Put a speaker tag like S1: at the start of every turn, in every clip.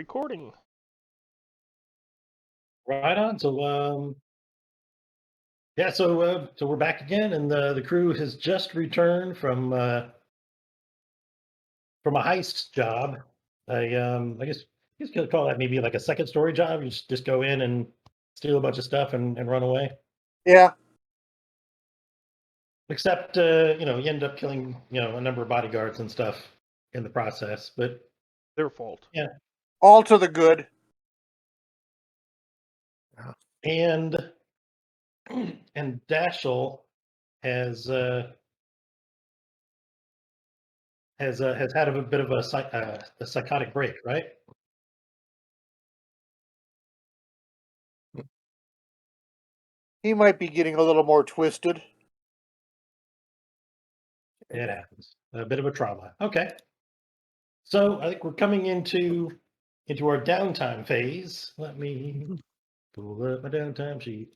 S1: recording.
S2: Right on. So we're back again, and the crew has just returned from a heist job. I guess you could call that maybe like a second story job. You just go in and steal a bunch of stuff and run away.
S3: Yeah.
S2: Except you end up killing a number of bodyguards and stuff in the process. But
S1: Their fault.
S2: yeah,
S3: All to the good.
S2: and Dashel has had a bit of a psychotic break, right?
S3: He might be getting a little more twisted.
S2: It happens. A bit of a trauma. Okay. So I think we're coming into our downtime phase. Let me pull up my downtime sheet.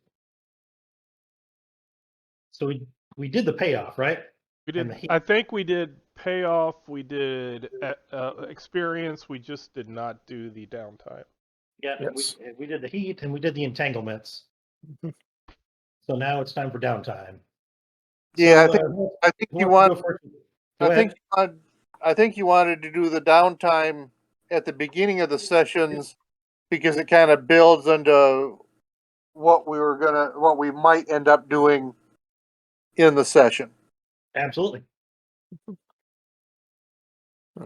S2: So we did the payoff, right?
S1: We did. I think we did payoff. We did experience. We just did not do the downtime.
S2: Yeah.
S4: Yes.
S2: We did the heat and we did the entanglements. So now it's time for downtime.
S3: Yeah,
S2: So,
S3: I think you want.
S2: Go ahead.
S3: I think you wanted to do the downtime at the beginning of the sessions because it kind of builds into what we might end up doing in the session.
S2: Absolutely.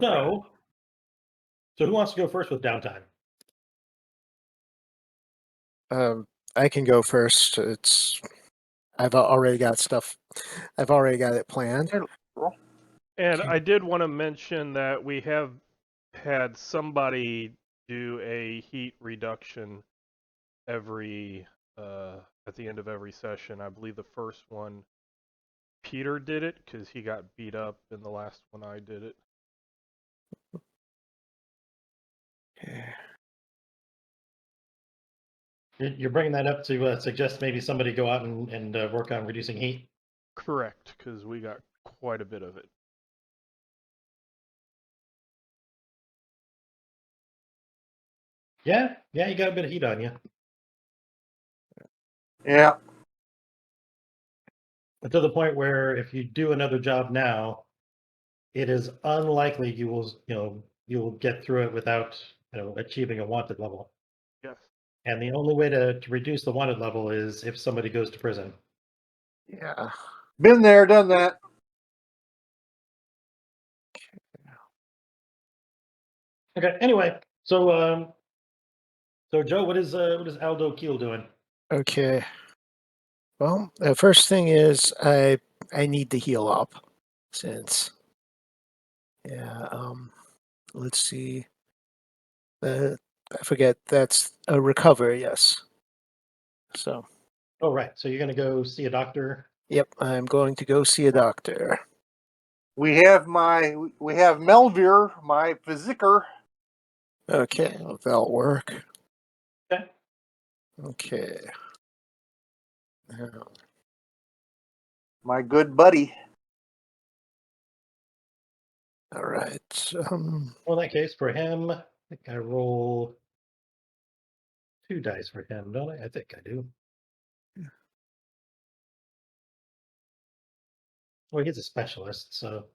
S2: So who wants to go first with downtime?
S4: I can go first. I've already got stuff. I've already got it planned.
S1: And I did want to mention that we have had somebody do a heat reduction every at the end of every session. I believe the first one Peter did it because he got beat up, and the last one I did it.
S2: You're bringing that up to suggest maybe somebody go out and work on reducing heat?
S1: Correct, because we got quite a bit of it.
S2: Yeah, you got a bit of heat on you.
S3: Yeah.
S2: But to the point where if you do another job now, it is unlikely you will get through it without achieving a wanted level.
S1: Yes.
S2: And the only way to reduce the wanted level is if somebody goes to prison.
S4: Yeah.
S3: Been there, done that.
S2: Okay. Anyway, so Joe, what is Aldo Keel doing?
S4: Okay. Well, the first thing is I need to heal up, since let's see. I forget, that's a recover, yes. So.
S2: Oh, right. So you're going to go see a doctor?
S4: Yep, I'm going to go see a doctor.
S3: We have Melvir, my physicker.
S4: Okay, well, that'll work.
S2: Okay.
S4: Okay.
S3: My good buddy.
S4: All right.
S2: Well, in that case, for him, I think I roll 2 dice for him, don't I? I think I do. Well, he's a specialist, so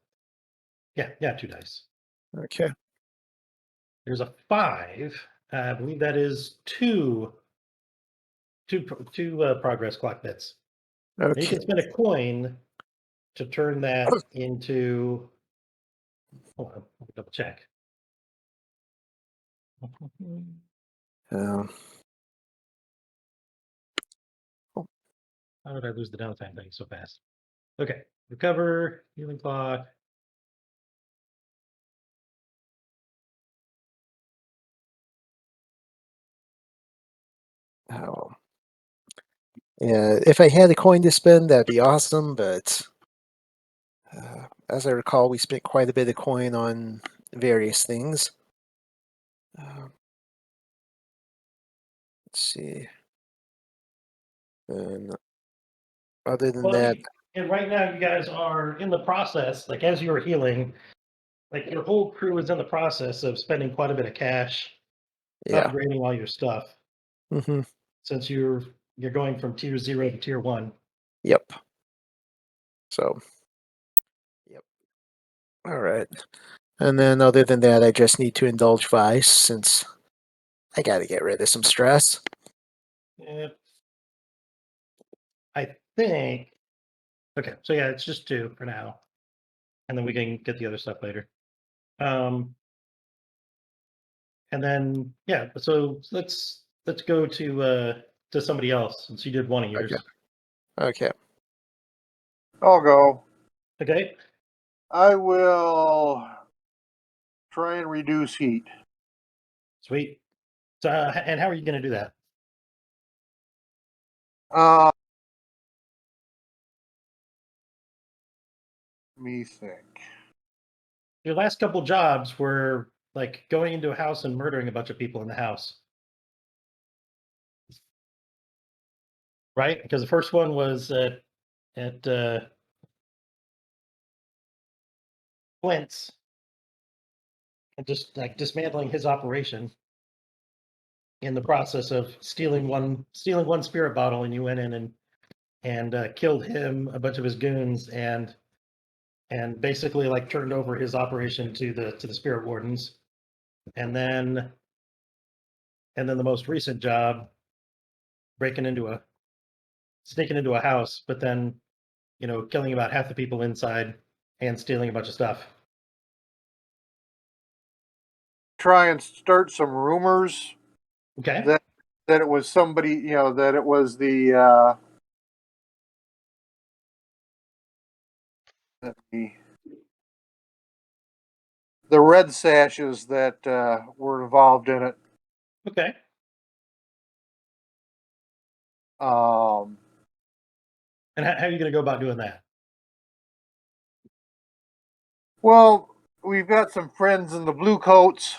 S2: yeah, 2 dice.
S4: Okay.
S2: There's a 5. I believe that is two progress clock bits.
S4: Okay.
S2: You can spend a coin to turn that into. Hold on, let me double check. How did I lose the downtime thing so fast? Okay, recover, healing clock.
S4: Oh. Yeah, if I had a coin to spend, that'd be awesome, but as I recall, we spent quite a bit of coin on various things. Let's see. And other than that...
S2: And right now, you guys are in the process, like as you were healing, like your whole crew is in the process of spending quite a bit of cash
S4: Yeah.
S2: upgrading all your stuff
S4: Mm-hmm.
S2: since you're going from tier 0 to tier 1.
S4: Yep. So, yep. All right. And then other than that, I just need to indulge Vice since I got to get rid of some stress.
S2: Yeah. I think. Okay, so yeah, it's just 2 for now, and then we can get the other stuff later. And then yeah, so let's go to somebody else since you did one of yours.
S4: Okay.
S3: I'll go.
S2: Okay.
S3: I will try and reduce heat.
S2: Sweet. So, and how are you going to do that?
S3: Let me think.
S2: Your last couple jobs were like going into a house and murdering a bunch of people in the house, right? Because the first one was at Flint's and just like dismantling his operation in the process of stealing one spirit bottle, and you went in and killed him, a bunch of his goons, and basically like turned over his operation to the Spirit Wardens. And then the most recent job, sneaking into a house, but then killing about half the people inside and stealing a bunch of stuff.
S3: Try and start some rumors
S2: Okay.
S3: that it was somebody, that it was the red sashes that were involved in it.
S2: Okay. And how are you going to go about doing that?
S3: Well, we've got some friends in the blue coats,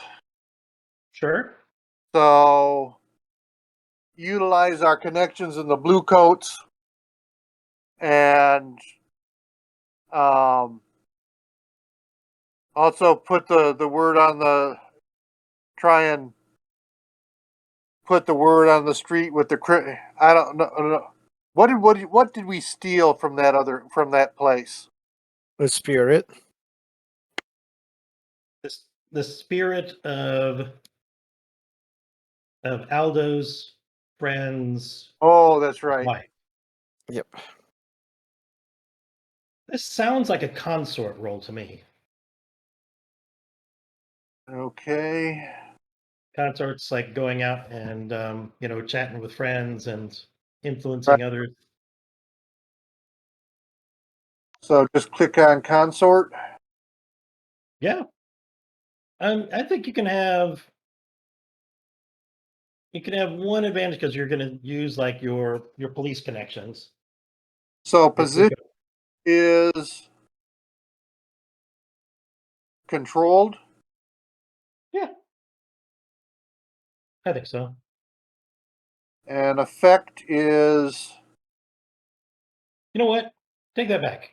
S2: Sure.
S3: so utilize our connections in the blue coats and also put the word on the try and put the word on the street with the I don't know. What did we steal from that place?
S4: The spirit.
S2: The spirit of Aldo's friend's
S3: Oh, that's right.
S2: wife.
S4: Yep.
S2: This sounds like a consort role to me.
S3: Okay.
S2: Consorts like going out and chatting with friends and influencing others.
S3: So just click on consort.
S2: Yeah. I think you can have one advantage because you're going to use like your police connections.
S3: So position is controlled.
S2: Yeah, I think so.
S3: And effect is
S2: You know what? Take that back.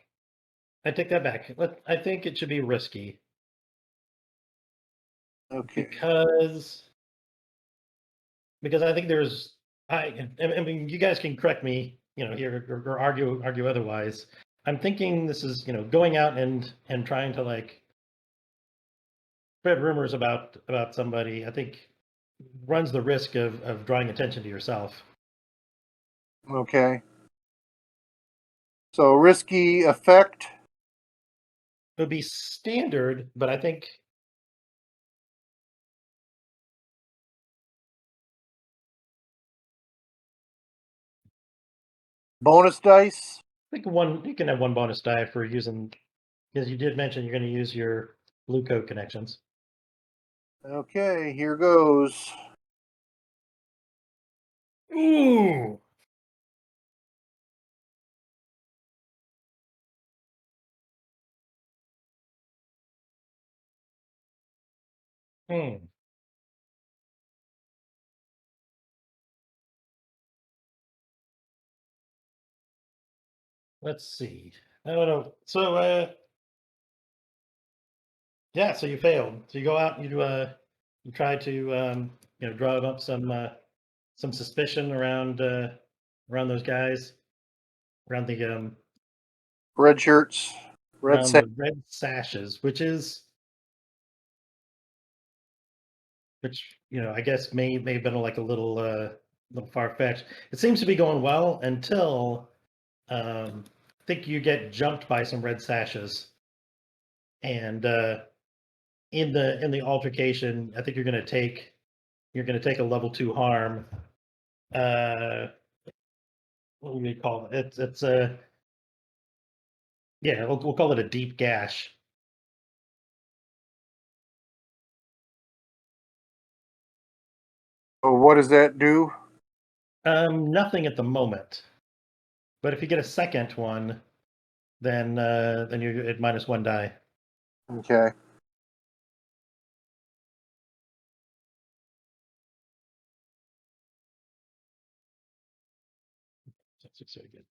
S2: I take that back. I think it should be risky
S3: okay.
S2: because I think I mean you guys can correct me here or argue otherwise. I'm thinking this is going out and trying to like spread rumors about somebody. I think runs the risk of drawing attention to yourself.
S3: Okay. So risky effect.
S2: It would be standard, but I think
S3: Bonus dice.
S2: you can have one bonus die for using, because you did mention you're going to use your blue code connections.
S3: Okay, here goes.
S2: Ooh. Hmm. Let's see. I don't know. So, yeah. So you failed. So you go out. You try to drum up some suspicion around those guys, around the
S3: Red shirts, red
S2: around
S3: sa-
S2: the red sashes, which I guess may have been like a little far fetched. It seems to be going well until I think you get jumped by some red sashes, and in the altercation, I think you're going to take a level 2 harm. What do we call it? It's a yeah, we'll call it a deep gash.
S3: Oh, what does that do?
S2: Nothing at the moment, but if you get a second one, then you're at -1 die.
S3: Okay.
S2: That's very good.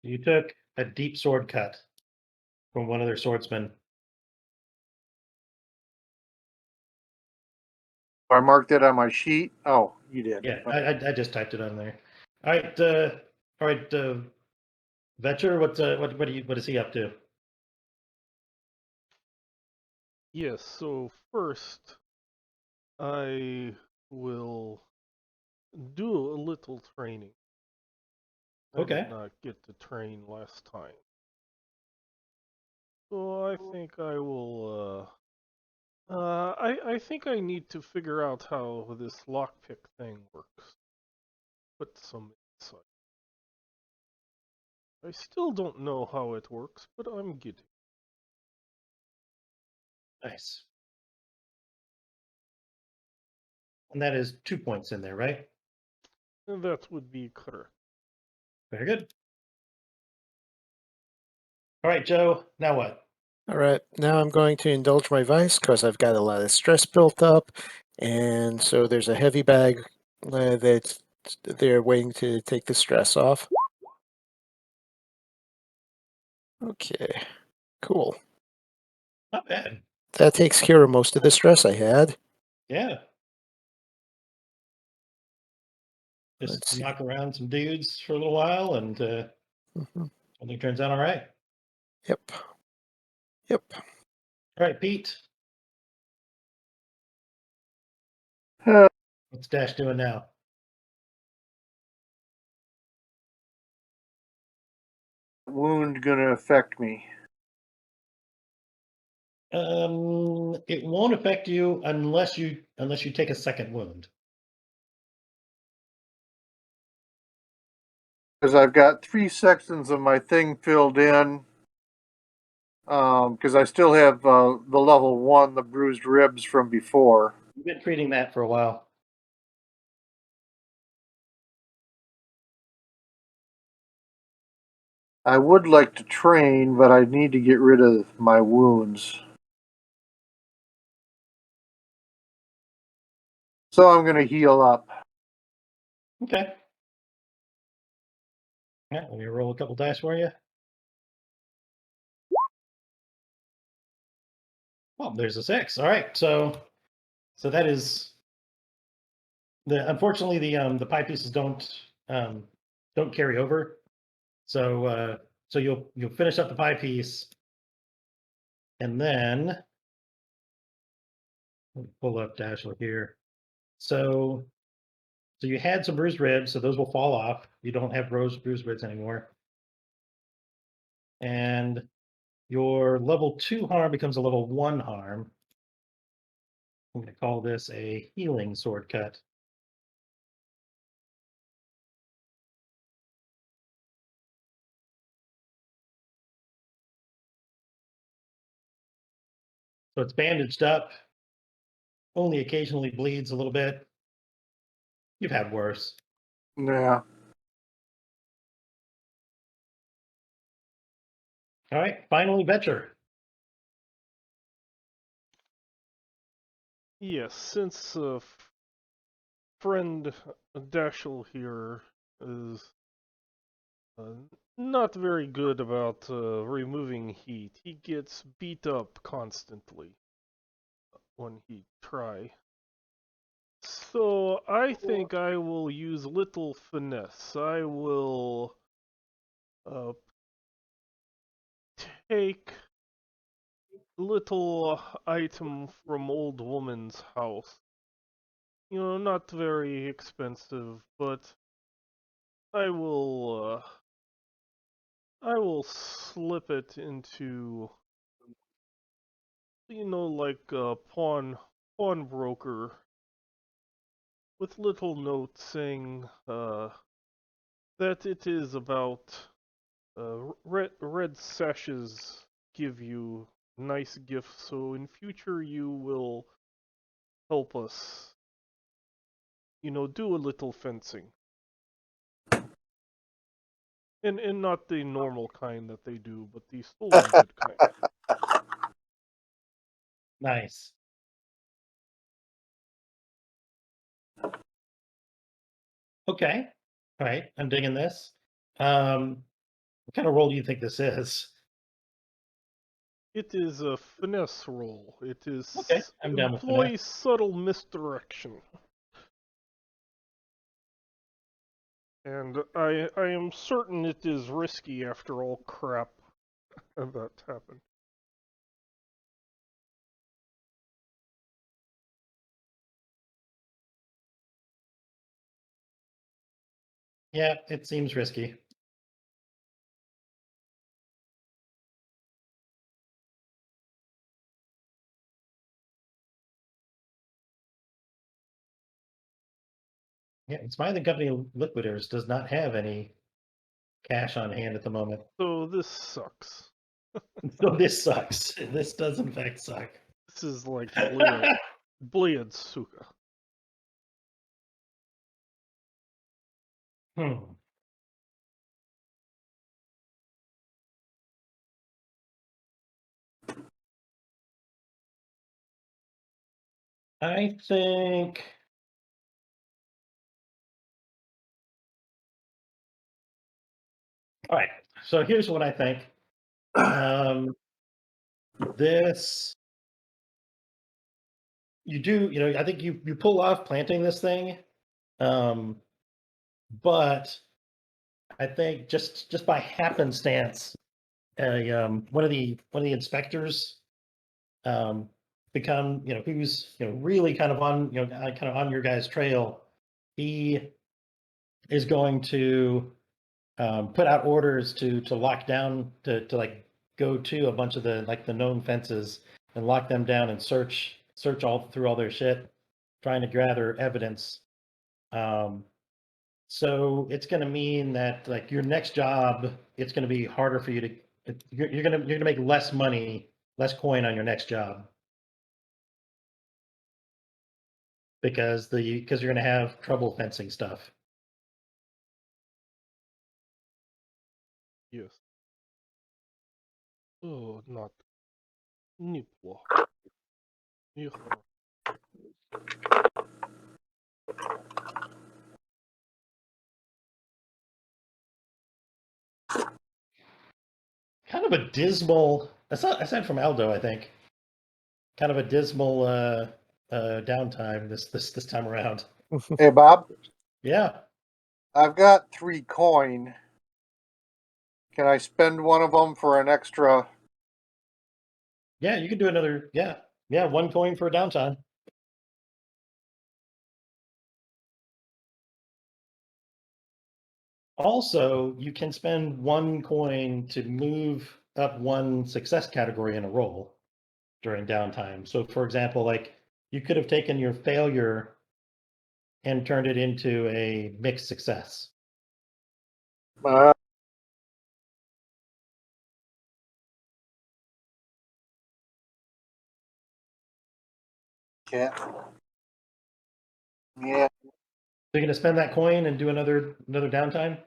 S2: You took a deep sword cut from one of their swordsmen.
S3: I marked it on my sheet. Oh, you did.
S2: Yeah, I just typed it on there. All right, Vetcher, what is he up to?
S1: Yes, so first I will do a little training. I
S2: Okay.
S1: did not get to train last time. So I think I will I think I need to figure out how this lockpick thing works. Put some insight. I still don't know how it works, but I'm getting.
S2: Nice. And that is 2 points in there, right?
S1: And that would be correct.
S2: Very good. All right, Joe, now what?
S4: All right, now I'm going to indulge my vice because I've got a lot of stress built up, and so there's a heavy bag that they're waiting to take the stress off. Okay, cool.
S2: Not bad.
S4: That takes care of most of the stress I had.
S2: Yeah.
S4: Let's
S2: Just
S4: see.
S2: knock around some dudes for a little while, and
S4: Mhm.
S2: I think it turns out all right.
S4: Yep. Yep.
S2: All right, Pete,
S3: Uh,
S2: what's Dash doing now?
S3: wound gonna affect me.
S2: It won't affect you unless you take a second wound.
S3: Because I've got 3 sections of my thing filled in. Because I still have the level 1, the bruised ribs from before.
S2: You've been treating that for a while.
S3: I would like to train, but I need to get rid of my wounds. So I'm going to heal up.
S2: Okay. Yeah, let me roll a couple dice for you. Oh, there's a 6. All right, so that is unfortunately the pie pieces don't carry over. So you'll finish up the pie piece, and then let me pull up Dashler here. So you had some bruised ribs, so those will fall off. You don't have bruised ribs anymore. And your level 2 harm becomes a level 1 harm. I'm going to call this a healing sword cut. So it's bandaged up, only occasionally bleeds a little bit. You've had worse.
S3: Yeah.
S2: All right, finally, Vetcher.
S1: Yes, since friend Dashel here is not very good about removing heat. He gets beat up constantly when he try. So I think I will use little finesse. I will uh, take little item from old woman's house. You know, not very expensive, but I will slip it into, you know, like a pawnbroker with little notes saying that it is about red sashes give you nice gifts, so in future you will help us, you know, do a little fencing. And not the normal kind that they do, but the stolen good kind.
S2: Nice. Okay. All right. I'm digging this. What kind of role do you think this is?
S1: It is a finesse roll. It is
S2: Okay, I'm down with
S1: employ
S2: finesse.
S1: subtle misdirection. And I am certain it is risky after all crap that happened.
S2: Yeah, it seems risky. Yeah, Smythe Company Liquidators does not have any cash on hand at the moment.
S1: So this sucks.
S2: So this sucks. This does in fact suck.
S1: This is like Bliad Suka.
S2: Hmm. I think all right. So here's what I think. This you do, you know, I think you pull off planting this thing. But I think just by happenstance, one of the inspectors become, you know, who's, you know, really kind of on, you know, kind of on your guys' trail. He is going to put out orders to lock down, to like go to a bunch of the like the known fences and lock them down and search all through all their shit, trying to gather evidence. So it's going to mean that like your next job, it's going to be harder for you to. You're gonna make less money, less coin on your next job because you're gonna have trouble fencing stuff.
S1: Yes. Oh, not Niplo.
S2: Kind of a dismal. Aside from Aldo, I think. Kind of a dismal downtime this time around.
S3: Hey, Bob,
S2: Yeah.
S3: I've got 3 coin. Can I spend one of them for an extra?
S2: Yeah, you could do another. Yeah. Yeah, 1 coin for a downtime. Also, you can spend 1 coin to move up 1 success category in a roll during downtime. So, for example, like you could have taken your failure and turned it into a mixed success.
S3: Uh, yeah. Yeah.
S2: So you're going to spend that coin and do another downtime?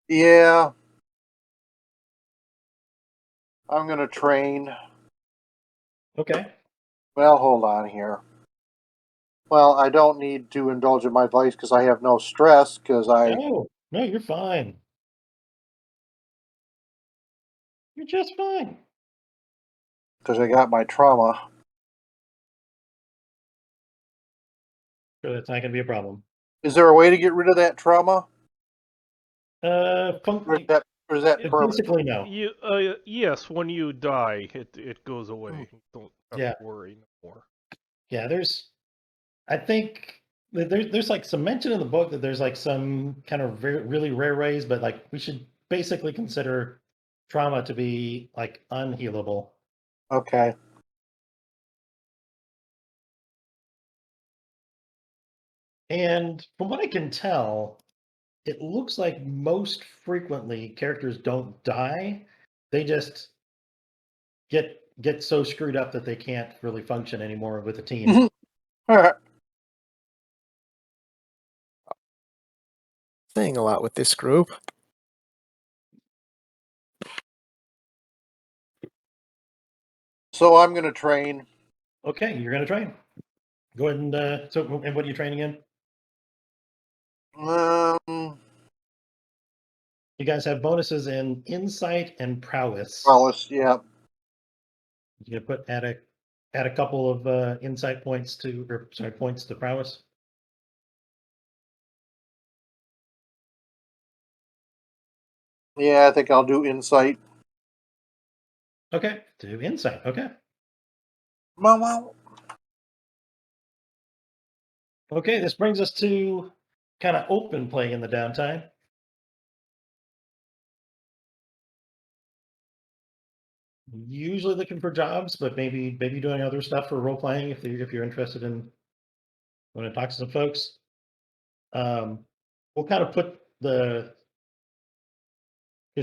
S3: Yeah. I'm going to train.
S2: Okay.
S3: Well, hold on here. Well, I don't need to indulge in my vice because I have no stress because I.
S2: No, you're fine. You're just fine.
S3: because I got my trauma.
S2: Sure, that's not going to be a problem.
S3: Is there a way to get rid of that trauma?
S2: Uh,
S3: Or is that permanent?
S2: basically no.
S1: Yes, when you die, it goes away. You don't have
S2: Yeah.
S1: to worry no more.
S2: Yeah, I think there's like some mention in the book that there's like some kind of really rare ways, but like we should basically consider trauma to be like unhealable.
S3: Okay.
S2: And from what I can tell, it looks like most frequently characters don't die. They just get so screwed up that they can't really function anymore with a team.
S3: All right.
S4: Saying a lot with this group.
S3: So I'm going to train.
S2: Okay, you're gonna train. Go ahead and and what are you training in? You guys have bonuses in insight and prowess.
S3: Prowess, yeah.
S2: You can add a couple of insight points points to prowess.
S3: Yeah, I think I'll do insight.
S2: Okay, to insight. Okay.
S3: Well,
S2: Okay, this brings us to kind of open play in the downtime. Usually looking for jobs, but maybe doing other stuff for role playing if you're interested in when I talk to some folks. We'll kind of put because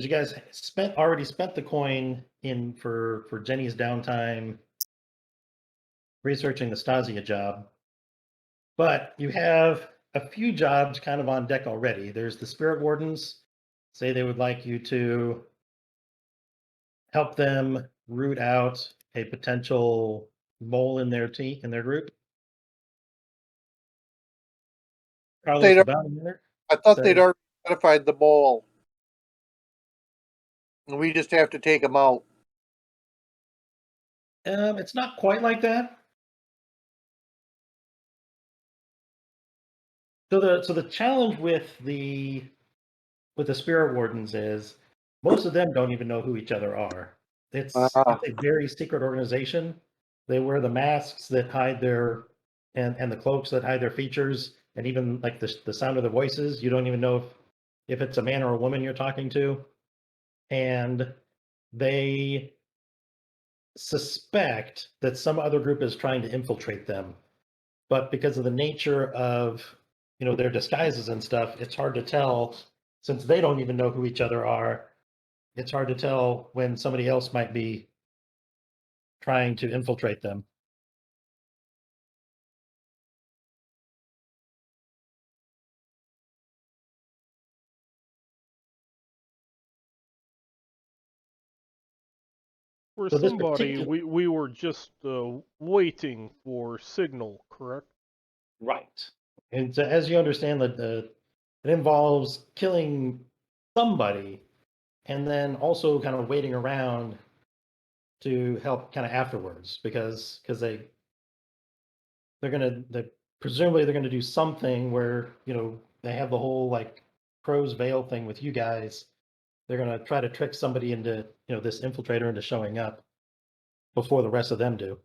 S2: you guys already spent the coin in for Jenny's downtime researching the Stasia job, but you have a few jobs kind of on deck already. There's the Spirit Wardens, say they would like you to help them root out a potential mole in their group. Carlos the Bounty Hunter
S3: I thought they'd
S2: says,
S3: already identified the mole. And we just have to take them out.
S2: it's not quite like that. So the challenge with the Spirit Wardens is most of them don't even know who each other are. It's a very secret organization. They wear the masks that hide their and the cloaks that hide their features, and even like the sound of the voices. You don't even know if it's a man or a woman you're talking to, and they suspect that some other group is trying to infiltrate them. But because of the nature of their disguises and stuff, it's hard to tell since they don't even know who each other are. It's hard to tell when somebody else might be trying to infiltrate them.
S1: For
S2: So this
S1: somebody,
S2: particular
S1: we were just waiting for signal, correct?
S2: right, and so as you understand that it involves killing somebody, and then also kind of waiting around to help kind of afterwards because they presumably they're gonna do something where they have the whole like crow's veil thing with you guys. They're gonna try to trick somebody into this infiltrator into showing up before the rest of them do.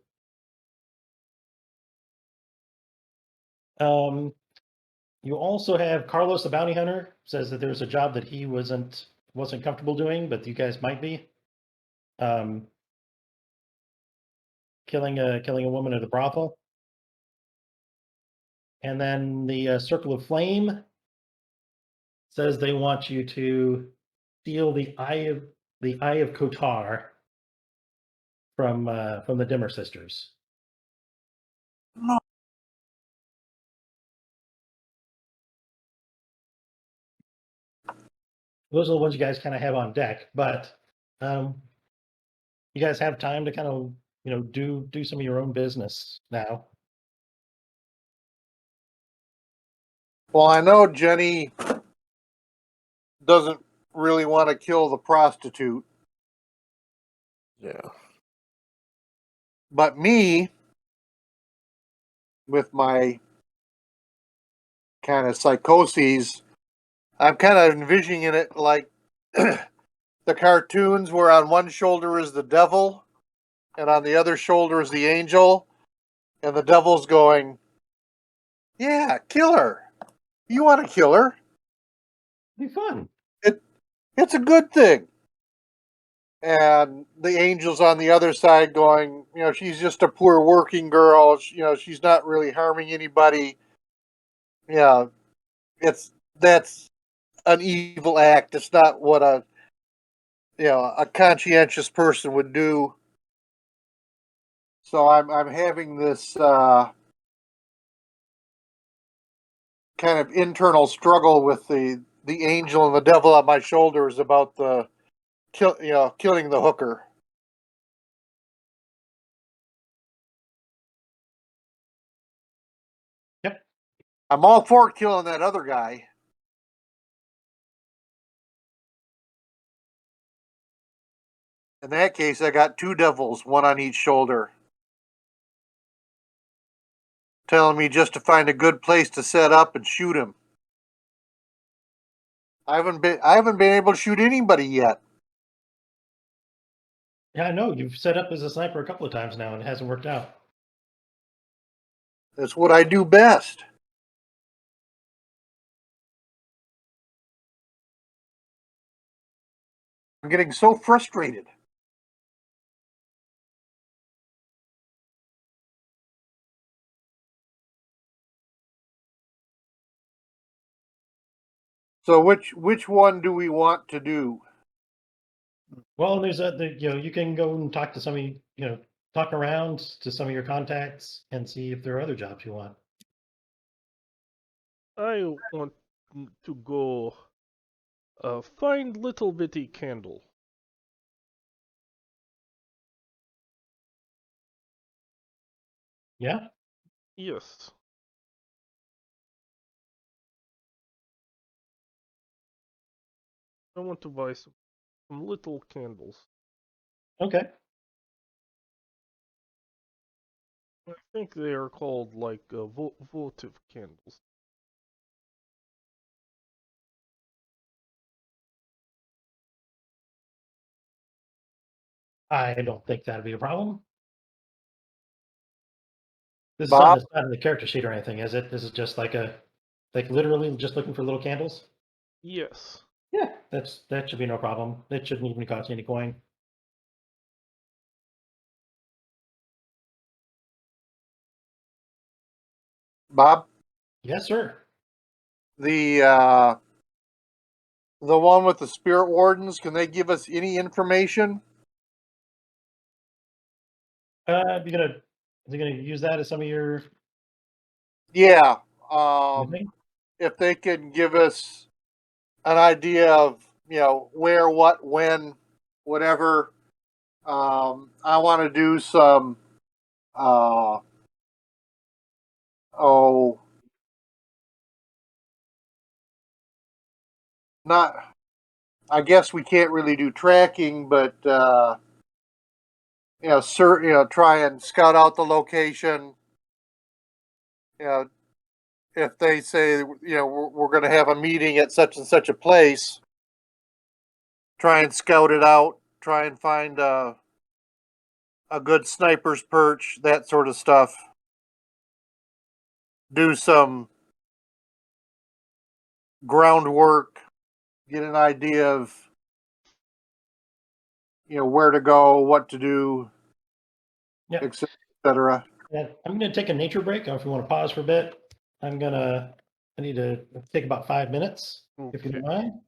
S2: You also have Carlos the Bounty Hunter says that there's a job that he wasn't comfortable doing, but you guys might be. Killing a woman at a brothel. And then the Circle of Flame says they want you to steal the Eye of Kotar from the Dimmer Sisters.
S3: No.
S2: Those are the ones you guys kind of have on deck, but you guys have time to kind of do some of your own business now.
S3: Well, I know Jenny doesn't really want to kill the prostitute.
S4: Yeah.
S3: But me, with my kind of psychoses, I'm kind of envisioning it like the cartoons where on one shoulder is the devil and on the other shoulder is the angel, and the devil's going, yeah, kill her. You want to kill her.
S2: Be fun.
S3: It's a good thing. And the angel's on the other side going, she's just a poor working girl. She's not really harming anybody. Yeah, that's an evil act. It's not what a conscientious person would do. So I'm having this kind of internal struggle with the angel and the devil on my shoulders about killing the hooker.
S2: Yep.
S3: I'm all for killing that other guy. In that case, I got two devils, one on each shoulder, telling me just to find a good place to set up and shoot him. I haven't been able to shoot anybody yet.
S2: Yeah, I know. You've set up as a sniper a couple of times now and it hasn't worked out.
S3: That's what I do best. I'm getting so frustrated. So which one do we want to do?
S2: Well, there's you can go and talk to talk around to some of your contacts and see if there are other jobs you want.
S1: I want to go find little bitty candle.
S2: Yeah.
S1: Yes. I want to buy some little candles.
S2: Okay.
S1: I think they are called like votive candles.
S2: I don't think that'd be a problem. This is
S3: Bob?
S2: something that's not in the character sheet or anything, is it? This is just like literally just looking for little candles.
S1: Yes.
S2: Yeah, that should be no problem. It shouldn't even cost you any coin.
S3: Bob?
S2: Yes, sir.
S3: The one with the Spirit Wardens, can they give us any information?
S2: Are you gonna use that as some of your
S3: Yeah.
S2: thing?
S3: If they can give us an idea of, where, what, when, whatever. I want to do some, uh, oh, not, I guess we can't really do tracking, but, try and scout out the location. If they say, we're going to have a meeting at such and such a place, try and scout it out, try and find a good sniper's perch, that sort of stuff. Do some groundwork, get an idea of, where to go, what to do,
S2: Yeah.
S3: etc.
S2: Yeah. I'm gonna take a nature break. If you want to pause for a bit, I need to take about 5 minutes, if you
S1: Okay.
S2: don't mind.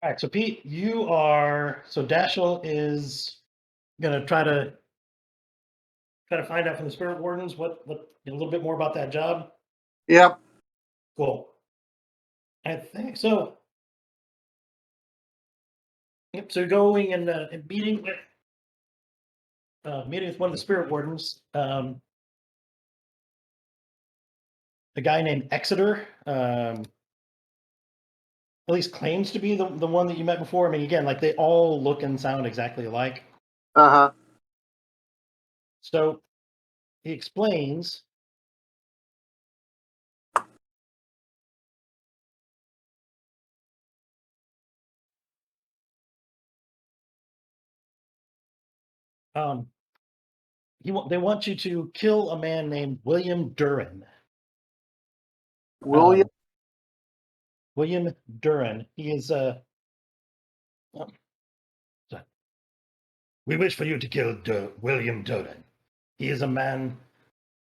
S2: All right, so Pete, Dashiell is gonna try to find out from the Spirit Wardens what a little bit more about that job.
S3: Yep.
S2: Cool. I think so. Yep. So going and meeting with one of the Spirit Wardens, a guy named Exeter. at least claims to be the one that you met before. I mean, again, like they all look and sound exactly alike.
S3: Uh-huh.
S2: So he explains they want you to kill a man named William Duran.
S3: William?
S2: William Duran. He is we wish for you to kill William Duran. He is a man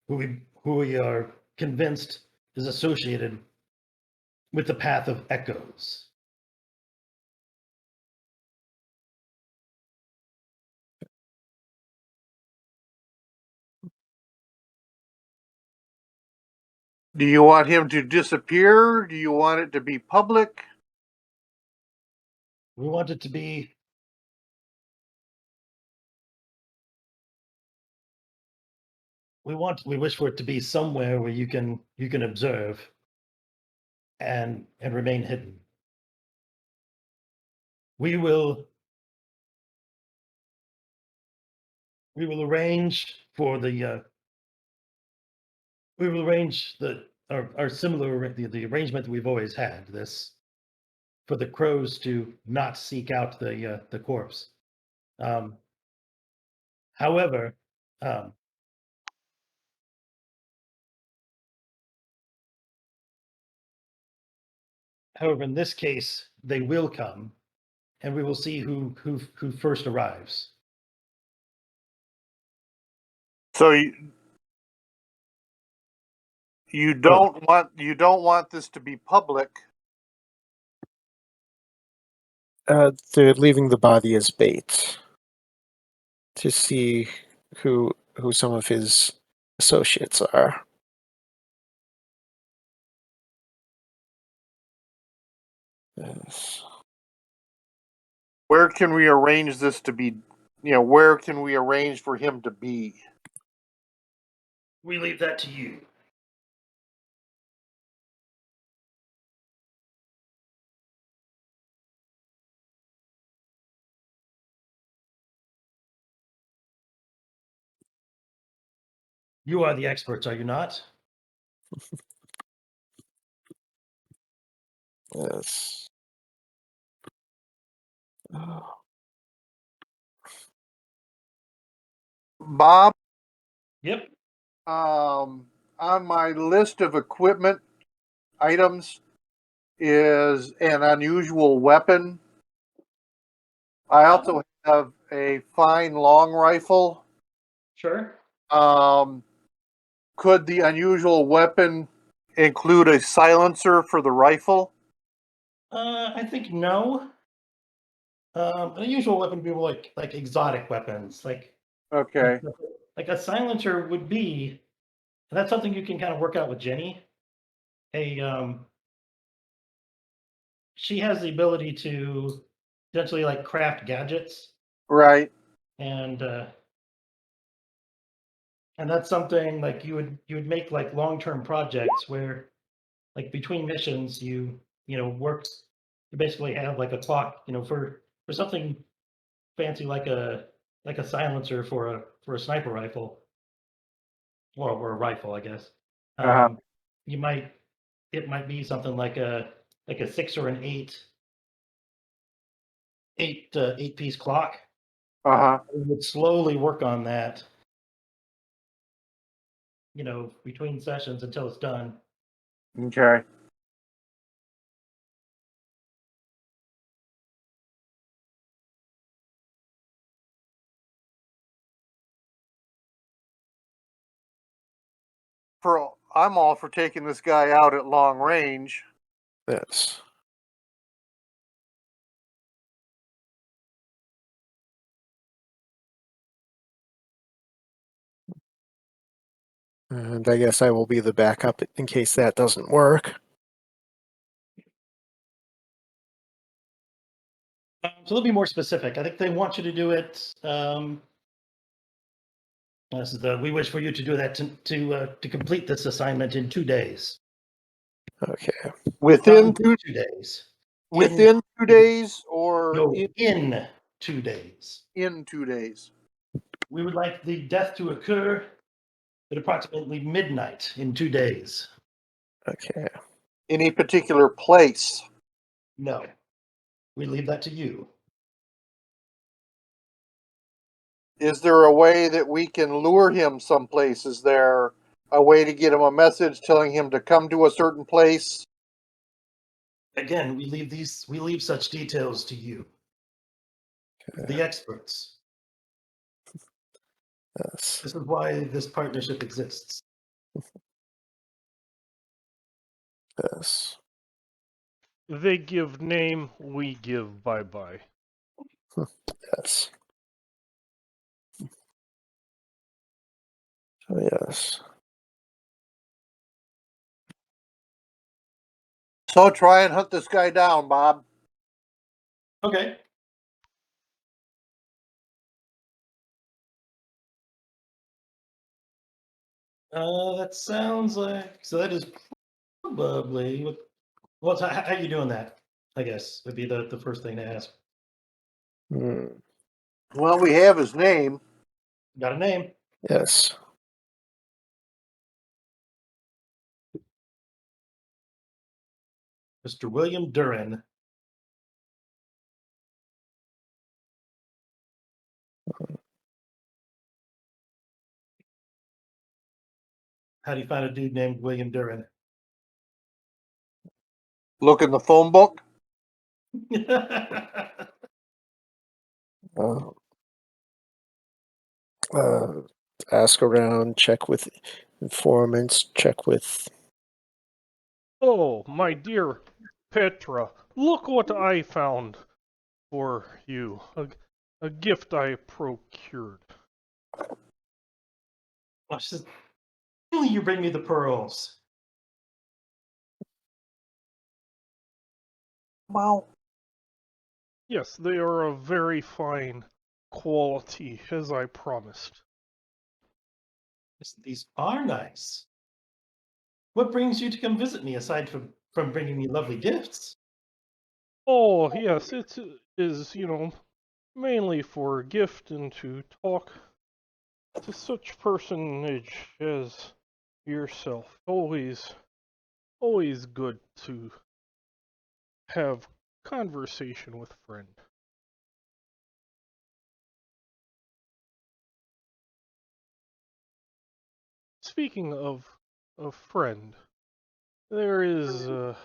S2: who we are convinced is associated with the path of echoes.
S3: Do you want him to disappear? Do you want it to be public?
S2: We want it to be we wish for it to be somewhere where you can observe and remain hidden. We will arrange for the we will arrange our similar the arrangement that we've always had, this for the crows to not seek out the corpse. However, in this case, they will come, and we will see who first arrives.
S3: So you don't want this to be public.
S4: They're leaving the body as bait to see who some of his associates are. Yes.
S3: Where can we arrange this to be? Where can we arrange for him to be?
S2: We leave that to you. You are the experts, are you not?
S4: Yes. Oh.
S3: Bob,
S2: Yep.
S3: on my list of equipment items is an unusual weapon. I also have a fine long rifle.
S2: Sure.
S3: Could the unusual weapon include a silencer for the rifle?
S2: I think no. An unusual weapon would be more like exotic weapons,
S3: Okay.
S2: like a silencer would be. And that's something you can kind of work out with Jenny. She has the ability to potentially like craft gadgets,
S3: Right.
S2: and that's something like you would make like long-term projects where, like between missions, you work. You basically have like a clock, for something fancy like a silencer for a sniper rifle, or a rifle, I guess.
S3: Uh-huh.
S2: You might It might be something like a 6 or an 8 piece clock.
S3: Uh-huh.
S2: We would slowly work on that, between sessions until it's done.
S3: Okay. I'm all for taking this guy out at long range.
S4: Yes. And I guess I will be the backup in case that doesn't work.
S2: So they'll be more specific. I think they want you to do it. This is we wish for you to do that to complete this assignment in 2 days.
S4: Okay.
S3: Within
S2: Not 2 days.
S3: Within 2 days or
S2: No, in 2 days.
S3: in 2 days?
S2: We would like the death to occur at approximately midnight in 2 days.
S4: Okay.
S3: Any particular place?
S2: No. We leave that to you.
S3: Is there a way that we can lure him someplace? Is there a way to get him a message telling him to come to a certain place?
S2: Again, we leave such details to you. The experts.
S4: Yes.
S2: This is why this partnership exists.
S4: Yes.
S1: They give name, we give bye-bye.
S4: Yes. Oh, yes.
S3: So try and hunt this guy down, Bob.
S2: Okay. That sounds like, so that is probably what, well, so how are you doing that? I guess would be the first thing to ask.
S4: Hmm.
S3: Well, we have his name.
S2: Got a name?
S4: Yes.
S2: Mr. William Duran. How do you find a dude named William Duran?
S3: Look in the phone book.
S4: Uh, uh, ask around, check with informants, check with.
S1: Oh, my dear Petra, look what I found for you. A gift I procured.
S2: Oh, she says, "Only you bring me the pearls."
S3: Wow.
S1: Yes, they are of very fine quality, as I promised.
S2: Yes, these are nice. What brings you to come visit me aside from bringing me lovely gifts?
S1: Oh, yes, it is, mainly for a gift and to talk to such personage as yourself. Always good to have conversation with friend. Speaking of a friend, there is a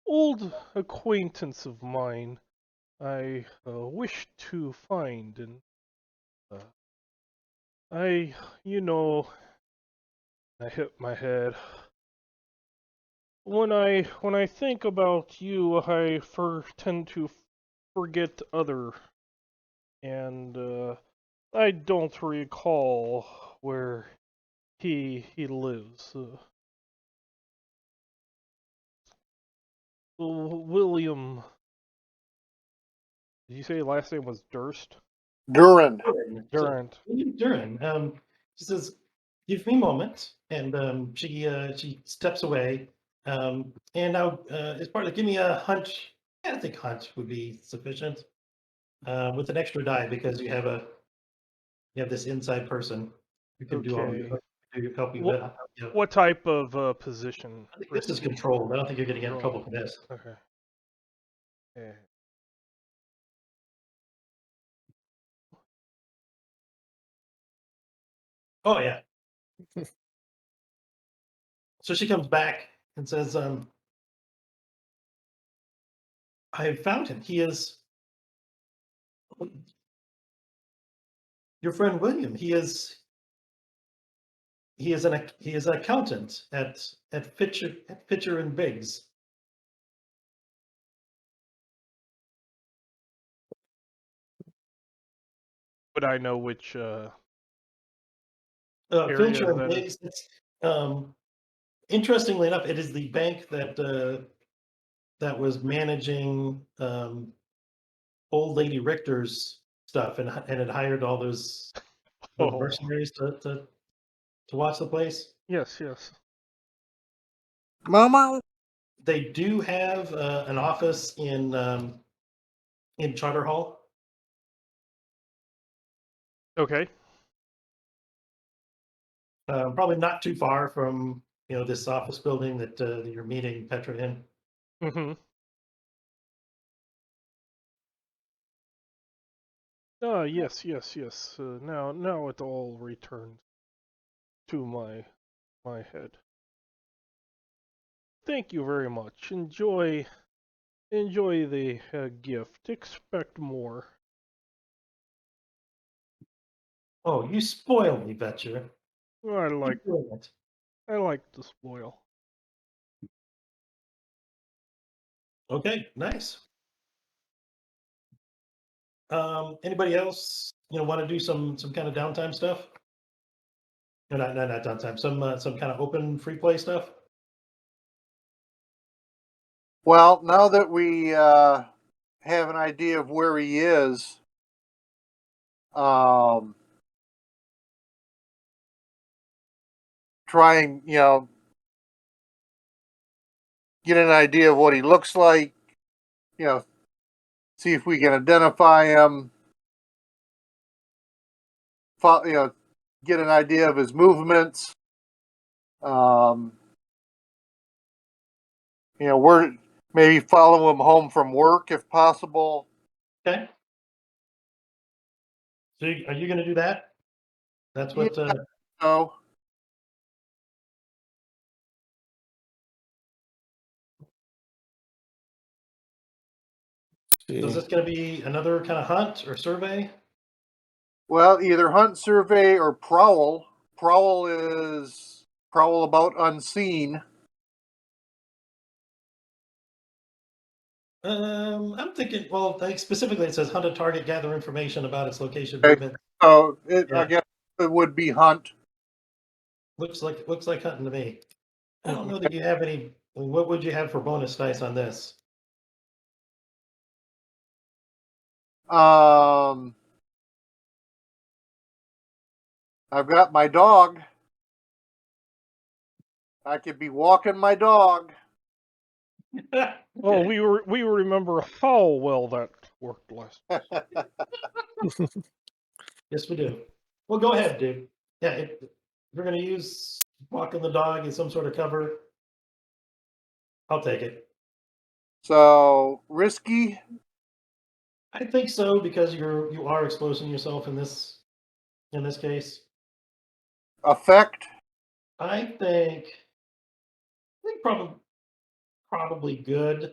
S1: old acquaintance of mine I wish to find, and uh, I, I hit my head. When I think about you, I tend to forget other, and I don't recall where he lives. William. Did you say his last name was Durst?
S3: Duran.
S1: Durant.
S2: William Duran. She says, "Give me a moment," and she steps away. And now, as part of, give me a hunt. Yeah, I think hunt would be sufficient. With an extra die because you have this inside person who can do all
S1: Okay.
S2: help you.
S1: What type of position?
S2: I think this is controlled. I don't think you're going to get in
S1: Control.
S2: trouble for this.
S1: Okay. Yeah.
S2: Oh yeah. So she comes back and says, "I have found him. He is your friend William. He is an accountant at Fitcher and Biggs."
S1: Would I know which
S2: Filcher
S1: area
S2: and
S1: that is?
S2: Biggs. Interestingly enough, it is the bank that was managing old lady Richter's stuff and had hired all those
S1: Oh,
S2: mercenaries to watch the place.
S1: yes.
S3: Mama.
S2: They do have an office in Charter Hall.
S1: Okay.
S2: Probably not too far from this office building that you're meeting Petra in.
S1: Mm-hmm. Yes, yes, yes. Now it all returns to my head. Thank you very much. Enjoy the gift. Expect more.
S2: Oh, you spoil me, Betcha.
S1: I like
S2: Keep doing it.
S1: to spoil.
S2: Okay, nice. Anybody else want to do some kind of downtime stuff? No, not downtime. Some kind of open free play stuff.
S3: Well, now that we have an idea of where he is, trying, get an idea of what he looks like, see if we can identify him, get an idea of his movements. We're maybe follow him home from work if possible.
S2: Okay. So are you going to do that? That's what.
S3: So,
S2: So is this going to be another kind of hunt or survey?
S3: well, either hunt, survey, or prowl. Prowl is prowl about unseen.
S2: I'm thinking. Well, specifically, it says hunt a target, gather information about its location,
S3: Okay.
S2: movement.
S3: So
S2: Yeah.
S3: I guess it would be hunt.
S2: Looks like hunting to me. I don't know that you have any. What would you have for bonus dice on this?
S3: I've got my dog. I could be walking my dog.
S1: Oh, we remember how well that worked last.
S2: Yes, we do. Well, go ahead, dude. Yeah, if we're going to use walking the dog as some sort of cover, I'll take it.
S3: So risky.
S2: I think so because you are exposing yourself in this case.
S3: Effect.
S2: I think probably good.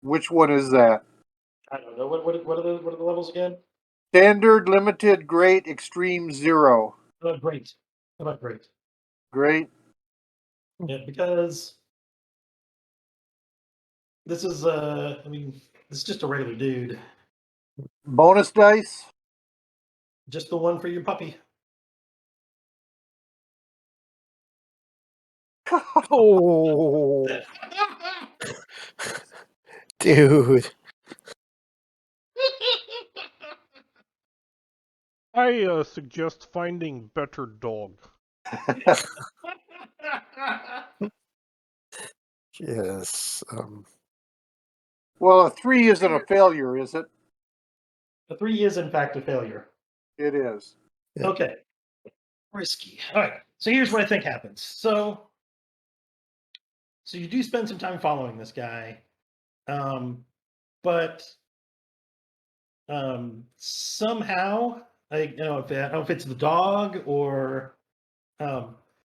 S3: Which one is that?
S2: I don't know what are the levels again?
S3: Standard, limited, great, extreme, zero.
S2: How about great? How about great?
S3: Great.
S2: Yeah, because this is I mean, this is just a regular dude.
S3: Bonus dice.
S2: Just the one for your puppy.
S4: Oh, dude.
S1: I suggest finding better dog.
S4: Yes.
S3: Well, a 3 isn't a failure, is it?
S2: The 3 is in fact a failure.
S3: It is.
S4: Yeah.
S2: Okay. Risky. All right. So here's what I think happens. So you do spend some time following this guy, but somehow I don't know if it's the dog or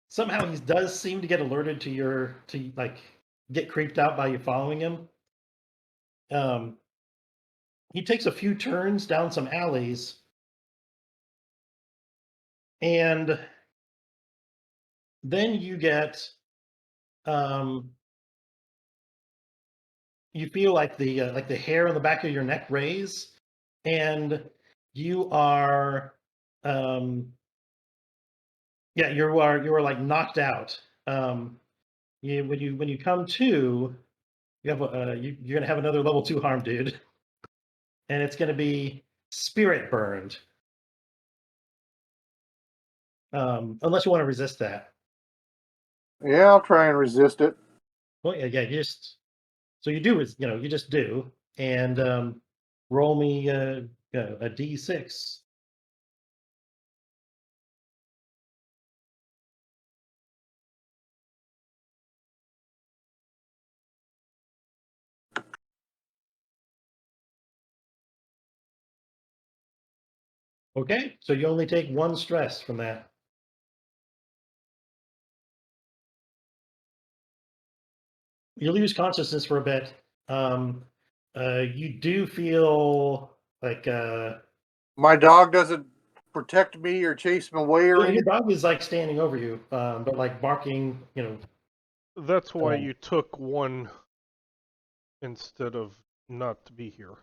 S2: somehow he does seem to get alerted to like get creeped out by you following him. He takes a few turns down some alleys, and then you get you feel like the hair on the back of your neck raise, and you are you are like knocked out. When you come to, you have you're gonna have another level 2 harm, dude, and it's gonna be spirit burned. Unless you want to resist that.
S3: Yeah, I'll try and resist it.
S2: Well, yeah, you just so you do is you just do and roll me a d6. Okay, so you only take one stress from that. You lose consciousness for a bit. You do feel like
S3: My dog doesn't protect me or chase me away or
S2: your
S3: anything.
S2: dog is like standing over you, but like barking,
S1: That's why
S2: Um,
S1: you took one instead of not to be here.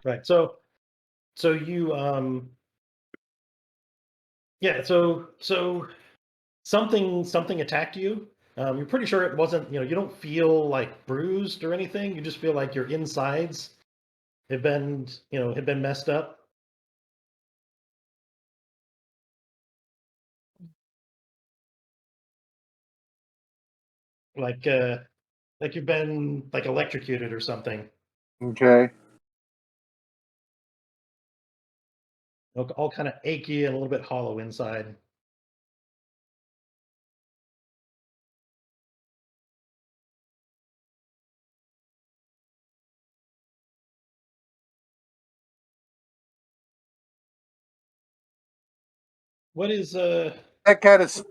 S2: right. So you yeah, so something attacked you. You're pretty sure it wasn't, you don't feel like bruised or anything. You just feel like your insides have been messed up. Like like you've been like electrocuted or something.
S3: Okay.
S2: All kind of achy and a little bit hollow inside. What is
S3: That kind of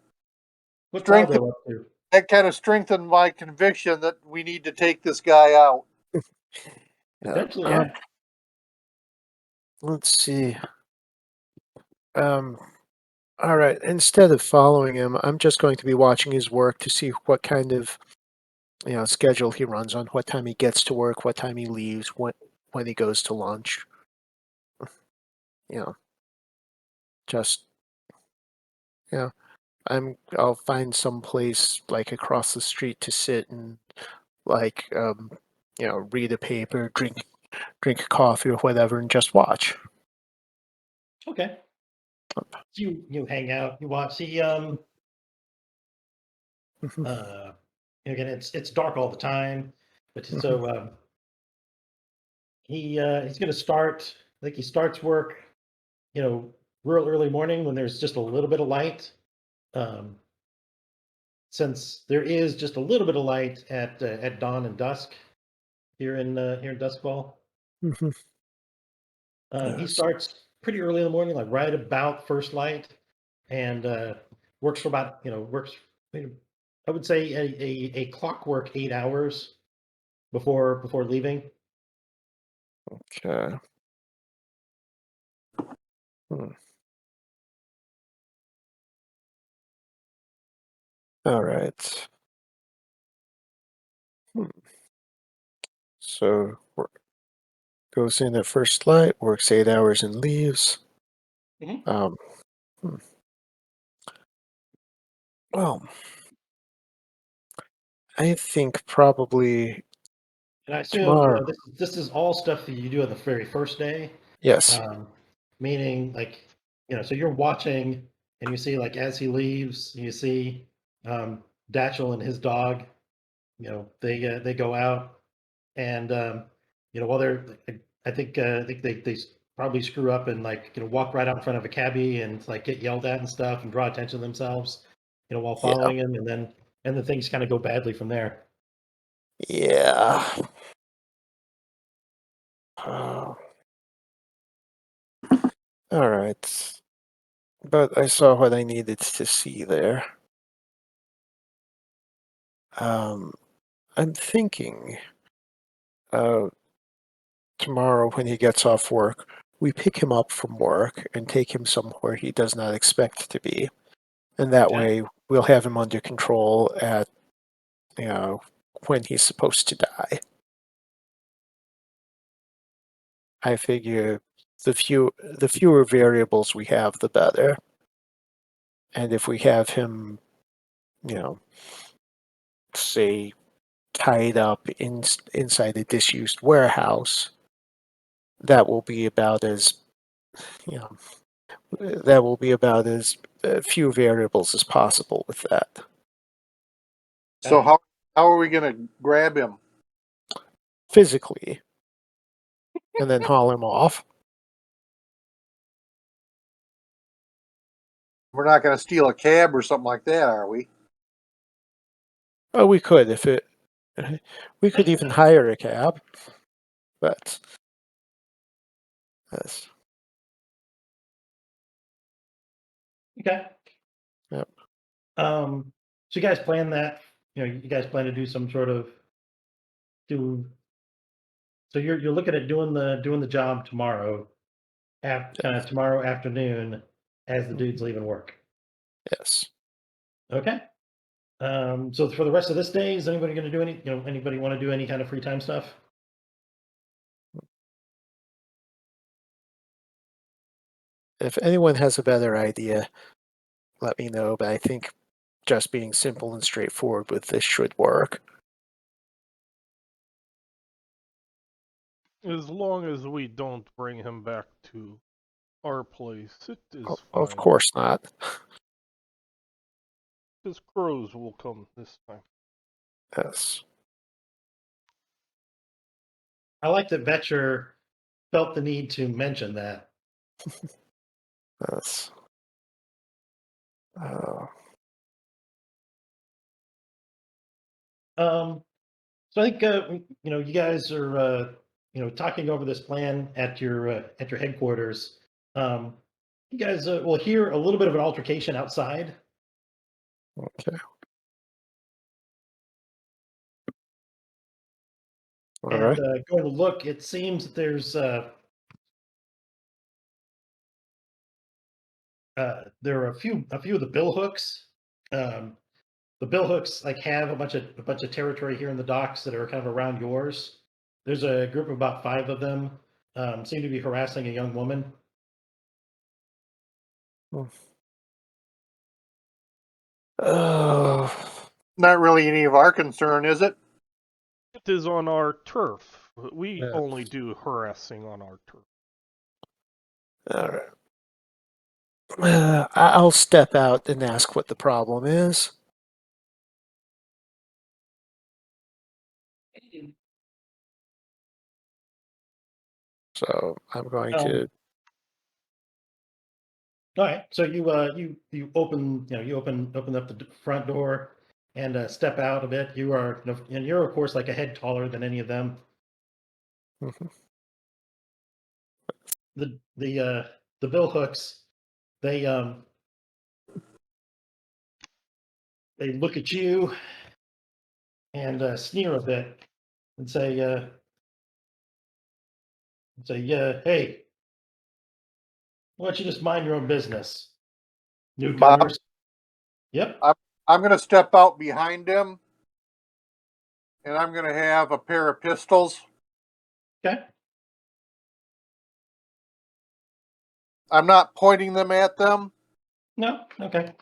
S2: what's
S3: strengthened
S2: Aldo up to?
S3: that kind of strengthened my conviction that we need to take this guy out.
S2: Potentially,
S4: Um,
S2: yeah.
S4: let's see. Um, all right. Instead of following him, I'm just going to be watching his work to see what kind of schedule he runs on, what time he gets to work, what time he leaves, when he goes to lunch. You know, just I'll find some place like across the street to sit and like read a paper, drink a coffee or whatever, and just watch.
S2: Okay. You hang out, you watch. Uh, again, it's dark all the time, but so he's going to start. I think he starts work, you know, real early morning when there's just a little bit of light. Um, since there is just a little bit of light at dawn and dusk here in Duskfall,
S4: Mhm.
S2: he
S4: Yes.
S2: starts pretty early in the morning, like right about first light, and works for about works. I would say a clockwork 8 hours before leaving.
S4: Okay. Hmm. All right. Hmm. So goes in at first light, works 8 hours and leaves.
S2: Mhm.
S4: Um, hmm. Well, I think probably
S2: And I assume,
S4: tomorrow.
S2: this is all stuff that you do on the very first day.
S4: Yes.
S2: Um, Meaning, like, so you're watching and you see, like, as he leaves, you see Datchel and his dog, they go out and, while they're, I think they probably screw up and, like, walk right out in front of a cabbie and, like, get yelled at and stuff and draw attention to themselves, while
S4: Yeah.
S2: following him. And then things kind of go badly from there.
S4: Yeah. Uh, all right. But I saw what I needed to see there. Um, I'm thinking uh, tomorrow when he gets off work, we pick him up from work and take him somewhere he does not expect to be. And that
S2: Okay.
S4: way we'll have him under control at, when he's supposed to die. I figure the fewer variables we have, the better. And if we have him, you know, say tied up inside a disused warehouse, that will be about as you know that will be about as few variables as possible with that.
S3: So how are we gonna grab him?
S4: Physically, and then haul him off.
S3: We're not gonna steal a cab or something like that, are we?
S4: Oh, we could if it. We could even hire a cab, but yes.
S2: Okay.
S4: Yep.
S2: So you guys plan that? You guys plan to do some sort of So you're looking at doing the job tomorrow, kind of tomorrow afternoon, as the dude's leaving work.
S4: Yes.
S2: Okay. So for the rest of this day, is anybody going to do any? Anybody want to do any kind of free time stuff?
S4: If anyone has a better idea, let me know. But I think just being simple and straightforward with this should work.
S1: As long as we don't bring him back to our place, it is fine.
S4: Of course not.
S1: His crows will come this time.
S4: Yes.
S2: I like that Vetcher felt the need to mention that.
S4: Yes.
S2: So I think you guys are talking over this plan at your headquarters. You guys will hear a little bit of an altercation outside.
S4: Okay. All
S2: And
S4: right.
S2: going to look, it seems that there's there are a few of the bill hooks. The bill hooks like have a bunch of territory here in the docks that are kind of around yours. There's a group of about 5 of them. Seem to be harassing a young woman.
S3: Not really any of our concern, is it?
S1: It is on our turf. We
S4: Yeah.
S1: only do harassing on our turf.
S4: All right. I'll step out and ask what the problem is. So I'm going to.
S2: All right, so you open open up the front door and step out a bit. You are and you're of course like a head taller than any of them.
S4: Mhm.
S2: The bill hooks, they look at you and sneer a bit and say yeah, hey, why don't you just mind your own business,
S3: Bob,
S2: newcomers? Yep.
S3: I'm gonna step out behind him, and I'm gonna have a pair of pistols.
S2: Okay.
S3: I'm not pointing them at them.
S2: No. Okay.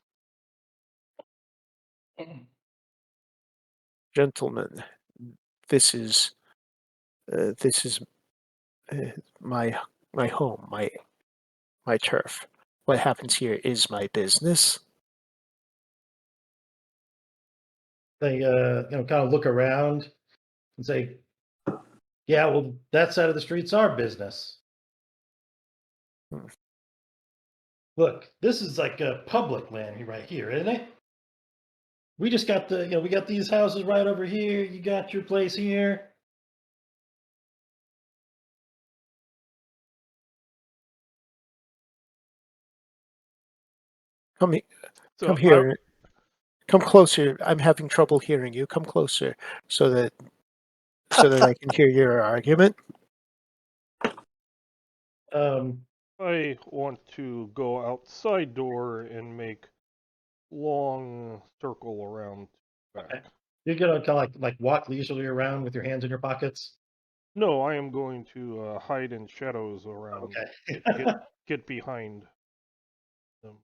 S4: Gentlemen, this is uh, my home, my turf. What happens here is my business.
S2: They kind of look around and say, yeah, well, that side of the street's our business.
S4: Hmm.
S2: Look, this is like a public land right here, isn't it? We just got we got these houses right over here. You got your place here.
S4: Come,
S1: So
S4: come here. Come closer. I'm having trouble hearing you. Come closer so that I can hear your argument.
S1: I want to go outside door and make long circle around back.
S2: Okay. You're gonna kind of like walk leisurely around with your hands in your pockets.
S1: No, I am going to hide in shadows around.
S2: Okay.
S1: Get behind them.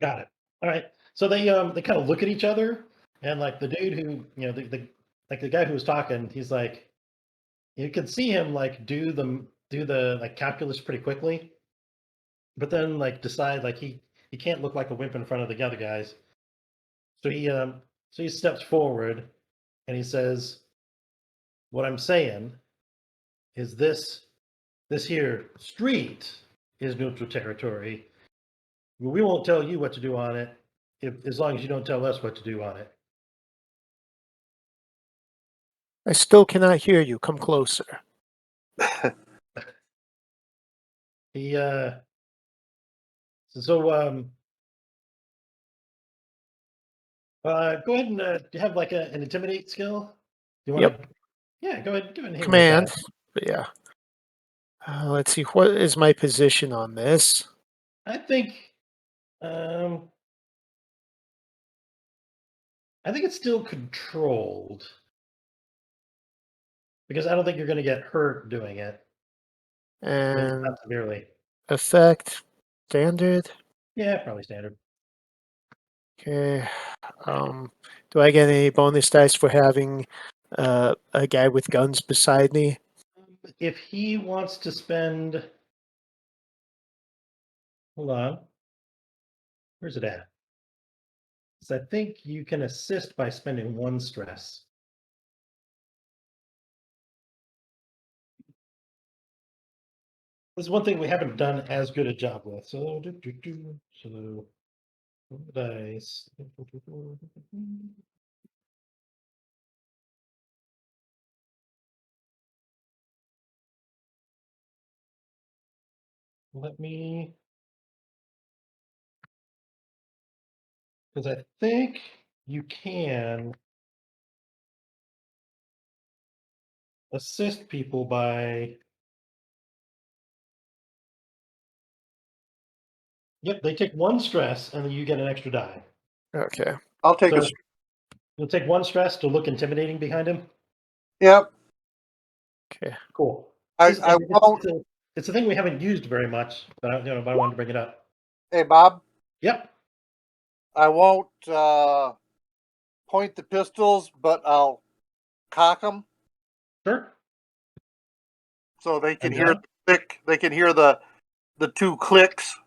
S2: Got it. All right. So they kind of look at each other, and like the dude who the guy who was talking, he's like, you can see him like do the like calculus pretty quickly. but then like decide like he can't look like a wimp in front of the other guys. So he steps forward and he says, "What I'm saying is this here street is neutral territory. We won't tell you what to do on it as long as you don't tell us what to do on it."
S4: I still cannot hear you. Come closer.
S2: He so go ahead and do you have like an intimidate skill? Do you want
S4: Yep.
S2: to? Yeah, go ahead and hit me with
S4: Command.
S2: that.
S4: But yeah. Let's see. What is my position on this?
S2: I think um I think it's still controlled because I don't think you're going to get hurt doing it. At least
S4: And
S2: not severely.
S4: effect. Standard.
S2: Yeah, probably standard.
S4: Okay. Do I get any bonus dice for having a guy with guns beside me?
S2: If he wants to spend, hold on, where's it at? So I think you can assist by spending 1 stress. This is one thing we haven't done as good a job with. So, so dice. Let me, because I think you can assist people by, yep, they take 1 stress and then you get an extra die.
S4: Okay.
S3: I'll take
S2: So
S3: a.
S2: you'll take 1 stress to look intimidating behind him.
S3: Yep.
S4: Okay.
S2: Cool.
S3: I
S2: This is-
S3: I won't.
S2: it's a thing we haven't used very much, but but I wanted to bring it up.
S3: Hey Bob,
S2: Yep.
S3: I won't point the pistols, but I'll cock them
S2: Sure.
S3: so they can
S2: And
S3: hear
S2: then?
S3: the click. They can hear the 2 clicks.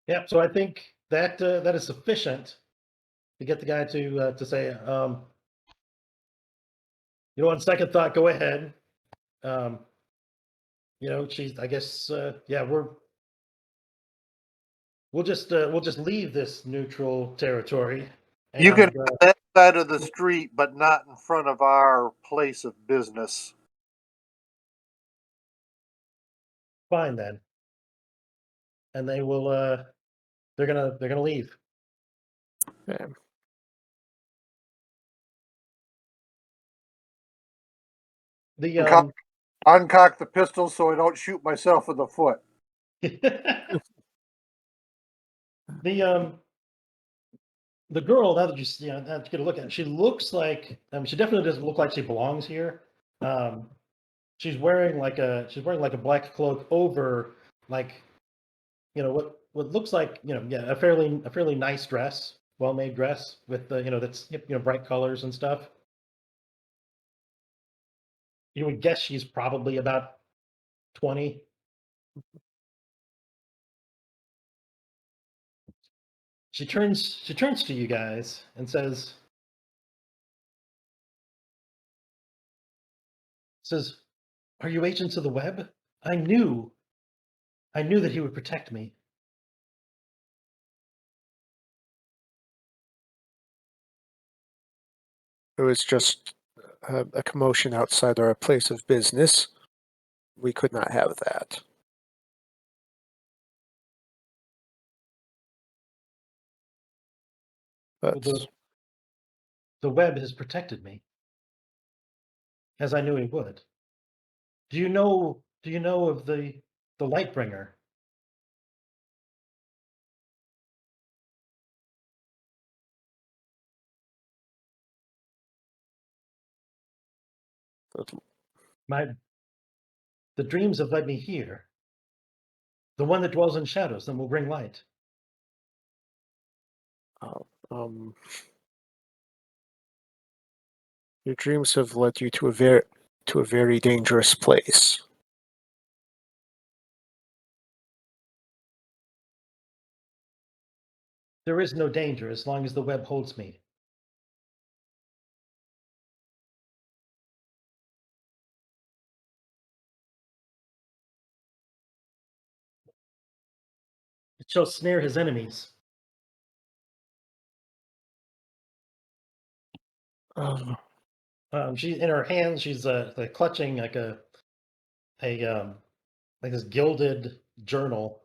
S2: Yep. So I think that that is sufficient to get the guy to say, you know, on second thought, go ahead. You know, she's. I guess. Yeah, we'll just leave this neutral territory.
S3: You can
S2: And
S3: have that side of the street, but not in front of our place of business.
S2: fine then. And they will. They're gonna leave.
S4: Okay.
S2: The
S3: Uncock the pistol so I don't shoot myself in the foot.
S2: the the girl, now that now that you get a look at it, she looks like she definitely doesn't look like she belongs here. Um, she's wearing like a black cloak over like, you know, what looks like, you know, yeah, a fairly nice dress, well made dress with the, you know, that's, you know, bright colors and stuff. You would guess she's probably about 20. She turns to you guys and says, "Are you agents of the web? I knew that he would protect me."
S4: It was just a commotion outside our place of business. We could not have that. But
S2: The web has protected me, as I knew he would. Do you know of the Lightbringer? My The dreams have led me here. The one that dwells in shadows, then will bring light.
S4: um, your dreams have led you to a very dangerous place.
S2: There is no danger as long as the web holds me. It shall snare his enemies.
S4: Um,
S2: She in her hands. She's like clutching like a like this gilded journal.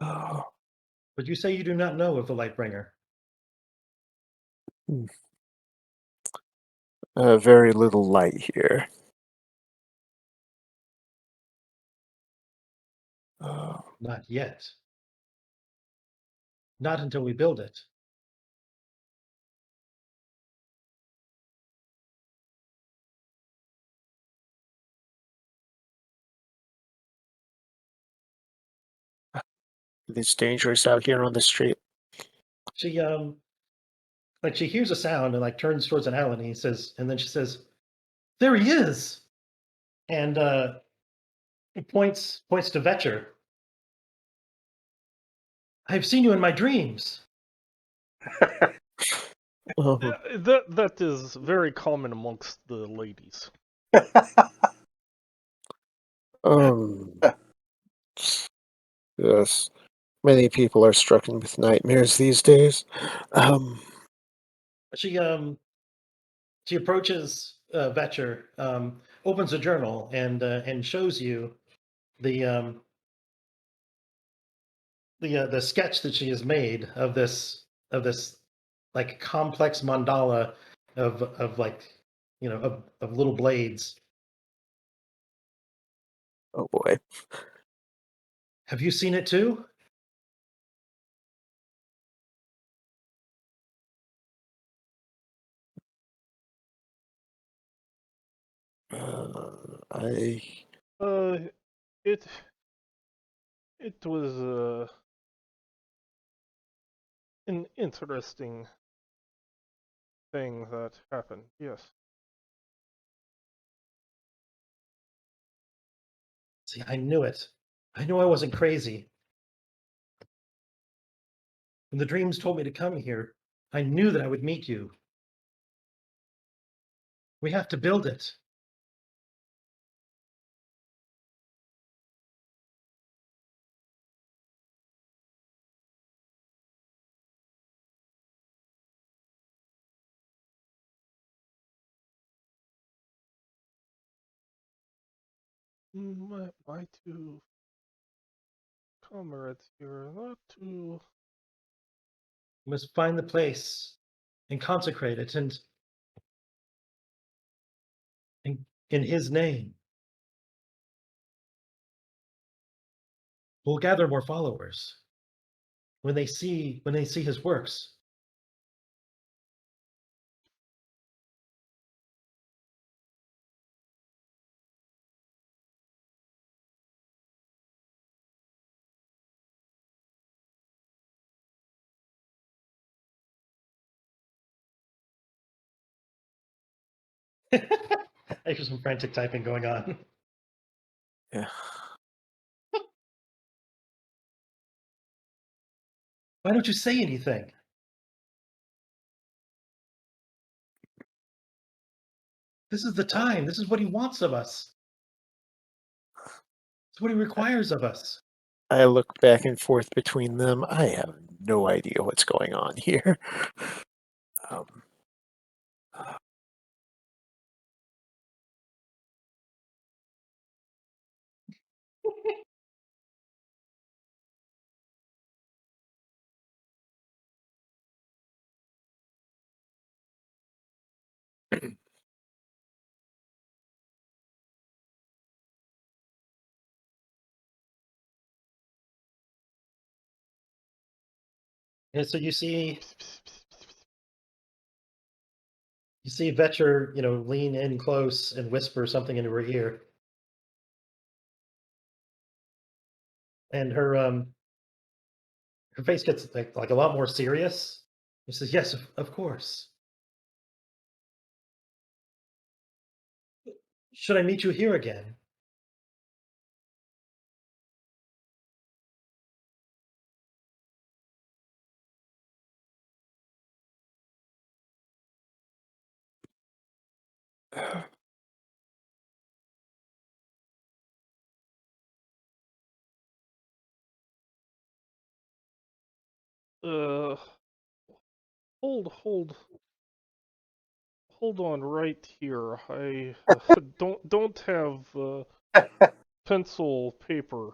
S4: oh,
S2: But you say you do not know of the Lightbringer.
S4: very little light here. Uh,
S2: Not yet. Not until we build it.
S4: it's dangerous out here on the street.
S2: She like she hears a sound and like turns towards an alley and he says, and then she says, "There he is," and points to Vetcher. "I've seen you in my dreams."
S4: Um,
S1: That is very common amongst the ladies.
S4: um, yes, many people are stricken with nightmares these days. Um,
S2: She approaches Vetcher, opens a journal, and shows you the the sketch that she has made of this like complex mandala of like of little blades.
S4: oh boy.
S2: Have you seen it too?
S4: I
S1: Uh, it it was an interesting thing that happened. Yes.
S2: See, I knew it. I knew I wasn't crazy. When the dreams told me to come here, I knew that I would meet you. We have to build it.
S1: My two comrades here are not too.
S2: We must find the place and consecrate it, and in his name, we'll gather more followers when they see his works. There's some frantic typing going on.
S4: yeah.
S2: Why don't you say anything? This is the time. This is what he wants of us. It's what he requires of us.
S4: I look back and forth between them. I have no idea what's going on here. Um,
S2: And so you see Vetcher, lean in close and whisper something into her ear. And her face gets like a lot more serious. He says, "Yes, of course. Should I meet you here again?"
S1: Uh, hold on right here. I don't have pencil paper.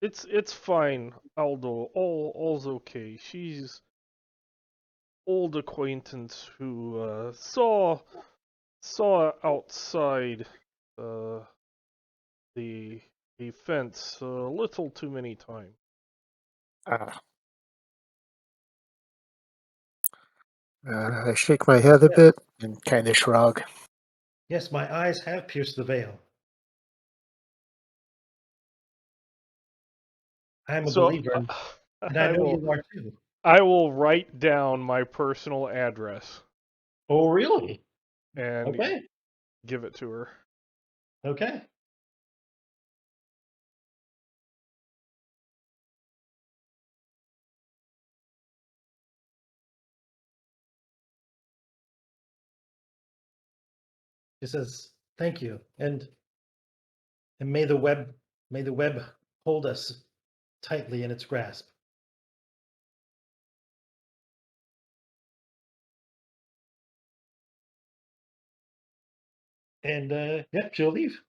S1: It's fine, Aldo. All's okay. She's old acquaintance who saw outside uh the fence a little too many times.
S4: Ah. I shake my head a bit and kind of shrug.
S2: Yes, my eyes have pierced the veil. I am a
S1: So
S2: believer, and I know you are too.
S1: I will write down my personal address
S2: Oh, really?
S1: and
S2: Okay.
S1: give it to her.
S2: Okay. He says, "Thank you, and may the web hold us tightly in its grasp." And yeah, she'll leave.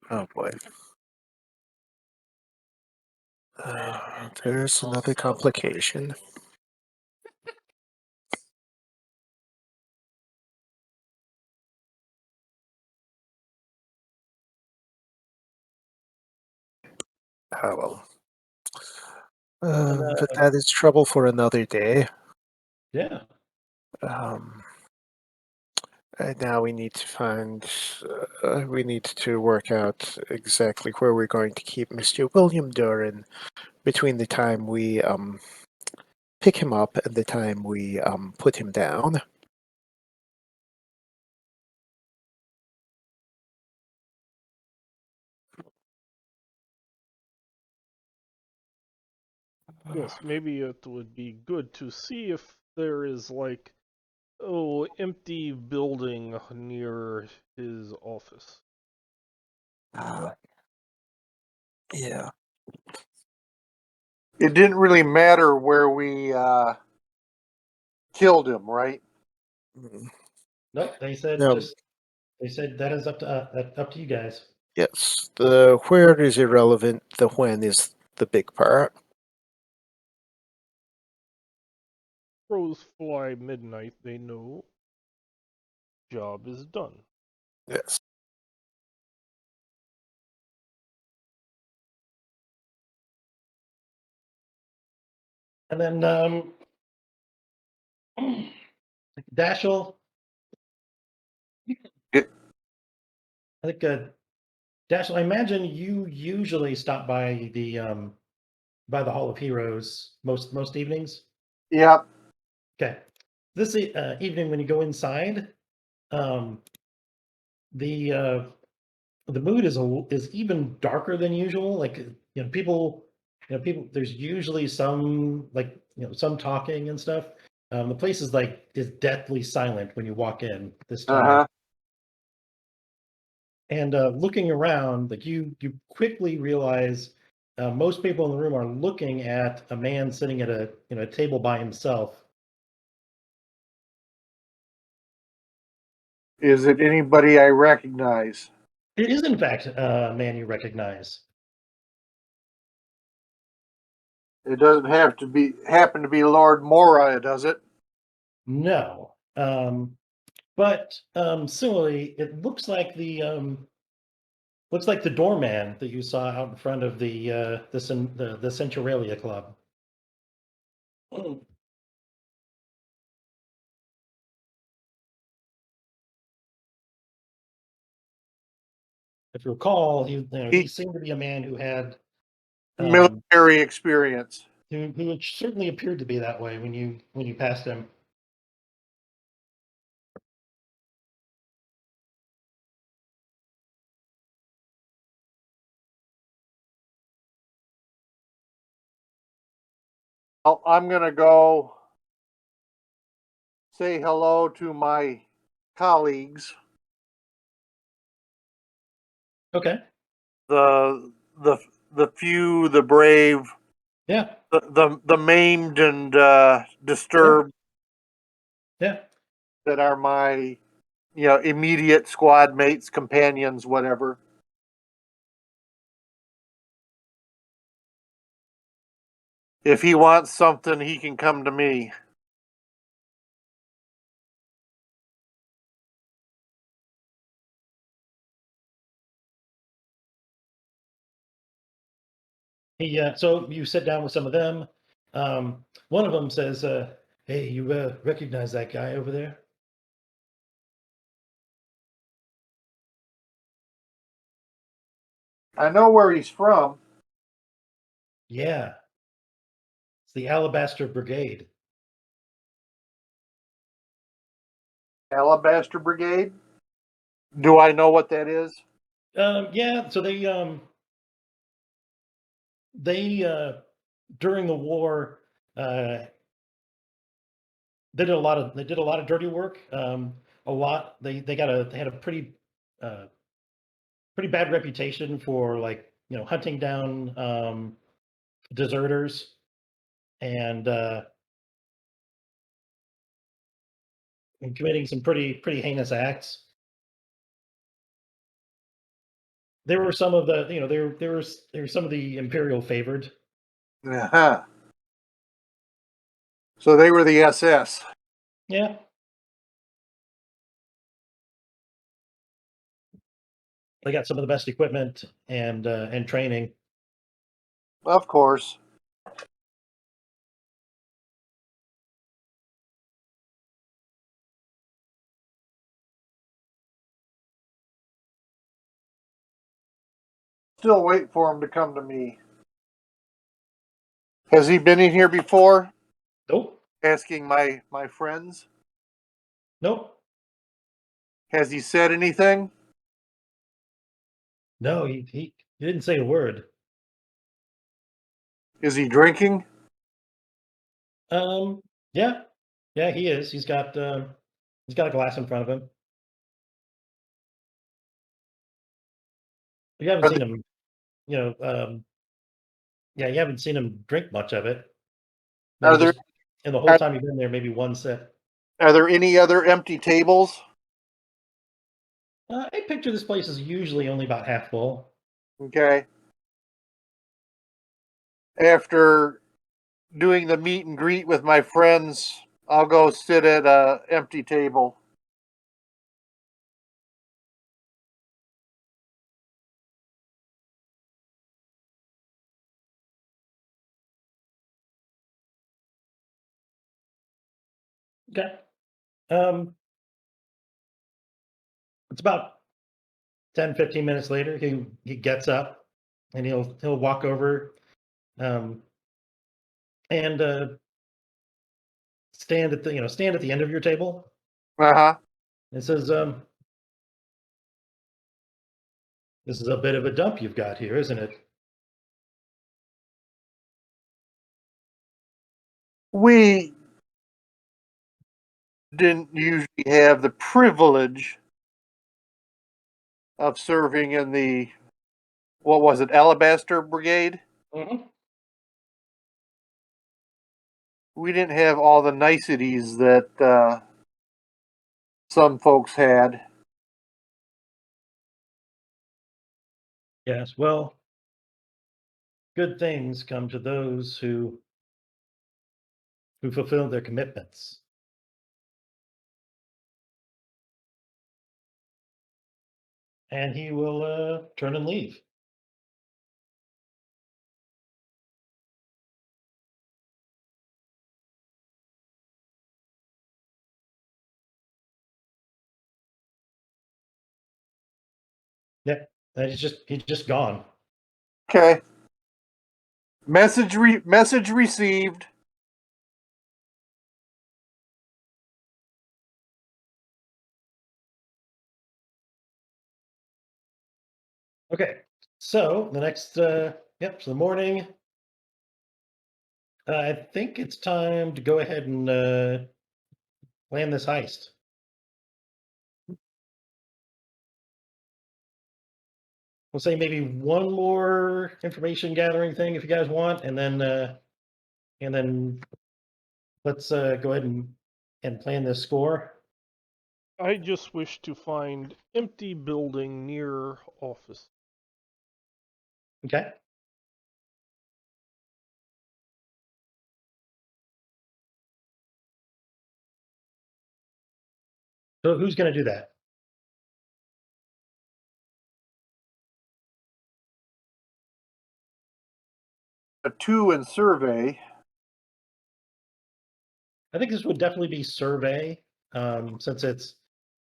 S4: Oh boy. There's another complication. Oh well. But that is trouble for another day.
S2: Yeah.
S4: Um, now we need to we need to work out exactly where we're going to keep Mr. William Duran between the time we pick him up and the time we put him down.
S1: Yes, maybe it would be good to see if there is like empty building near his office.
S4: Yeah.
S3: It didn't really matter where we killed him, right?
S4: Mm.
S2: Nope. They said
S4: No.
S2: they said that is up to you guys.
S4: Yes. The where is irrelevant. The when is the big part.
S1: Crows fly midnight, they know. Job is done.
S4: Yes.
S2: And then Dashel,
S3: It-
S2: I think Dashel, I imagine you usually stop by the Hall of Heroes most evenings.
S3: yeah,
S2: Okay. This evening, when you go inside, um, the mood is even darker than usual. Like people. There's usually some some talking and stuff. The place is deathly silent when you walk in this time.
S3: uh-huh.
S2: And looking around, like you quickly realize most people in the room are looking at a man sitting at a table by himself.
S3: Is it anybody I recognize?
S2: It is in fact a man you recognize.
S3: It doesn't have to happen to be Lord Mora, does it?
S2: No, but similarly, it looks like the doorman that you saw out in front of the Centuralia Club. If you recall, he seemed to be a man who had
S3: Military experience.
S2: who certainly appeared to be that way when you passed him.
S3: I'm gonna go say hello to my colleagues,
S2: Okay.
S3: the the few, the brave,
S2: Yeah.
S3: the maimed and disturbed
S2: Yeah.
S3: that are my immediate squad mates, companions, whatever. If he wants something, he can come to me.
S2: So you sit down with some of them. One of them says, "Hey, you recognize that guy over there?"
S3: I know where he's from.
S2: Yeah, it's the Alabaster Brigade.
S3: Alabaster Brigade. Do I know what that is?
S2: Yeah, so they during the war, uh, they did a lot of dirty work. A lot they had a uh, pretty bad reputation for, like, hunting down deserters and and committing some pretty heinous acts. There were some of the, there were some of the Imperial favored.
S3: Uh-huh. So they were the SS.
S2: Yeah, they got some of the best equipment and training.
S3: Of course. Still wait for him to come to me. Has he been in here before?
S2: Nope,
S3: Asking my friends.
S2: nope,
S3: Has he said anything?
S2: no. He didn't say a word.
S3: Is he drinking?
S2: Um, yeah, yeah, he is. He's got a glass in front of him. You haven't
S3: Are,
S2: seen him, you know. Yeah, you haven't seen him drink much of it.
S3: are
S2: Maybe
S3: there
S2: just in the whole
S3: are,
S2: time you've been there, maybe one sip.
S3: are there any other empty tables?
S2: I picture this place is usually only about half full.
S3: Okay. After doing the meet and greet with my friends, I'll go sit at a empty table.
S2: Okay. Um, it's about 10, 15 minutes later. He gets up and he'll walk over um, and stand at the end of your table.
S3: Uh-huh.
S2: And says, "This is a bit of a dump you've got here, isn't it?"
S3: We didn't usually have the privilege of serving in the, what was it, Alabaster Brigade?
S2: Mm-hmm.
S3: We didn't have all the niceties that some folks had.
S2: Yes. Well, good things come to those who fulfill their commitments. And he will turn and leave. Yeah. And he's just gone.
S3: Okay. Message received.
S2: Okay. So the next so the morning, I think it's time to go ahead and plan this heist. We'll say maybe one more information gathering thing if you guys want, and then let's go ahead and plan this score.
S1: I just wish to find empty building near office.
S2: Okay. So who's going to do that?
S3: A 2 in survey.
S2: I think this would definitely be survey, since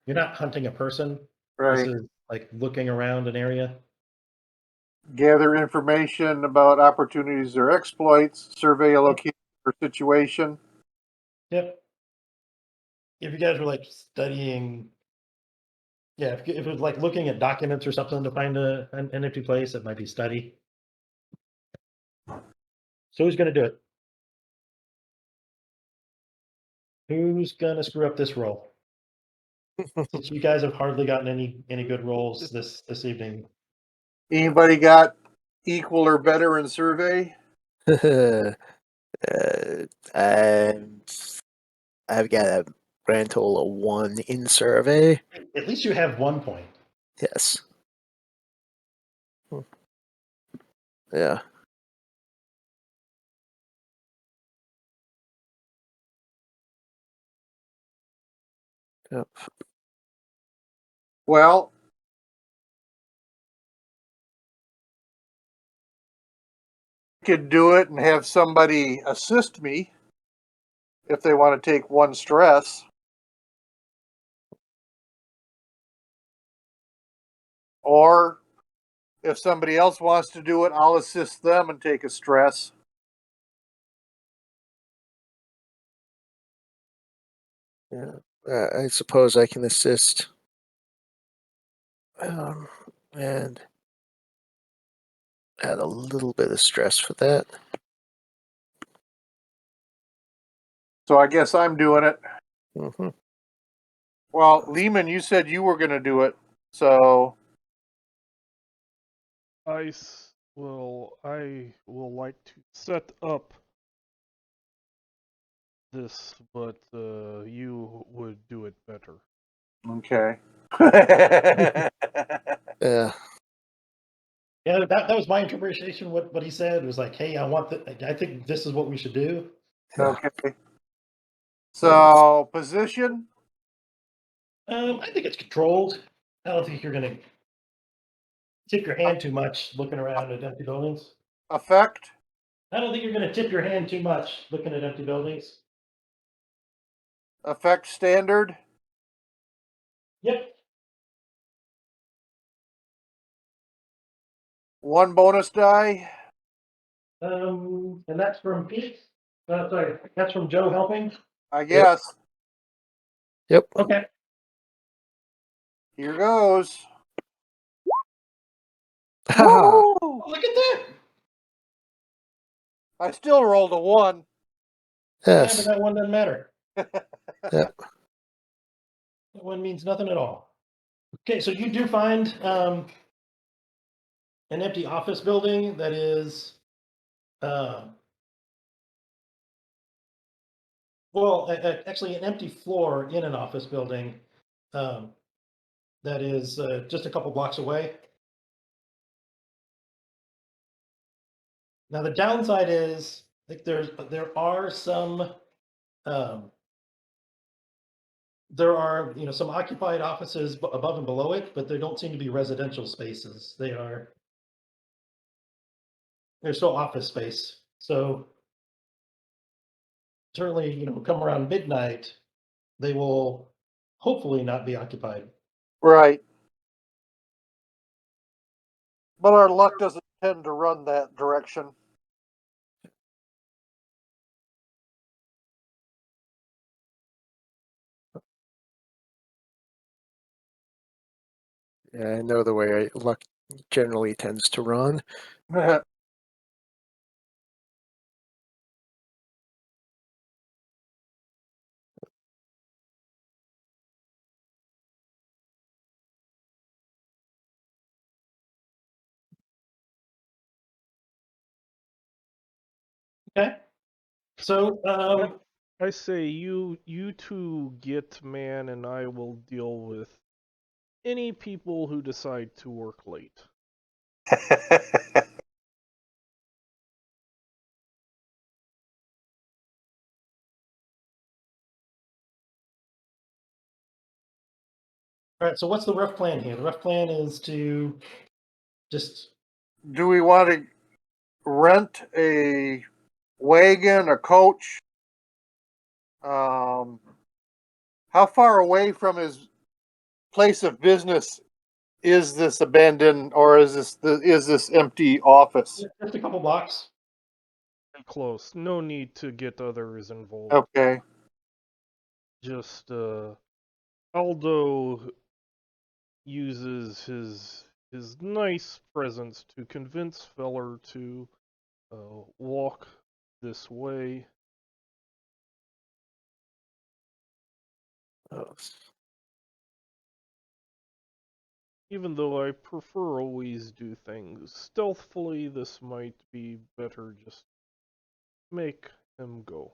S2: you're not hunting a person.
S3: Right.
S2: This is like looking around an area.
S3: Gather information about opportunities or exploits. Survey a location or situation.
S2: Yep. If you guys were like studying, yeah, if it was like looking at documents or something to find an empty place, it might be study. So who's going to do it? Who's going to screw up this roll? Since you guys have hardly gotten any good rolls this evening.
S3: Anybody got equal or better in survey?
S4: And I've got a grand total of 1 in survey.
S2: At least you have 1 point.
S4: Yes. Yeah. Yep.
S3: Well, I could do it and have somebody assist me if they want to take 1 stress. Or if somebody else wants to do it, I'll assist them and take a stress.
S4: Yeah. I suppose I can assist. And add a little bit of stress for that.
S3: So I guess I'm doing it.
S4: Mm-hmm.
S3: Well, Lehman, you said you were going to do it. So
S1: I will like to set up this, but you would do it better.
S3: okay.
S4: Yeah.
S2: Yeah, that was my interpretation. What he said was like, "Hey, I think this is what we should do."
S3: Okay. So position.
S2: I think it's controlled. I don't think you're gonna tip your hand too much looking around at empty buildings.
S3: Effect.
S2: I don't think you're gonna tip your hand too much looking at empty buildings.
S3: Effect standard.
S2: Yep.
S3: 1 bonus die.
S2: And that's from Pete. Sorry, that's from Joe helping.
S3: I guess.
S4: Yep.
S2: Okay.
S3: Here goes.
S4: Haha.
S3: Woo!
S2: Oh, look at that.
S3: I still rolled a 1.
S2: Yeah, but
S4: Yes.
S2: that one doesn't matter.
S4: Yep.
S2: That one means nothing at all. Okay, so you do find an empty office building that is, well, actually an empty floor in an office building that is just a couple blocks away. Now the downside is, like, there are some some occupied offices above and below it, but there don't seem to be residential spaces. They're still office space. So certainly, come around midnight, they will hopefully not be occupied.
S3: Right. But our luck doesn't tend to run that direction.
S4: Yeah, I know the way luck generally tends to run.
S2: Okay. So,
S1: I say you two get man, and I will deal with any people who decide to work late.
S2: all right. So, what's the rough plan here? The rough plan is to just
S3: Do we want to rent a wagon, a coach? How far away from his place of business is this abandoned, or is this empty office?
S2: just a couple blocks.
S1: Close. No need to get others involved.
S3: Okay.
S1: Just Aldo uses his nice presence to convince Feller to walk this way.
S4: Oh,
S1: Even though I prefer always do things stealthily, this might be better. Just make him go.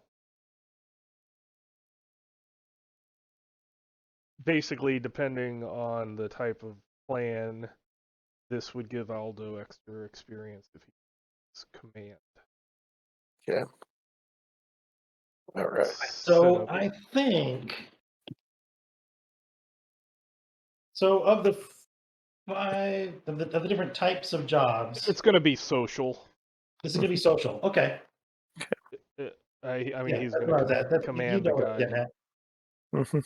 S1: Basically, depending on the type of plan, this would give Aldo extra experience if he has command.
S4: yeah. All right.
S2: So, I think. So, of the 5 of the different types of jobs,
S1: It's going to be social.
S2: this is gonna be social. Okay.
S1: I mean,
S2: Yeah,
S1: he's
S2: that's
S1: going
S2: what I
S1: to
S2: was at. That's, you
S1: command
S2: know
S1: the
S2: what I'm
S1: guy.
S2: getting at.
S4: Mhm.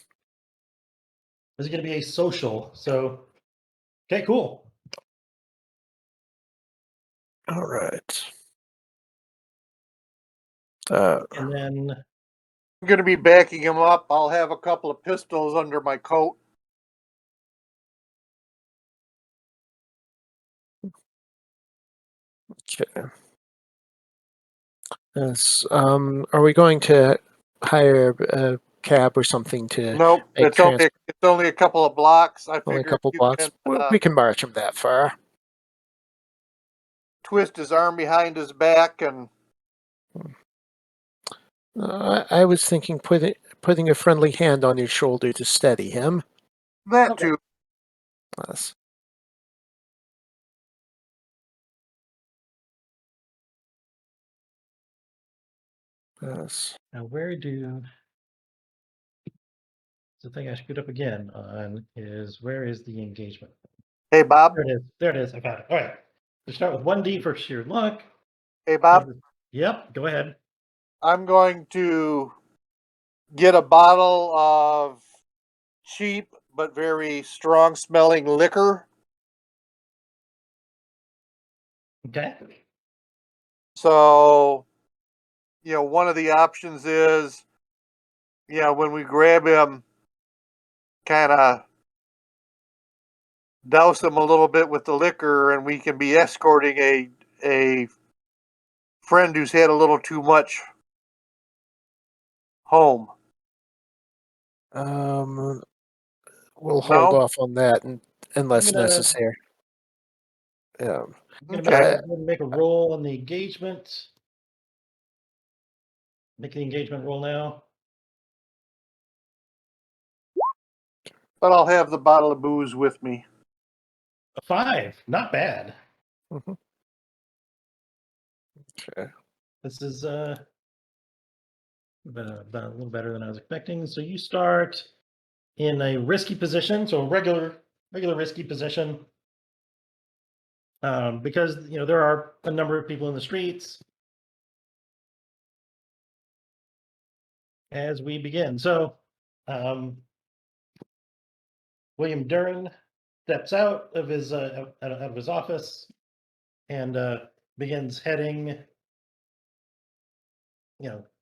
S2: This is gonna be a social. So, okay, cool.
S4: All right.
S2: And then,
S3: I'm going to be backing him up. I'll have a couple of pistols under my coat.
S4: Okay. Yes. Are we going to hire a cab or something to
S3: Nope,
S4: make
S3: it's only a couple of blocks. I
S4: only a
S3: figure
S4: couple
S3: you
S4: blocks?
S3: can
S4: We can march him that far.
S3: twist his arm behind his back and
S4: I was thinking putting a friendly hand on his shoulder to steady him.
S3: that
S2: Okay.
S3: too.
S4: Yes. Yes.
S2: now where do the thing I screwed up again on is where is the engagement?
S3: Hey Bob.
S2: There it is. There it is. I found it. All right. We start with 1D for sheer luck.
S3: Hey Bob.
S2: Yep. Go ahead.
S3: I'm going to get a bottle of cheap but very strong smelling liquor.
S2: Okay.
S3: So, one of the options is, when we grab him, kind of douse him a little bit with the liquor, and we can be escorting a friend who's had a little too much home.
S4: We'll hold
S3: No?
S4: off on that unless
S2: gonna-
S4: necessary. Yeah.
S2: I'm
S3: Okay.
S2: gonna make a roll on the engagement. Make the engagement roll now.
S3: But I'll have the bottle of booze with me.
S2: A 5. Not bad.
S4: Mhm. Okay.
S2: This is about a little better than I was expecting. So you start in a risky position, so a regular risky position, because there are a number of people in the streets. As we begin, so William Duran steps out of his office and begins heading,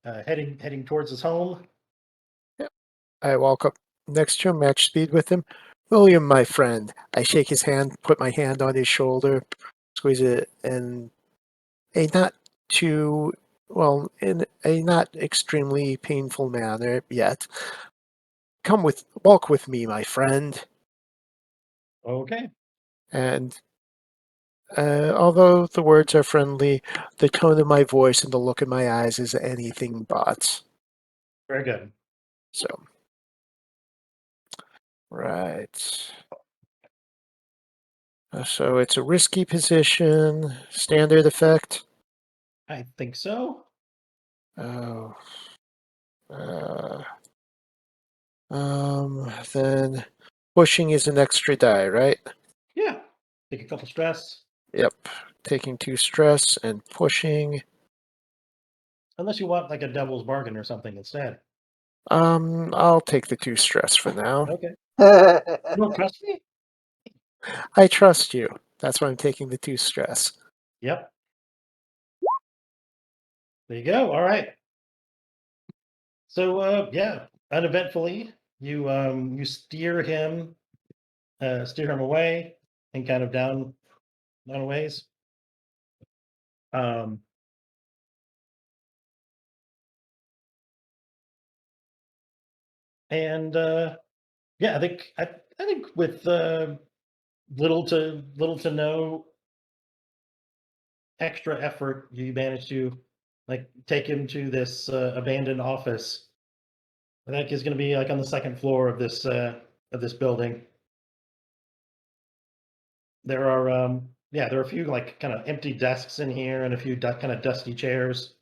S2: heading towards his home.
S4: I walk up next to him, match speed with him. William, my friend. I shake his hand, put my hand on his shoulder, squeeze it in a not too, well, in a not extremely painful manner yet. Walk with me, my friend.
S2: Okay.
S4: And Although the words are friendly, the tone of my voice and the look in my eyes is anything but.
S2: Very good.
S4: So, right. So it's a risky position. Standard effect.
S2: I think so.
S4: Oh. Then pushing is an extra die, right?
S2: Yeah. Take a couple stress.
S4: Yep. Taking 2 stress and pushing.
S2: Unless you want like a devil's bargain or something instead.
S4: I'll take the 2 stress for now.
S2: Okay. You don't trust me?
S4: I trust you. That's why I'm taking the 2 stress.
S2: Yep. There you go. All right. So yeah, uneventfully, you steer him away and kind of down a ways. Um and yeah, I think with little to no extra effort, you manage to like take him to this abandoned office. I think is going to be like on the second floor of this building. There are yeah, there are a few like kind of empty desks in here and a few kind of dusty chairs.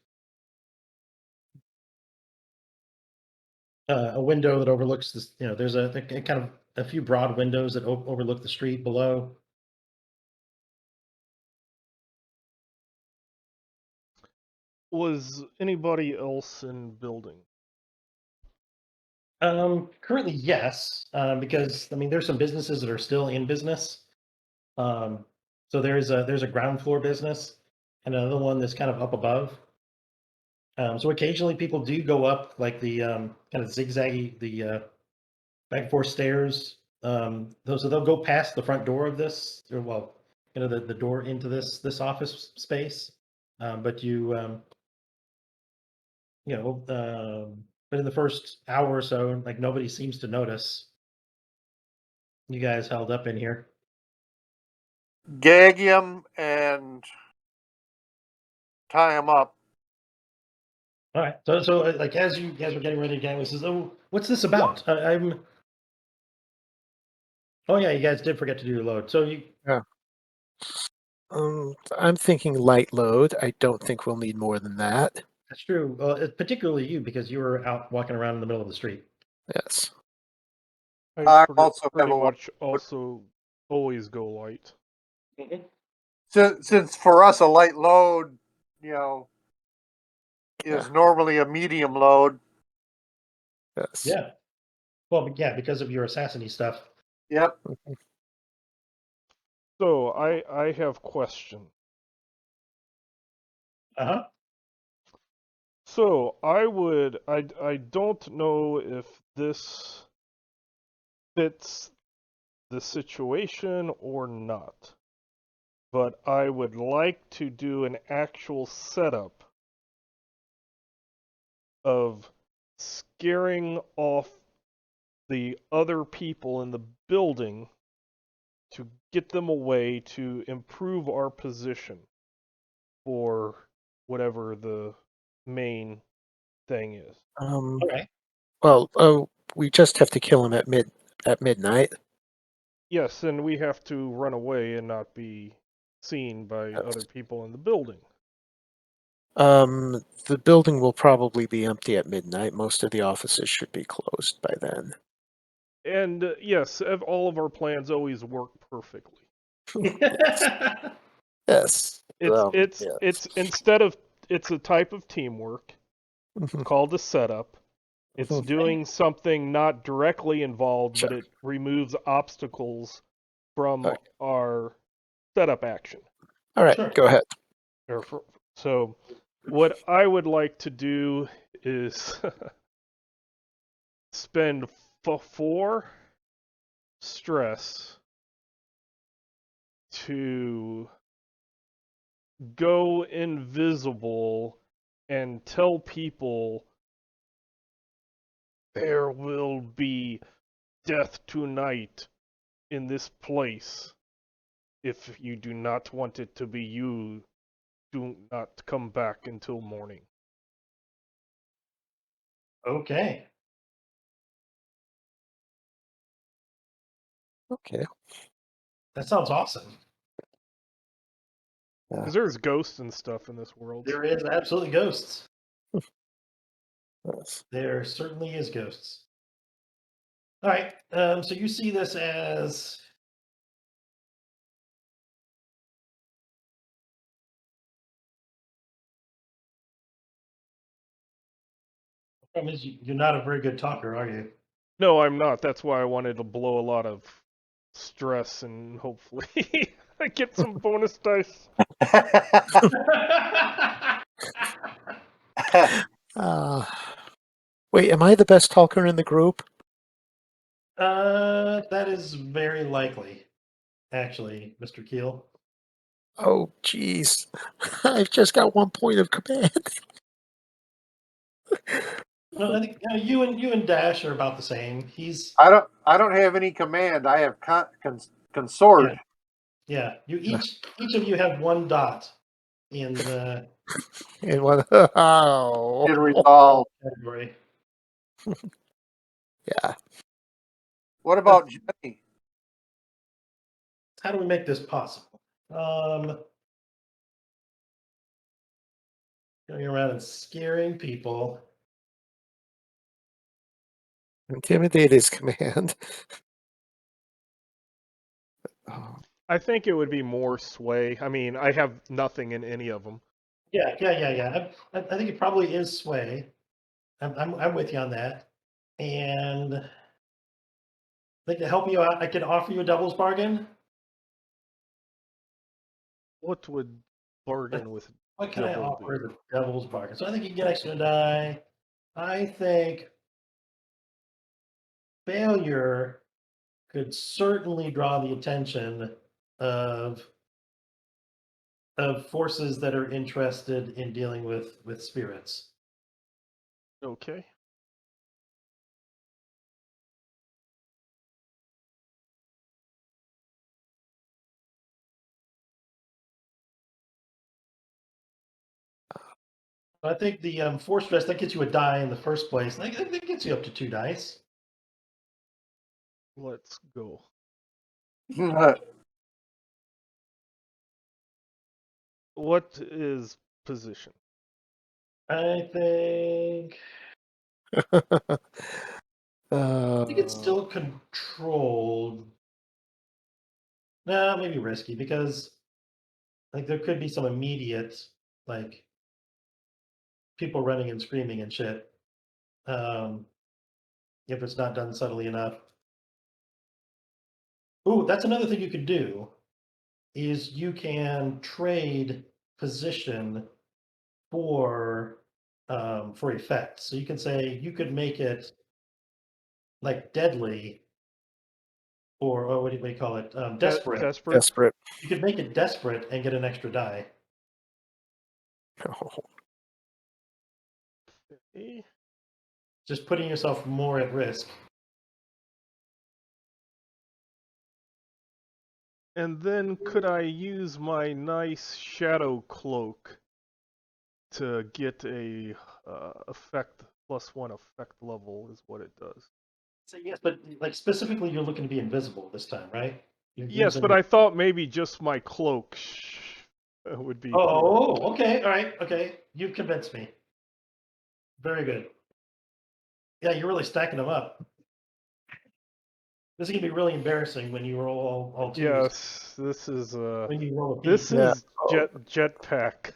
S2: A window that overlooks this. You know, there's a kind of a few broad windows that overlook the street below.
S1: Was anybody else in building?
S2: Currently, yes, because I mean, there's some businesses that are still in business. So there's a ground floor business and another one that's kind of up above. So occasionally people do go up like the kind of zigzaggy back and forth stairs. So they'll go past the front door of this, or well, you know, the door into this office space. But you know, but in the first hour or so, like nobody seems to notice you guys held up in here.
S3: Gag him and tie him up.
S2: All right. So like as you guys were getting ready to gang, he says, "Oh, what's this about? I'm." Oh yeah, you guys did forget to do your load. So you.
S4: Yeah. I'm thinking light load. I don't think we'll need more than that.
S2: That's true. Particularly you because you were out walking around in the middle of the street.
S4: Yes.
S3: I also have
S1: pretty
S3: a light
S1: much also always go light.
S3: since for us a light load, you know, is
S4: Yeah.
S3: normally a medium load.
S4: Yes.
S2: Yeah. Well, yeah, because of your assassiny stuff.
S3: Yep.
S1: So I have question.
S2: Uh huh.
S1: So I don't know if this fits the situation or not, but I would like to do an actual setup of scaring off the other people in the building to get them away to improve our position for whatever the main thing is.
S4: Um.
S2: All right.
S4: Well. Oh, we just have to kill him at midnight.
S1: Yes, and we have to run away and not be seen by
S4: Yes.
S1: other people in the building.
S4: The building will probably be empty at midnight. Most of the offices should be closed by then.
S1: And yes, all of our plans always work perfectly.
S4: Yes. Yes.
S1: It's instead of it's a type of teamwork. It's
S4: Mhm.
S1: called a setup. It's
S4: Mhm.
S1: doing something not directly involved,
S4: Sure.
S1: but it removes obstacles from
S4: Okay.
S1: our setup action.
S4: All right.
S2: Sure.
S4: Go ahead.
S1: So, what I would like to do is spend 4 stress to go invisible and tell people there will be death tonight in this place. If you do not want it to be you, do not come back until morning.
S2: Okay.
S4: Okay.
S2: That sounds awesome.
S1: Because there's ghosts and stuff in this world.
S2: There is absolutely ghosts.
S4: Yes.
S2: There certainly is ghosts. All right. So you see this as the problem is you're not a very good talker, are you?
S1: No, I'm not. That's why I wanted to blow a lot of stress and hopefully I get some bonus dice.
S4: Wait, am I the best talker in the group?
S2: That is very likely, actually, Mr. Keel.
S4: Oh, jeez. I've just got 1 point of command.
S2: No, I think you and Dash are about the same. He's
S3: I don't have any command. I have consort.
S2: yeah. You each of you have 1 dot in
S4: And one, oh.
S3: In resolve.
S2: category.
S4: Yeah.
S3: What about Jenny?
S2: How do we make this possible? Going around and scaring people.
S4: Intimidate is command. Oh,
S1: I think it would be more sway. I mean, I have nothing in any of them.
S2: Yeah. I think it probably is sway. I'm with you on that. And I think to help you out, I could offer you a devil's bargain.
S1: What would bargain with
S2: What can I
S1: devil
S2: offer
S1: be?
S2: the devil's bargain? So I think you can get extra die. I think failure could certainly draw the attention of forces that are interested in dealing with spirits.
S1: Okay.
S2: I think the force stress that gets you a die in the first place. I think that gets you up to 2 dice.
S1: Let's go. What is position?
S2: I think it's still controlled. Nah, maybe risky because like there could be some immediate like people running and screaming and shit. If it's not done subtly enough. Ooh, that's another thing you could do is you can trade position for effects. So you can say you could make it like deadly or what do you call it? Desperate.
S1: Desperate?
S4: desperate.
S2: You could make it desperate and get an extra die.
S4: Oh,
S1: Eh.
S2: Just putting yourself more at risk.
S1: And then could I use my nice shadow cloak to get a effect +1 effect level is what it does.
S2: So yes, but like specifically you're looking to be invisible this time, right? You're
S1: Yes,
S2: using
S1: but I thought maybe just my cloak would be cool.
S2: Oh, okay, all right, okay. You've convinced me. Very good. Yeah, you're really stacking them up. This is gonna be really embarrassing when you roll all twos.
S1: Yes, this is
S2: When you roll a
S1: this
S2: P.
S4: Yeah.
S1: is jetpack.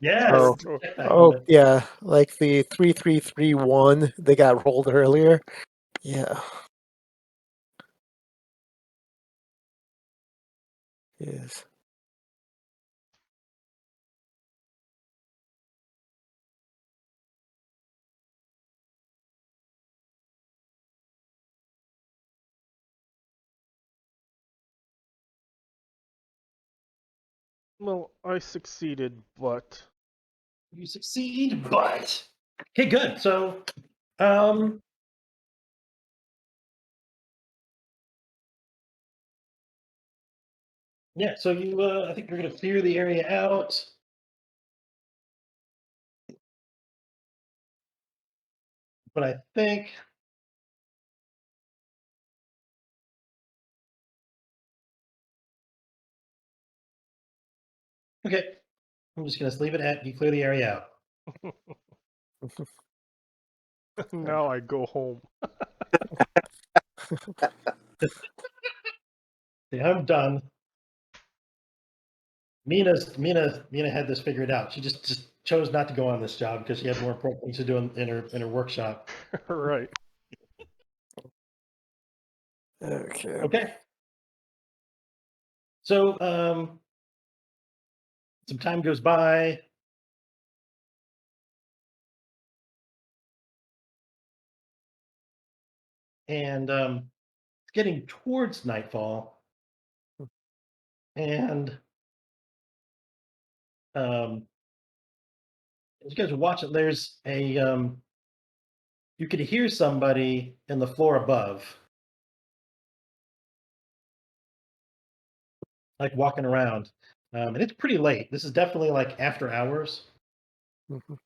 S2: Yes.
S4: Oh. Oh, yeah. Like the 3331 they got rolled earlier. Yeah. Yes.
S1: Well, I succeeded, but
S2: You succeed, but okay, good. So, um, Yeah, so you, I think you're going to clear the area out. But I think okay, I'm just going to leave it at you clear the area out.
S1: Now I go home.
S2: Yeah, I'm done. Mina had this figured out. She just chose not to go on this job because she had more important things to do in her workshop.
S1: Right.
S4: Okay.
S2: Okay. So some time goes by. And it's getting towards nightfall. And as you guys are watching, there's a you could hear somebody in the floor above, like walking around. And it's pretty late. This is definitely like after hours.
S4: Mhm.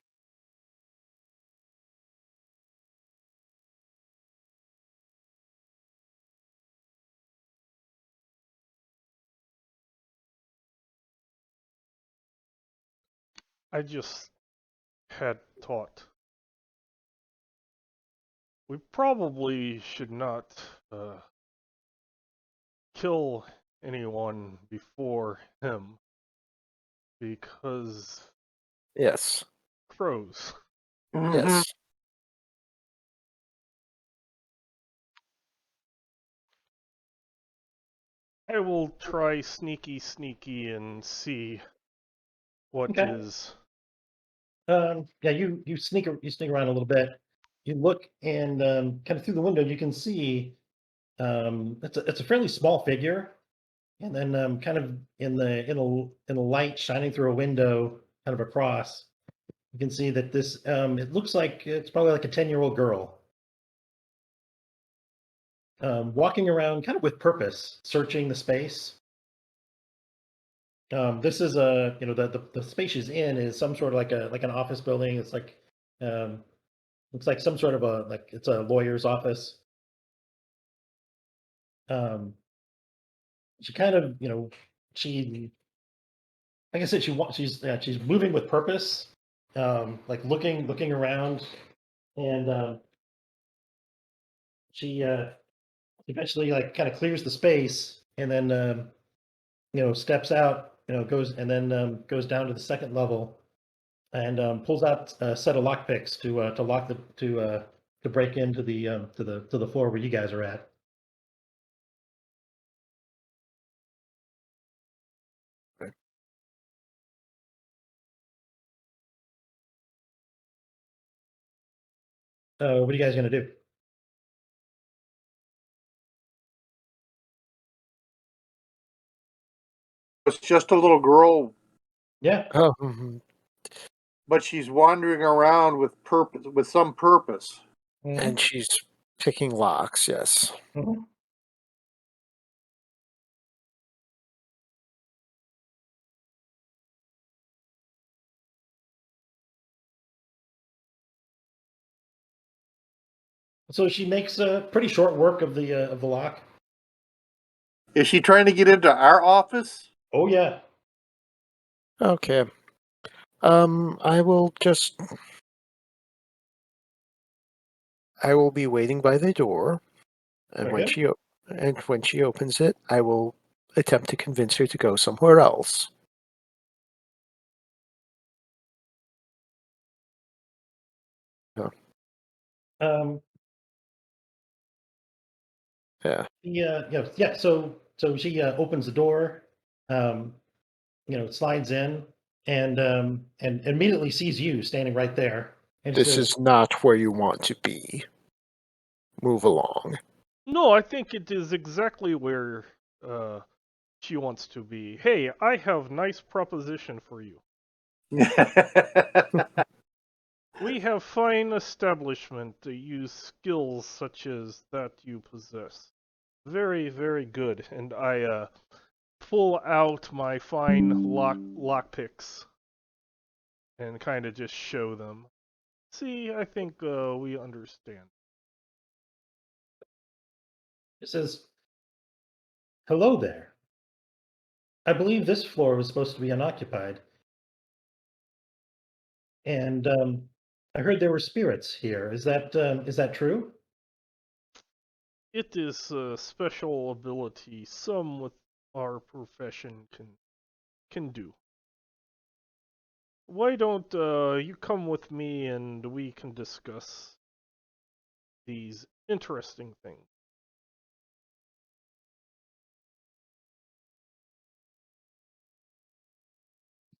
S1: I just had thought. We probably should not kill anyone before him because
S4: Yes.
S1: crows.
S4: Yes.
S1: I will try sneaky and see what
S2: Okay.
S1: is.
S2: Yeah, you sneak around a little bit. You look and kind of through the window, you can see it's a fairly small figure, and then kind of in the light shining through a window, kind of across, you can see that this it looks like it's probably like a 10-year-old girl walking around kind of with purpose, searching the space. This is a the space she's in is some sort of like an office building. It's like um, looks like some sort of a like it's a lawyer's office. Um, she kind of she like I said she's moving with purpose, like looking around, and she eventually like kind of clears the space, and then steps out, goes and then goes down to the second level and pulls out a set of lockpicks to lock the to break into the to the floor where you guys are at.
S4: Right.
S2: What are you guys gonna do?
S3: It's just a little girl,
S2: Yeah.
S4: Oh.
S3: but she's wandering around with purpose, with some purpose.
S4: And she's picking locks. Yes.
S2: Mhm. So she makes pretty short work of the lock.
S3: Is she trying to get into our office?
S2: Oh yeah.
S4: Okay. I will be waiting by the door, and
S2: Okay.
S4: when she opens it, I will attempt to convince her to go somewhere else.
S2: Um.
S4: Yeah.
S2: Yeah. So she opens the door. Um. Slides in and immediately sees you standing right there, and she
S4: This
S2: says,
S4: is not where you want to be. Move along.
S1: No, I think it is exactly where she wants to be. Hey, I have nice proposition for you. We have fine establishment to use skills such as that you possess. Very, very good. And I pull out my fine lockpicks and kind of just show them. See, I think we understand.
S2: It says, "Hello there. I believe this floor was supposed to be unoccupied, and I heard there were spirits here. Is that true?"
S1: It is a special ability some with our profession can do. Why don't you come with me and we can discuss these interesting things?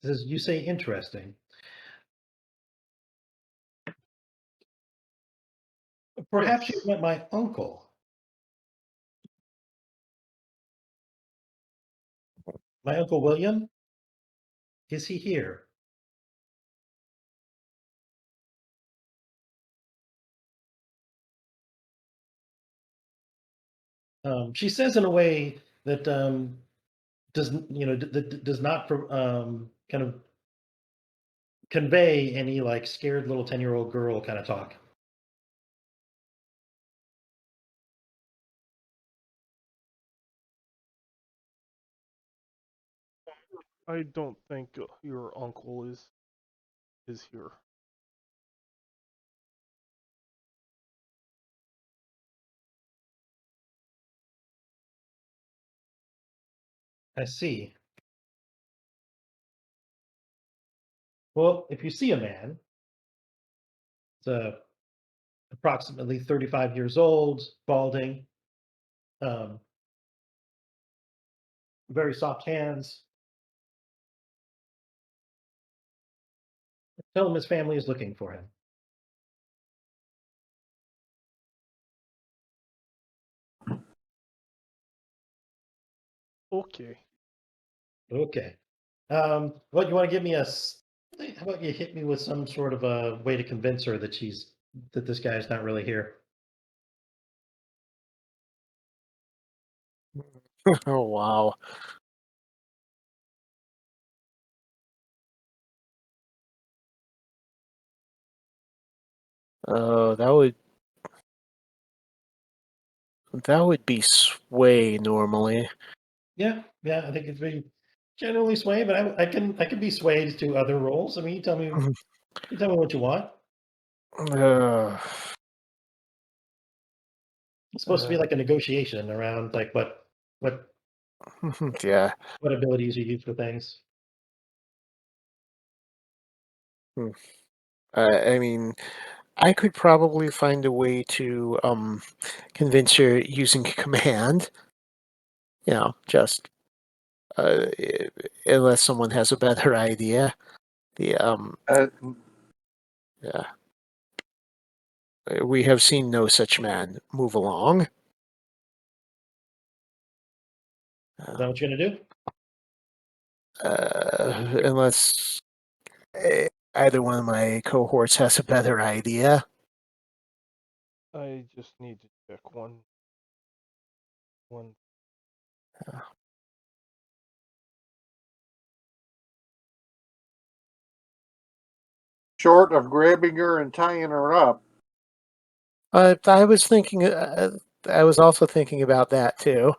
S2: It says, "You say interesting. Perhaps you
S1: Yes.
S2: met my uncle. My uncle William? Is he here?" She says in a way that does not kind of convey any like scared little 10-year-old girl kind of talk.
S1: I don't think your uncle is here.
S2: I see. Well, if you see a man, it's approximately 35 years old, balding, um, very soft hands. Tell him his family is looking for him.
S1: Okay.
S2: Okay. What you want to give me how about you hit me with some sort of a way to convince her that this guy's not really here.
S4: Oh wow. Oh, that would be sway normally.
S2: Yeah, yeah, I think it's very generally swayed, but I can be swayed to other roles. I mean, you tell me what you want.
S4: Uh,
S2: It's supposed to be like a negotiation around like what
S4: yeah.
S2: what abilities you use for things.
S4: Hmm. I mean, I could probably find a way to convince her using command. Just unless someone has a better idea. The
S3: Uh,
S4: yeah, we have seen no such man. Move along.
S2: Is that what you're gonna do?
S4: Unless either one of my cohorts has a better idea.
S1: I just need to check one.
S3: short of grabbing her and tying her up.
S4: I was thinking. I was also thinking about that too.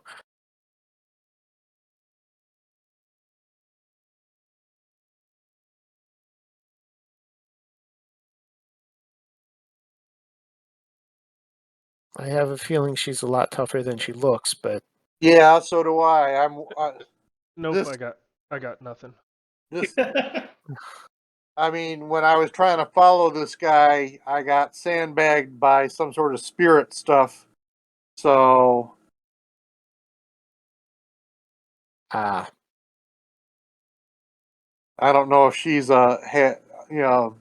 S4: I have a feeling she's a lot tougher than she looks, but
S3: Yeah, so do I.
S1: Nope,
S3: this
S1: I got nothing.
S3: this. I mean, when I was trying to follow this guy, I got sandbagged by some sort of spirit stuff. So
S4: ah,
S3: I don't know if she's you know,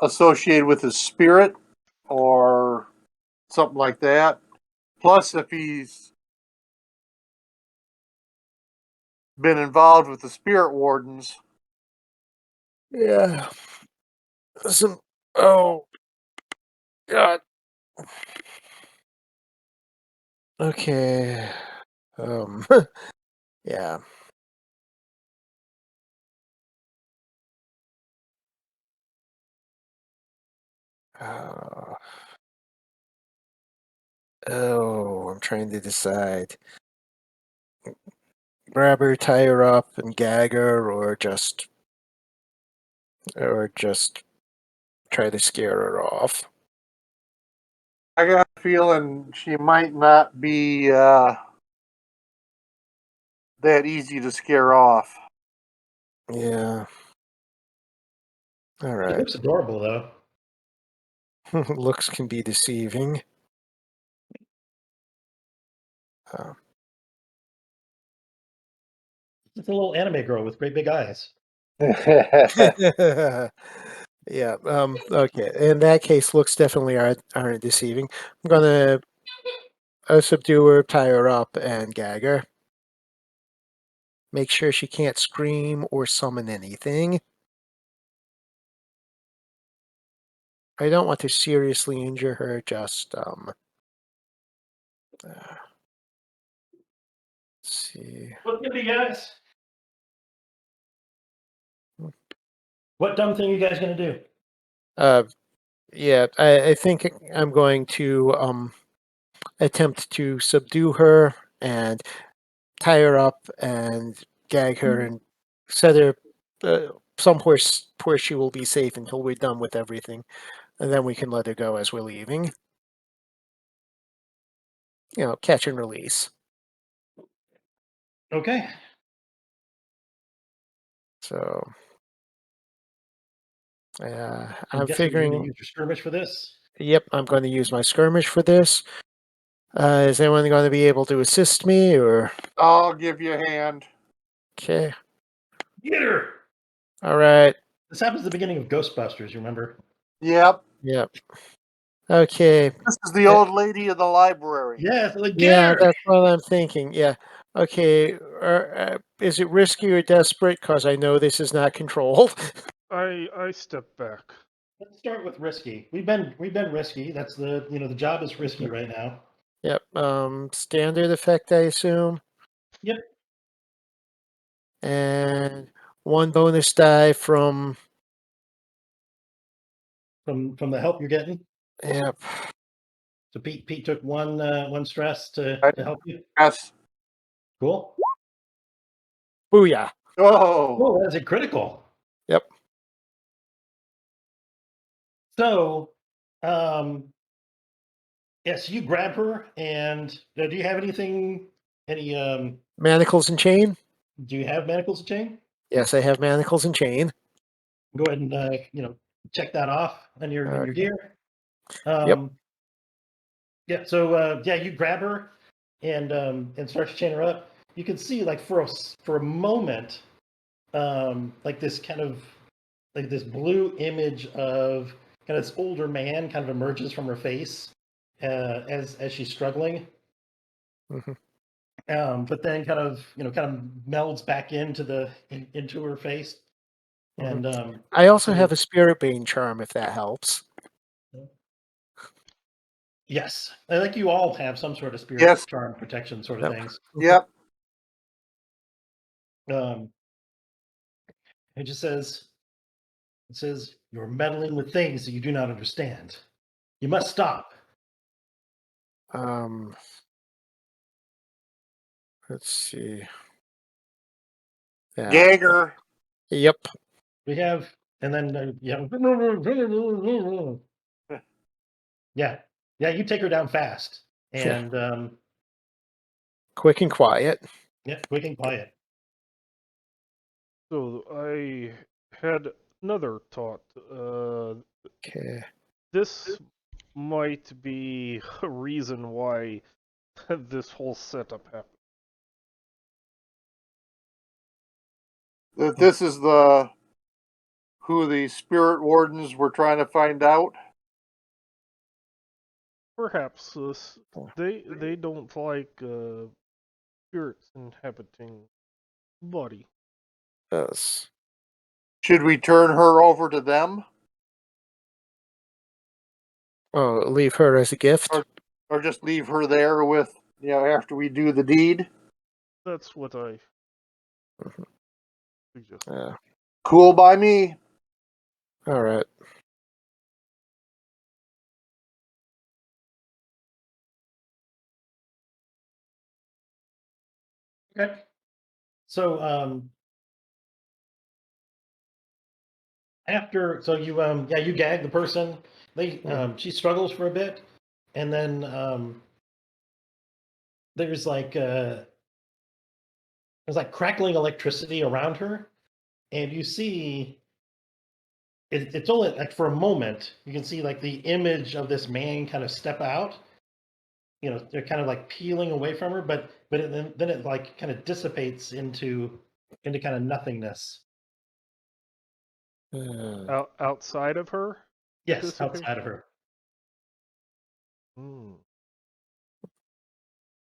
S3: associated with his spirit or something like that. Plus, if he's been involved with the Spirit Wardens,
S4: yeah. Some. Oh God. Okay. Yeah. Uh, I'm trying to decide. Grab her, tie her up, and gag her, or just try to scare her off.
S3: I got a feeling she might not be that easy to scare off.
S4: Yeah. All
S2: It
S4: right.
S2: looks adorable, though.
S4: Looks can be deceiving.
S2: It's a little anime girl with great big eyes.
S4: Yeah. Okay. In that case, looks definitely aren't deceiving. I'm gonna subdue her, tie her up, and gag her. Make sure she can't scream or summon anything. I don't want to seriously injure her. Just let's see.
S2: What do you guys? What dumb thing you guys gonna do?
S4: Yeah. I think I'm going to attempt to subdue her and tie her up and gag her and set her somewhere where she will be safe until we're done with everything, and then we can let her go as we're leaving. Catch and release.
S2: Okay.
S4: So,
S2: I'm
S4: I'm
S2: guessing you're gonna
S4: figuring.
S2: use your skirmish for this.
S4: Yep, I'm going to use my skirmish for this. Is anyone going to be able to assist me, or?
S3: I'll give you a hand.
S4: Okay.
S2: Get her.
S4: All right.
S2: This happens at the beginning of Ghostbusters. You remember?
S3: Yep.
S4: Yep. Okay.
S3: This is the old lady of the library.
S2: Yeah. Like, get
S4: Yeah,
S2: her.
S4: that's what I'm thinking. Yeah. Okay. Is it risky or desperate? Because I know this is not controlled.
S1: I step back.
S2: Let's start with risky. We've been risky. That's the job is risky right now.
S4: Yep. Standard effect, I assume.
S2: Yep.
S4: And one bonus die from.
S2: From the help you're getting.
S4: Yep.
S2: So Pete took one stress to help you.
S3: Yes.
S2: Cool.
S4: Booyah.
S3: Oh.
S2: Oh, that's a critical.
S4: Yep.
S2: So, yes, you grab her, and do you have anything?
S4: Manacles and chain.
S2: Do you have manacles of chain?
S4: Yes, I have manacles and chain.
S2: Go ahead and check that off on your gear.
S4: Yep.
S2: Yeah. So yeah, you grab her and start to chain her up. You can see like for a moment, like this kind of like this blue image of kind of this older man kind of emerges from her face as she's struggling.
S4: Hmm.
S2: But then kind of melds back into her face.
S4: Hmm.
S2: And
S4: I also have a Spirit Bane charm, if that helps.
S2: yes, I think you all have some sort of spirit
S3: Yes.
S2: charm protection sort of
S4: Yep.
S2: things.
S3: Yep.
S2: It just says, you're meddling with things that you do not understand. You must stop.
S4: Let's see. Yeah.
S3: Gagger.
S4: Yep.
S2: We have, and then yeah, you take her down fast and
S4: Quick and quiet.
S2: yeah, quick and quiet.
S1: So I had another thought.
S4: Okay.
S1: This might be a reason why this whole setup happened.
S3: That this is who the Spirit Wardens were trying to find out.
S1: Perhaps they don't like spirits inhabiting body.
S4: Yes.
S3: Should we turn her over to them?
S4: Oh, leave her as a gift.
S3: Or just leave her there with after we do the deed.
S1: That's what I
S4: Mhm.
S1: suggest.
S4: Yeah.
S3: Cool by me.
S4: All right.
S2: Okay. So you gag the person. She struggles for a bit, and then there's like crackling electricity around her, and you see it's only like for a moment. You can see like the image of this man kind of step out. They're kind of like peeling away from her, but then it like kind of dissipates into kind of nothingness.
S1: Outside of her?
S2: Yes,
S1: Dissipate?
S2: outside of her.
S1: Hmm.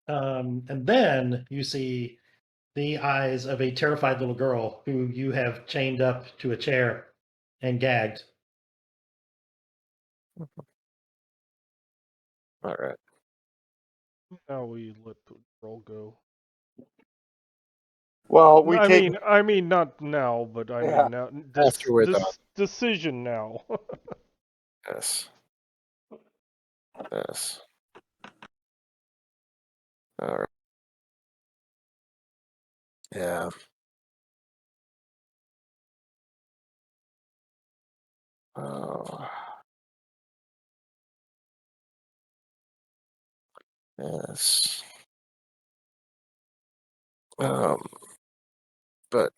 S2: And then you see the eyes of a terrified little girl who you have chained up to a chair and gagged.
S4: All right.
S1: Now we let the girl go.
S3: Well, we
S1: I
S3: take.
S1: mean, not now, but I
S3: Yeah.
S1: mean now.
S4: After we're done.
S1: Decision now.
S4: Yes. Yes. All right. Yeah. Oh. Yes. But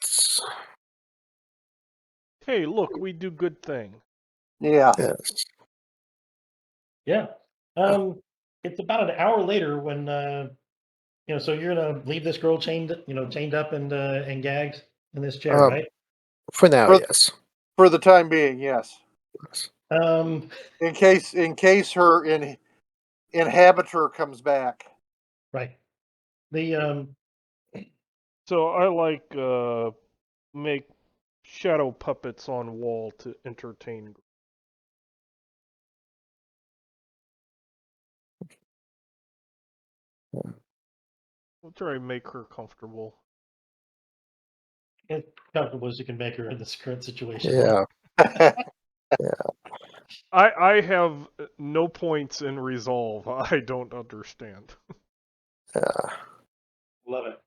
S1: Hey, look, we do good thing.
S3: Yeah.
S4: yes.
S2: Yeah. It's about an hour later when so you're gonna leave this girl chained up and gagged in this chair,
S4: Um.
S2: right?
S4: For now,
S3: For,
S4: yes.
S3: for the time being, yes.
S4: Yes.
S3: In case her inhabitor comes back.
S2: Right. The
S1: So I like make shadow puppets on wall to entertain. We'll try to make her comfortable.
S2: as comfortable as you can make her in this current situation.
S4: Yeah.
S1: I have no points in resolve. I don't understand.
S4: Yeah.
S2: Love it.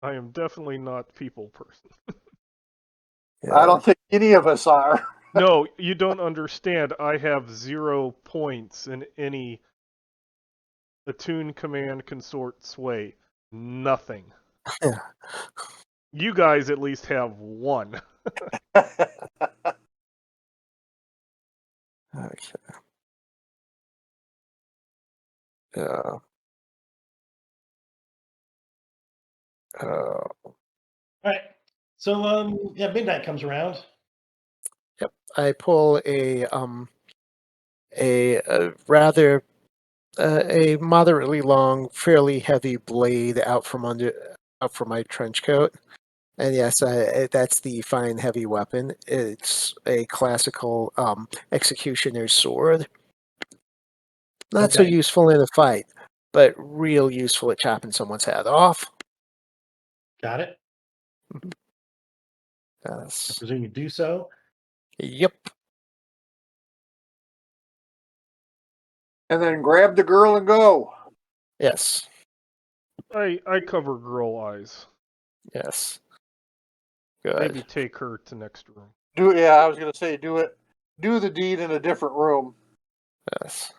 S1: I am definitely not people person.
S3: I
S4: Yeah.
S3: don't think any of us are.
S1: No, you don't understand. I have 0 points in any attune command consort sway. Nothing.
S4: Yeah.
S1: You guys at least have 1.
S4: Okay. Yeah.
S2: All right. So midnight comes around.
S4: Yep. I pull a rather a moderately long, fairly heavy blade out from my trench coat. And yes, that's the fine heavy weapon. It's a classical executioner's sword. Not so
S2: Okay.
S4: useful in a fight, but real useful at chopping someone's head off.
S2: Got it. I
S4: Yes.
S2: presume you do so.
S4: Yep.
S3: And then grab the girl and go.
S4: Yes.
S1: I cover girl eyes.
S4: Yes. Good.
S1: Maybe take her to next room.
S3: I was gonna say do it. Do the deed in a different room.
S4: Yes.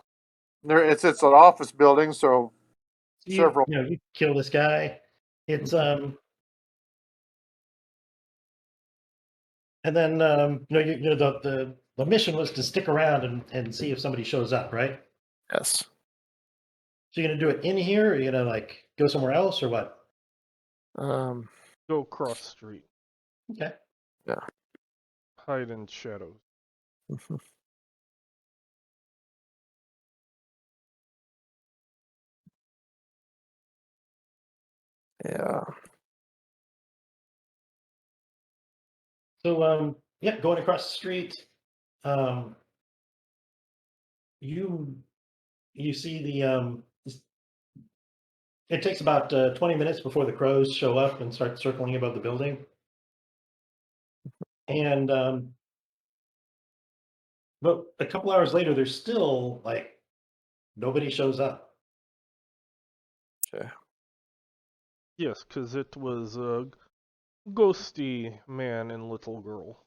S3: It's an office building, so several.
S2: You kill this guy. It's and then the mission was to stick around and see if somebody shows up, right?
S4: Yes.
S2: So you're gonna do it in here, or you're gonna like go somewhere else, or what?
S4: Um.
S1: Go across the street.
S2: Okay.
S1: Hide in shadows.
S4: Yeah.
S2: So going across the street, you see It takes about 20 minutes before the crows show up and start circling above the building. And but a couple hours later, there's still like nobody shows up.
S4: Okay.
S1: Yes, because it was a ghosty man and little girl.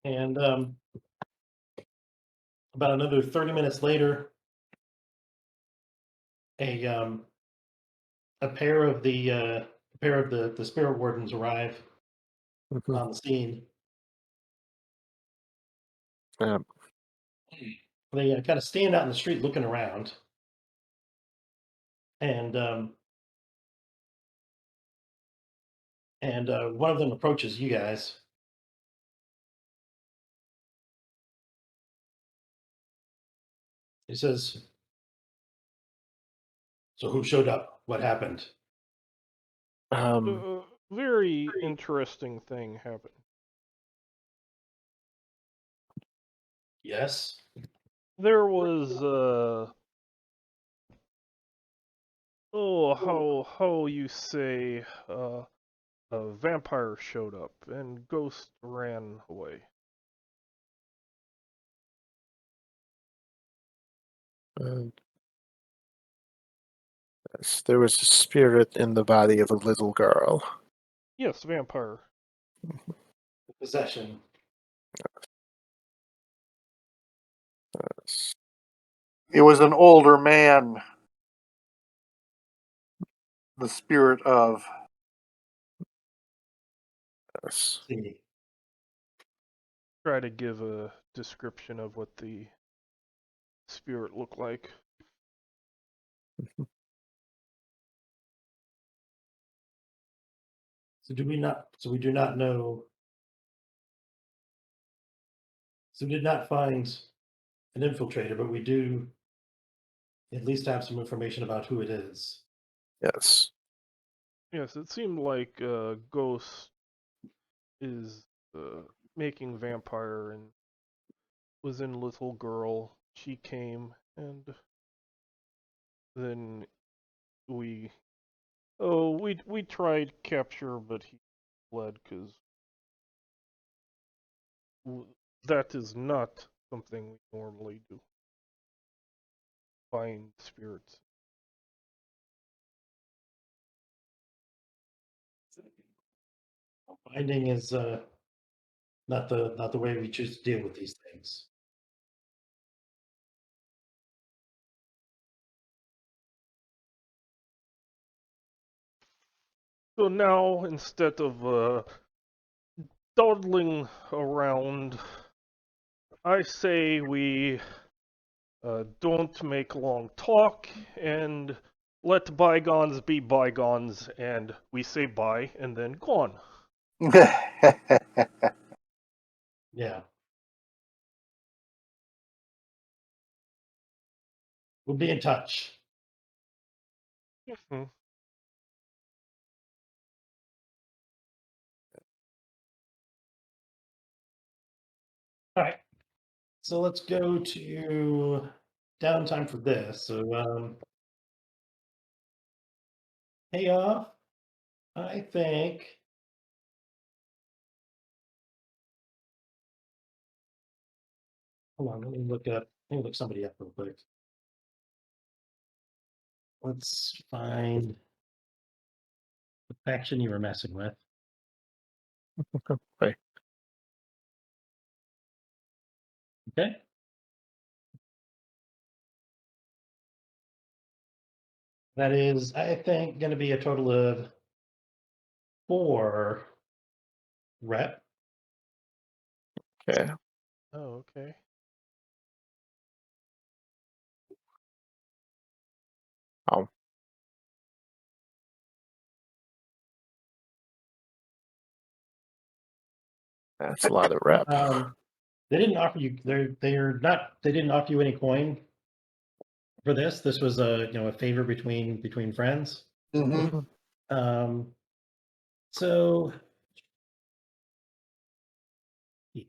S2: And about another 30 minutes later, a pair of the Spirit Wardens arrive
S4: Mhm.
S2: on the scene.
S4: Um,
S2: They kind of stand out in the street looking around, and one of them approaches you guys. He says, "So who showed up? What happened?"
S1: A very interesting thing happened.
S2: Yes.
S1: There was how you say a vampire showed up and Ghost ran away.
S4: yes, there was a spirit in the body of a little girl.
S1: Yes, vampire.
S2: Possession.
S4: Yes.
S3: It was an older man, the spirit of.
S4: Yes.
S2: See.
S1: Try to give a description of what the spirit looked like.
S2: So do we not? So we do not know. So we did not find an infiltrator, but we do at least have some information about who it is.
S4: Yes.
S1: Yes, it seemed like Ghost is making vampire and was in little girl. She came and then we we tried capture, but he fled because that is not something we normally do. Find spirits.
S2: Finding is not the way we choose to deal with these things.
S1: So now instead of dawdling around, I say we don't make long talk and let bygones be bygones, and we say bye and then gone.
S2: Yeah. We'll be in touch.
S1: Mhm.
S2: All right. So let's go to downtime for this. So payoff, I think. Hold on, let me look somebody up real quick. Let's find the faction you were messing with.
S4: Right.
S2: Okay. That is, I think, going to be a total of 4 rep.
S4: Okay.
S1: Oh, okay.
S4: Oh. That's a lot of rep.
S2: They didn't offer you. They're not. They didn't offer you any coin for this. This was a a favor between friends.
S3: Mhm.
S4: Mhm.
S2: So heat.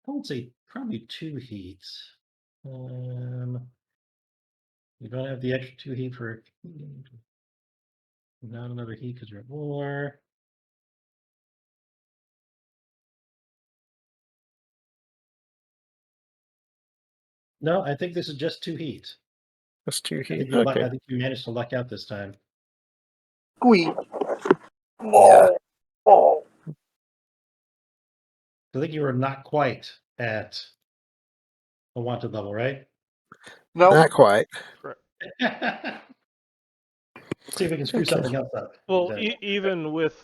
S2: I would say probably 2 heats. You don't have the extra 2 heat for not another heat because you're at war. No, I think this is just 2 heat.
S4: That's 2
S2: I
S4: heat.
S2: think you
S4: Okay.
S2: I think you managed to luck out this time.
S3: Squeak.
S4: Yeah.
S3: Oh.
S2: I think you were not quite at a wanted level, right?
S3: No.
S4: Not quite.
S1: Correct.
S2: See if we can screw
S4: Okay.
S2: something else up.
S1: Well,
S2: And,
S1: even with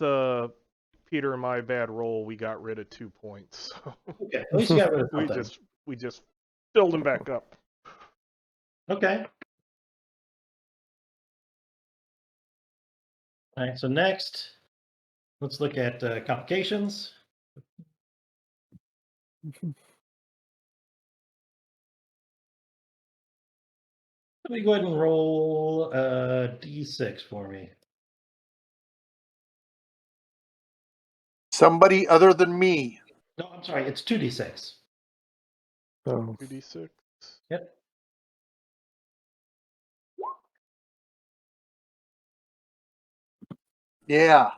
S1: Peter and my bad roll, we got rid of 2 points. So
S2: okay, at least you got rid of
S1: we
S2: something.
S1: just filled them back up.
S2: Okay. All right, so next, let's look at complications. Let me go ahead and roll D6 for me.
S3: Somebody other than me.
S2: No, I'm sorry, it's 2D6.
S4: So
S1: 2d6.
S2: Yep.
S3: Yeah.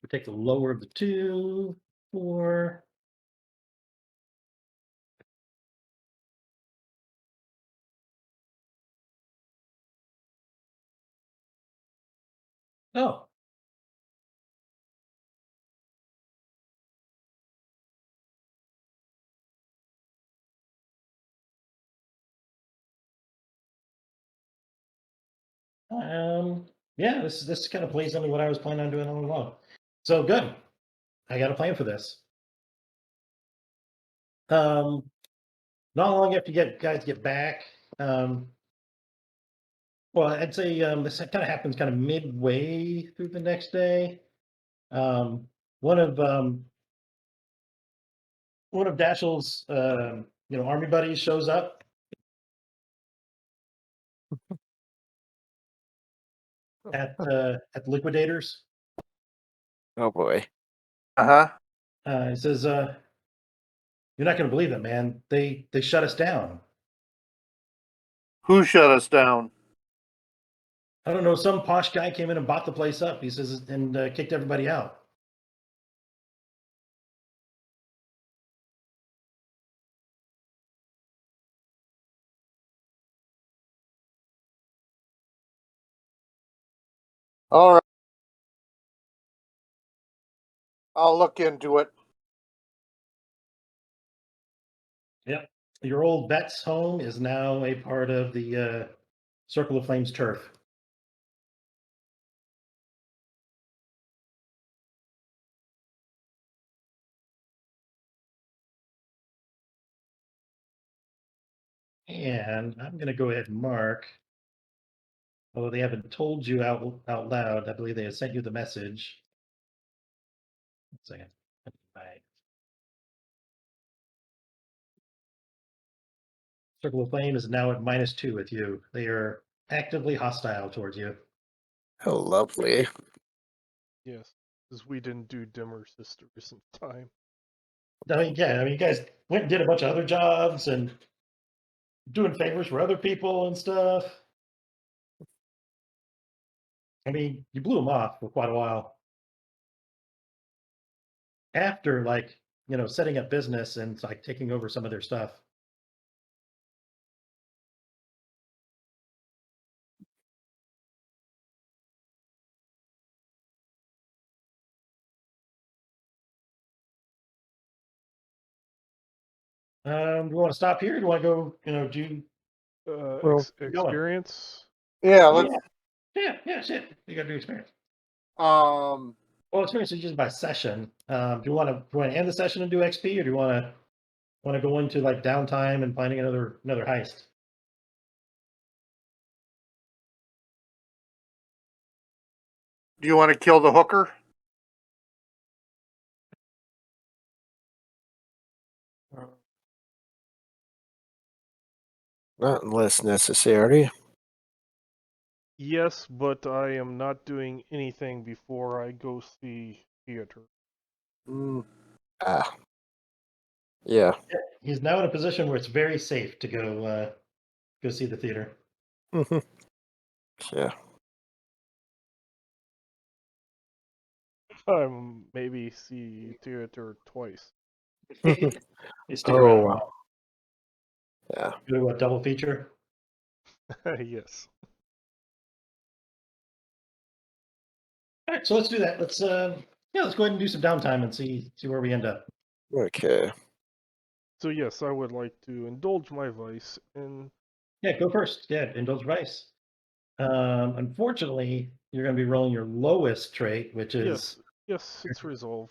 S2: We take the lower of the 2, 4. Oh. Yeah, this kind of plays into what I was planning on doing all along. So good. I got a plan for this. Not long after you guys get back. Well, I'd say this kind of happens kind of midway through the next day. One of Dashiell's army buddies shows up at the Liquidators.
S4: oh boy.
S3: Uh huh.
S2: He says, "You're not going to believe it, man. They shut us down.
S3: Who shut us down?
S2: I don't know. Some posh guy came in and bought the place up." He says, and kicked everybody out.
S3: All right. I'll look into it.
S2: Yep. Your old vet's home is now a part of the Circle of Flames turf. And I'm going to go ahead and mark, although they haven't told you out loud, I believe they have sent you the message. 1 second. Right. Circle of Flame is now at -2 with you. They are actively hostile towards you.
S4: Oh, lovely.
S1: Yes, because we didn't do dimmer sisters in time.
S2: I mean, yeah, I mean, you guys went and did a bunch of other jobs and doing favors for other people and stuff. I mean, you blew them off for quite a while. After, like, setting up business and like taking over some of their stuff. Do you want to stop here? Do you want to go, do
S4: Well,
S1: Experience.
S3: Yeah.
S2: oh,
S3: Let's.
S2: yeah, shit. You gotta do experience.
S3: Um.
S2: Well, experience is just by session. Do you want to end the session and do XP, or do you want to go into like downtime and finding another heist?
S3: Do you want to kill the hooker?
S4: Not unless necessary.
S1: Yes, but I am not doing anything before I go see theater.
S4: Ah. Yeah.
S2: He's now in a position where it's very safe to go see the theater.
S4: Mm-hmm. Yeah.
S1: Maybe see theater twice.
S2: You stick around a
S4: Oh,
S2: while.
S4: yeah.
S2: Do a double feature.
S1: Yes.
S2: All right, so let's do that. Let's go ahead and do some downtime and see where we end up.
S4: Okay.
S1: So yes, I would like to indulge my vice and
S2: Yeah, go first. Yeah, indulge vice. Unfortunately, you're going to be rolling your lowest trait, which is
S1: yes, it's resolve.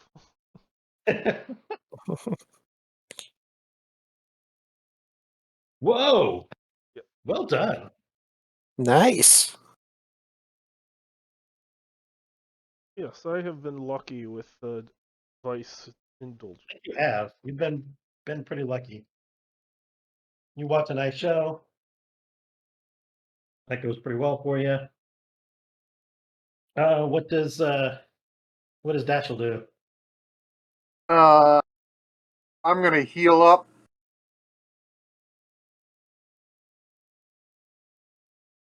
S2: Whoa!
S1: Yep.
S2: Well done.
S4: Nice.
S1: Yes, I have been lucky with the vice indulgence.
S2: You have. You've been pretty lucky. You watch a nice show. That goes pretty well for you. What does Dashel do?
S3: I'm gonna heal up.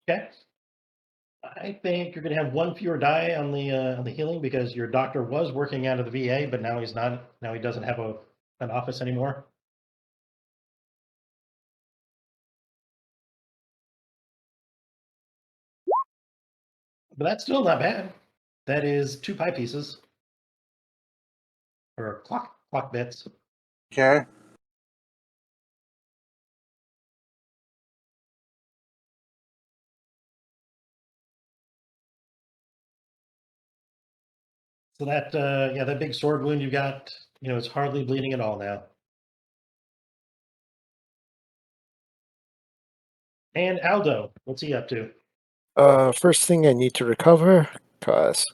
S2: Okay. I think you're going to have one fewer die on the healing because your doctor was working out of the VA, but now he's not. Now he doesn't have an office anymore. But that's still not bad. That is 2 pie pieces or clock bits.
S3: Okay.
S2: So that that big sword wound you got, is hardly bleeding at all now. And Aldo, what's he up to?
S4: First thing I need to recover, cause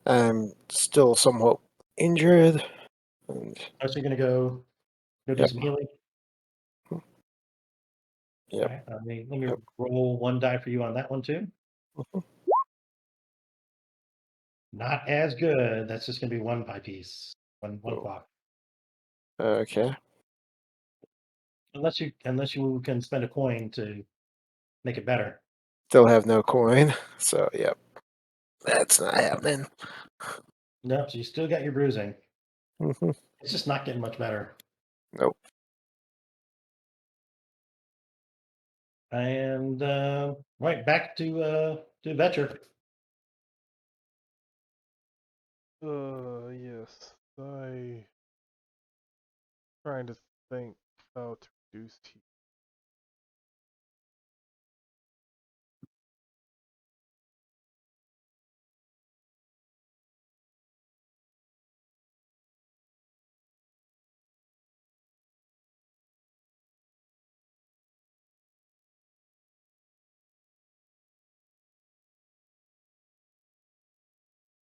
S4: I'm still somewhat injured. And
S2: Oh, so you're gonna go do
S4: Yep.
S2: some healing.
S4: Yep.
S2: All right, let me
S4: Yep.
S2: roll 1 die for you on that one too.
S4: Mhm.
S2: Not as good. That's just gonna be 1 pie piece, one
S4: Oh.
S2: clock.
S4: Okay.
S2: Unless you can spend a coin to make it better.
S4: Still have no coin, so yep. That's not happening.
S2: Nope. So you still got your bruising.
S4: Hmm.
S2: It's just not getting much better.
S4: Nope.
S2: And right back to Vetcher.
S1: Yes. Trying to think how to reduce T.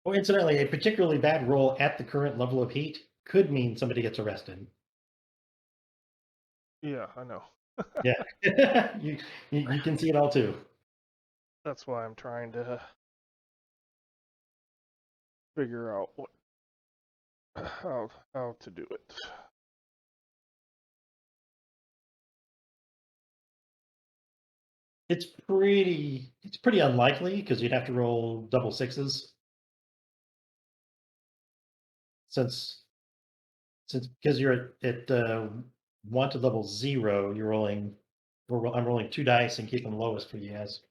S2: Oh, incidentally, a particularly bad roll at the current level of heat could mean somebody gets arrested.
S1: Yeah, I know.
S2: Yeah, you can see it all too.
S1: That's why I'm trying to figure out how to do it.
S2: It's pretty unlikely because you'd have to roll double sixes. Since because you're at wanted level 0, I'm rolling 2 dice and keeping the lowest for you guys.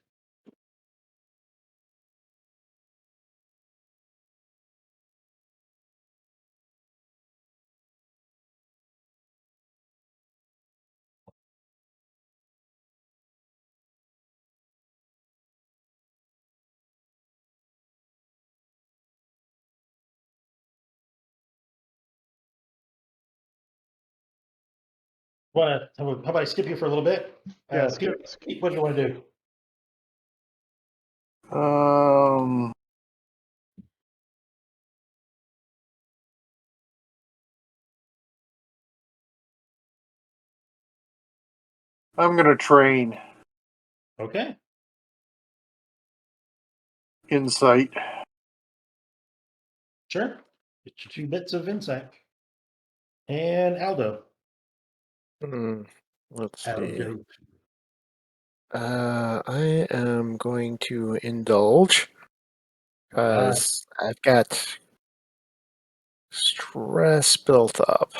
S2: How about I skip you for a little bit?
S1: Yeah,
S2: Peter,
S1: skip.
S2: what do you want to do?
S3: Um, I'm gonna train
S2: Okay.
S3: insight.
S2: Sure. Get your 2 bits of insight. And Aldo.
S4: Let's see.
S2: Aldo.
S4: I am going to indulge
S2: Alright.
S4: because I've got stress built up.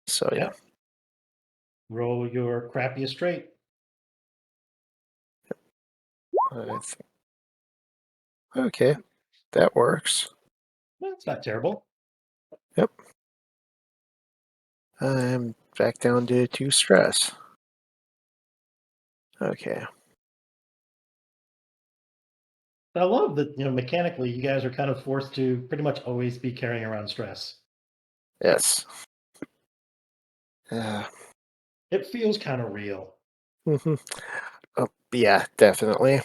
S4: So yeah.
S2: Yep. Roll your crappiest trait.
S4: Okay, that works.
S2: That's not terrible.
S4: Yep. I'm back down to 2 stress. Okay.
S2: I love that, mechanically, you guys are kind of forced to pretty much always be carrying around stress.
S4: Yes. Uh,
S2: It feels kind of real.
S4: oh, yeah, definitely.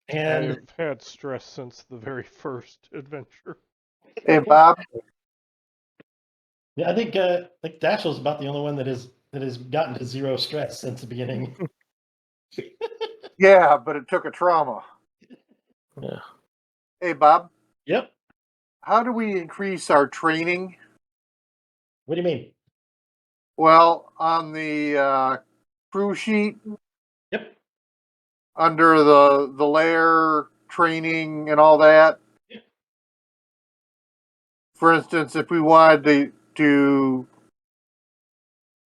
S2: And
S1: I've had stress since the very first adventure.
S3: Hey, Bob.
S2: yeah, I think Dashiell's about the only one that has gotten to 0 stress since the beginning.
S3: Yeah, but it took a trauma.
S4: Yeah.
S3: Hey, Bob.
S2: Yep.
S3: How do we increase our training?
S2: What do you mean?
S3: Well, on the crew sheet,
S2: Yep.
S3: under the layer training and all that.
S2: Yep.
S3: For instance, if we wanted to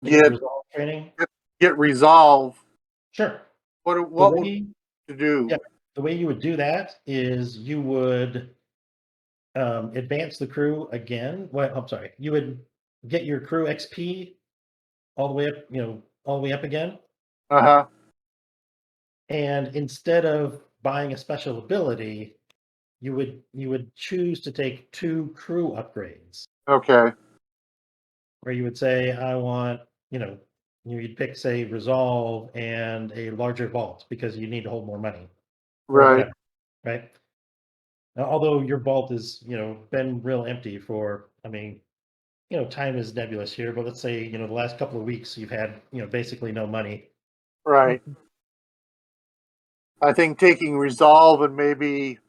S2: Get resolve training.
S3: get resolve,
S2: Sure.
S3: what
S2: The
S3: would
S2: way,
S3: to do?
S2: yeah, the way you would do that is you would advance the crew again. Well, I'm sorry. You would get your crew XP all the way up, all the way up again.
S3: Uh-huh.
S2: And instead of buying a special ability, you would choose to take 2 crew upgrades.
S3: Okay.
S2: Where you would say, I want, you'd pick, say, resolve and a larger vault because you need to hold more money or
S3: Right.
S2: whatever, right? Now, although your vault is, been real empty for, I mean, time is nebulous here, but let's say, the last couple of weeks you've had, basically no money.
S3: Right. I think taking resolve and maybe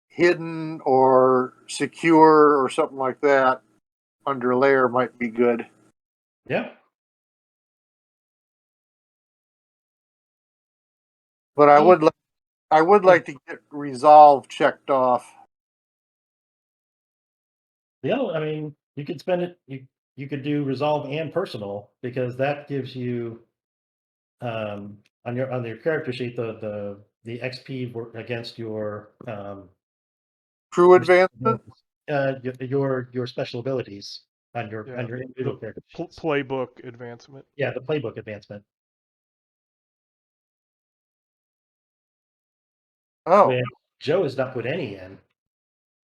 S3: hidden or secure or something like that under layer might be good.
S2: Yeah.
S3: But I would like to get resolve checked off.
S2: Yeah, I mean, you could spend it. You could do resolve and personal because that gives you on your character sheet the XP against your
S3: Crew advancement.
S2: your special abilities on your
S1: Yeah,
S2: individual character sheets.
S1: Playbook advancement.
S2: Yeah, the playbook advancement.
S3: Oh,
S2: When Joe has not put any in.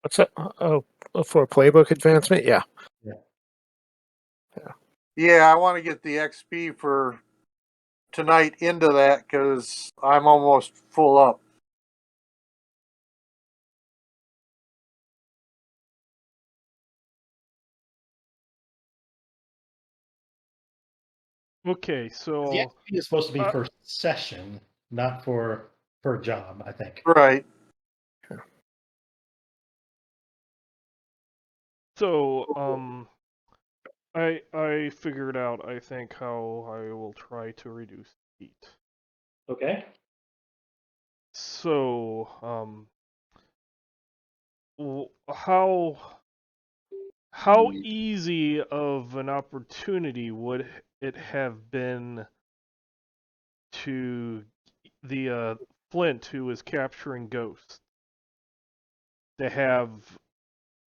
S4: What's that? Oh, for playbook advancement? Yeah.
S3: yeah. I want to get the XP for tonight into that because I'm almost full up.
S1: Okay,
S2: The
S1: so
S2: XP is supposed to be
S1: uh,
S2: for session, not for per job, I think.
S3: Right.
S1: so I figured out, I think, how I will try to reduce heat.
S2: Okay.
S1: So how easy of an opportunity would it have been to the Flint, who was capturing ghosts, to have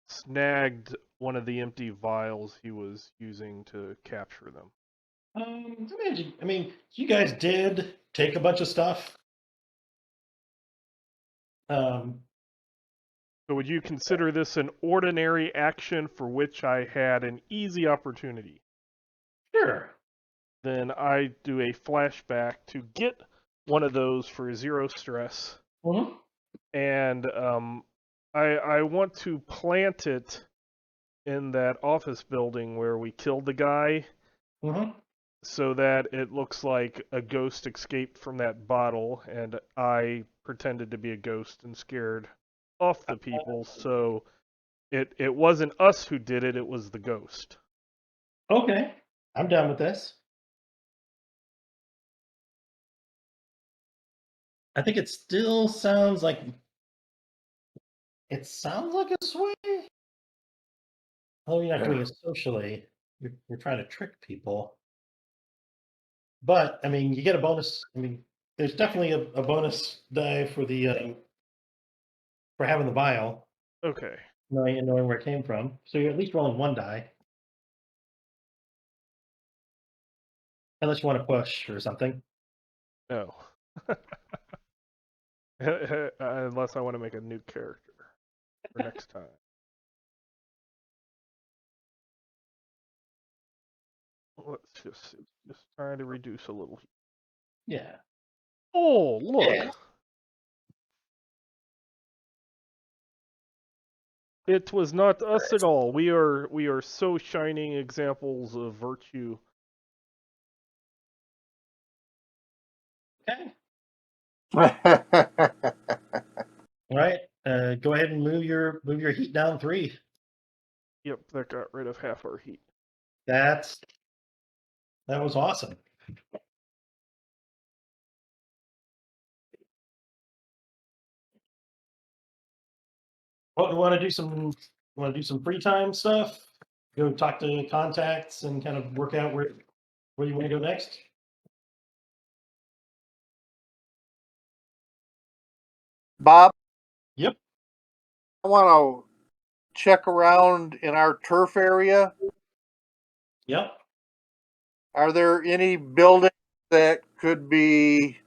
S1: snagged one of the empty vials he was using to capture them?
S2: I mean, you guys did take a bunch of stuff. Um,
S1: So would you consider this an ordinary action for which I had an easy opportunity?
S2: sure.
S1: Then I do a flashback to get one of those for 0 stress,
S2: Mm-hmm.
S1: and I want to plant it in that office building where we killed the guy,
S2: Mm-hmm.
S1: so that it looks like a ghost escaped from that bottle, and I pretended to be a ghost and scared off the people. So it wasn't us who did it; it was the ghost.
S2: Okay, I'm done with this. I think it still sounds like a sway. Oh, you're not doing it socially. You're trying to trick people. But I mean, you get a bonus. I mean, there's definitely a bonus die for the for having the vial,
S1: Okay.
S2: knowing where it came from. So you're at least rolling one die, unless you want to push or something.
S1: No. Unless I want to make a new character for next time. Let's just see. Just trying to reduce a little.
S2: Yeah.
S1: Oh, look.
S2: Yeah.
S1: It was not us at all. We are so shining examples of virtue.
S2: Okay. All right. Go ahead and move your heat down 3.
S1: Yep, that got rid of half our heat.
S2: That was awesome. Well, we want to do some free time stuff. Go talk to contacts and kind of work out where you want to go next.
S3: Bob,
S2: Yep.
S3: I want to check around in our turf area.
S2: Yep.
S3: Are there any buildings that could be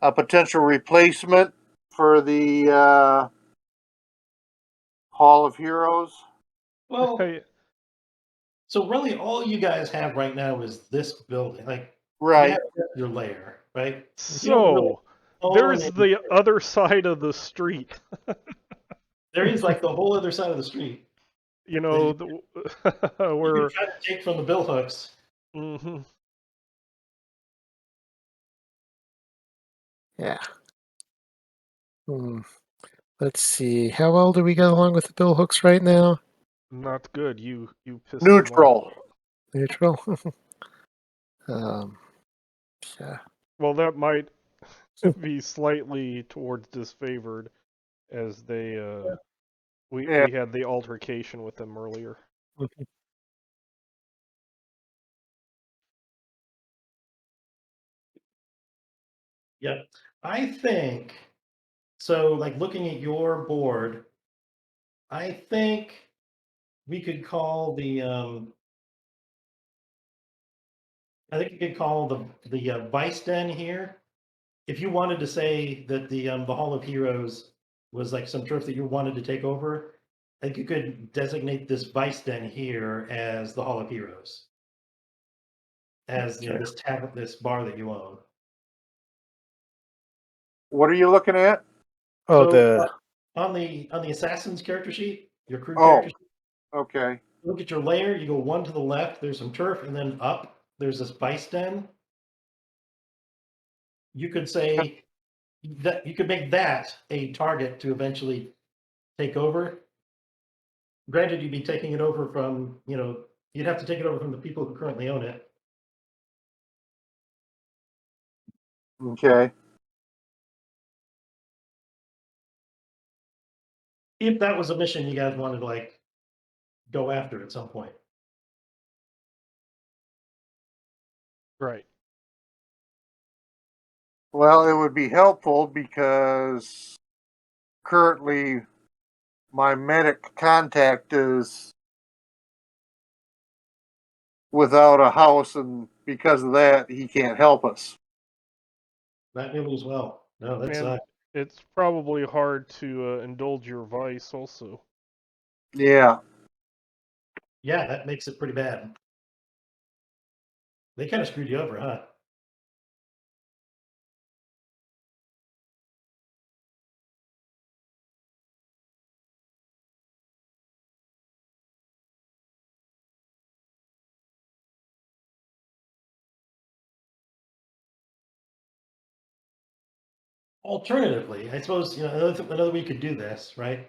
S3: a potential replacement for the Hall of Heroes?
S2: Well,
S1: Hey,
S2: so really, all you guys have right now is this building. Like, you
S3: Right.
S2: have your layer, right? You don't really
S1: so
S2: own
S1: there's
S2: any.
S1: the other side of the street.
S2: There is like the whole other side of the street
S1: You
S2: that
S1: know,
S2: you
S1: where.
S2: can try to take from the bill hooks.
S1: hmm
S4: Yeah. Hmm. Let's see. How well do we get along with the bill hooks right now?
S1: Not good. You pissed
S3: Neutral.
S1: them off.
S4: Neutral. um. Yeah.
S1: Well, that might be slightly towards disfavored, as they
S3: Yeah.
S1: we had the altercation with them earlier.
S2: Yep. I think so. Like looking at your board, I think we could call the I think you could call the Vice Den here. If you wanted to say that the Hall of Heroes was like some turf that you wanted to take over, I think you could designate this Vice Den here as the Hall of Heroes, as
S4: Okay.
S2: this tab, this bar that you own.
S3: What are you looking at?
S4: Oh,
S2: So
S4: the
S2: on the assassin's character sheet, your crew
S3: Oh.
S2: character sheet,
S3: Okay.
S2: look at your layer. You go one to the left. There's some turf, and then up there's this Vice Den. You could say that you could make that a target to eventually take over. Granted, you'd be taking it over from, you'd have to take it over from the people who currently own it.
S3: Okay.
S2: If that was a mission you guys wanted to like go after at some point.
S1: Right.
S3: Well, it would be helpful because currently my medic contact is without a house, and because of that, he can't help us.
S2: That nearly as well. No, that's
S1: And it's probably hard to indulge your vice also.
S3: Yeah.
S2: yeah, that makes it pretty bad. They kind of screwed you over, huh? Alternatively, I suppose, another way you could do this, right?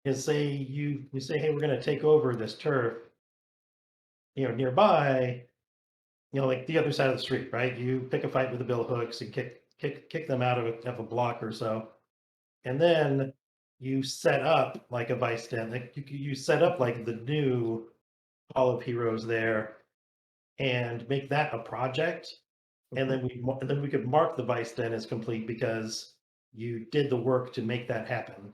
S2: Is say you say, hey, we're going to take over this turf, nearby, like the other side of the street, right? You pick a fight with the bill hooks and kick them out of a block or so, and then you set up like a vice den. Like you set up like the new Hall of Heroes there, and make that a project, and then we could mark the vice den as complete because you did the work to make that happen.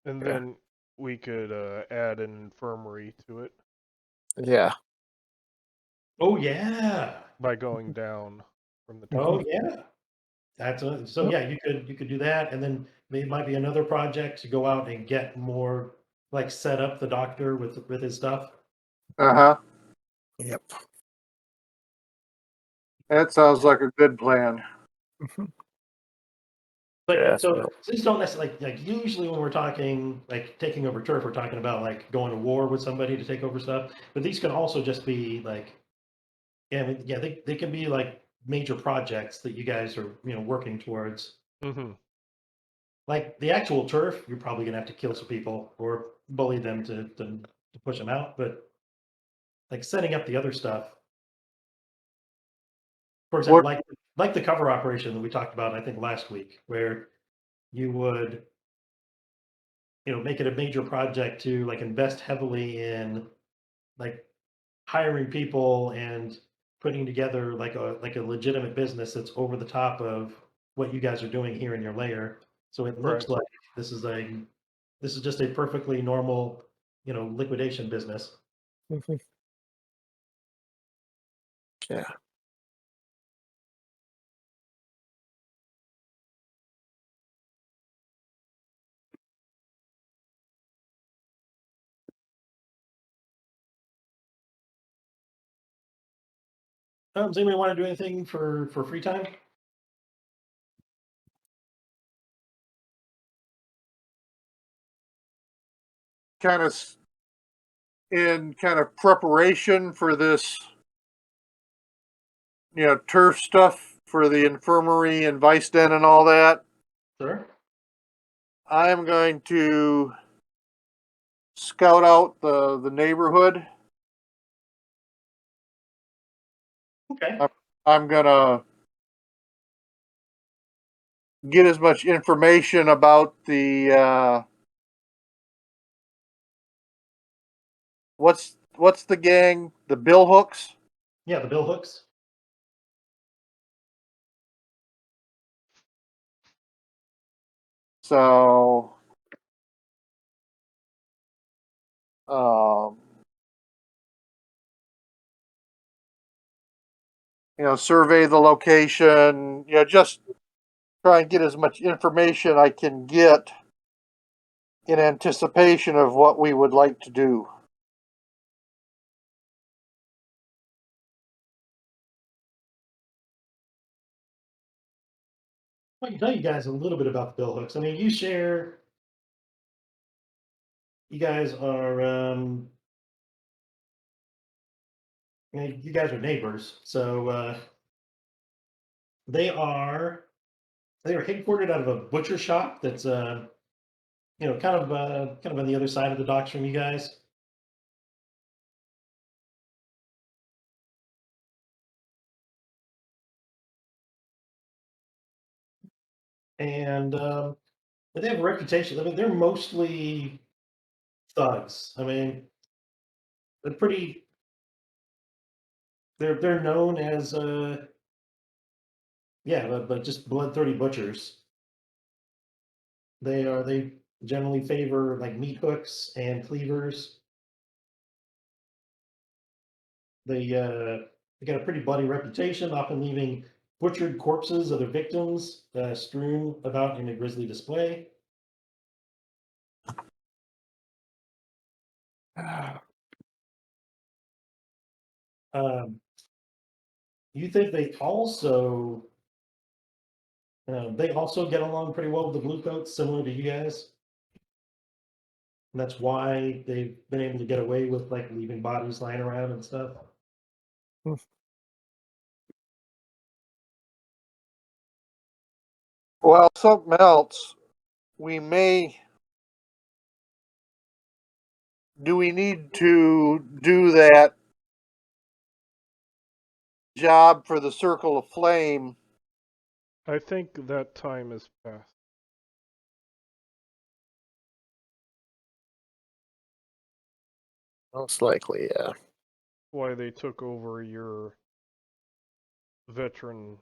S1: And
S4: Yeah.
S1: then we could add an infirmary to it
S4: Yeah.
S2: Oh yeah.
S1: by going down from the
S2: Oh
S1: top.
S2: yeah. So yeah, you could do that, and then there might be another project to go out and get more, like set up the doctor with his stuff.
S3: Uh-huh.
S4: Yep.
S3: That sounds like a good plan.
S2: But
S4: Yeah,
S2: so these don't necessarily like usually when we're talking like taking over turf, we're talking about like going to war with somebody to take over stuff. But these can also just be like, they can be like major projects that you guys are working towards.
S1: Mm-hmm.
S2: Like the actual turf, you're probably gonna have to kill some people or bully them to push them out. But like setting up the other stuff, for example,
S3: What
S2: like the cover operation that we talked about, I think last week, where you would make it a major project to like invest heavily in like hiring people and putting together like a legitimate business that's over the top of what you guys are doing here in your layer. So it looks
S1: Right.
S2: like this is just a perfectly normal, liquidation business.
S4: Mhm. Yeah.
S2: Does anybody want to do anything for free time?
S3: kind of in kind of preparation for this, turf stuff for the infirmary and vice den and all that,
S2: Sure.
S3: I'm going to scout out the neighborhood.
S2: Okay.
S3: I'm gonna get as much information about the what's the gang, the bill hooks.
S2: Yeah, the bill hooks.
S3: So um, survey the location, just try and get as much information I can get in anticipation of what we would like to do.
S2: I can tell you guys a little bit about the bill hooks. I mean, you guys are, you guys are neighbors. So they are headquartered out of a butcher shop that's kind of on the other side of the docks from you guys. And but they have a reputation. I mean, they're mostly thugs. I mean, they're pretty. They're known as but just bloodthirsty butchers. They generally favor like meat hooks and cleavers. They got a pretty bloody reputation, often leaving butchered corpses of their victims strewn about in a grisly display. Um, you think they also get along pretty well with the bluecoats, similar to you guys. And that's why they've been able to get away with like leaving bodies lying around and stuff.
S3: Well, something else. We may. Do we need to do that job for the Circle of Flame?
S1: I think that time is past.
S4: Most likely, yeah.
S1: Why they took over your veteran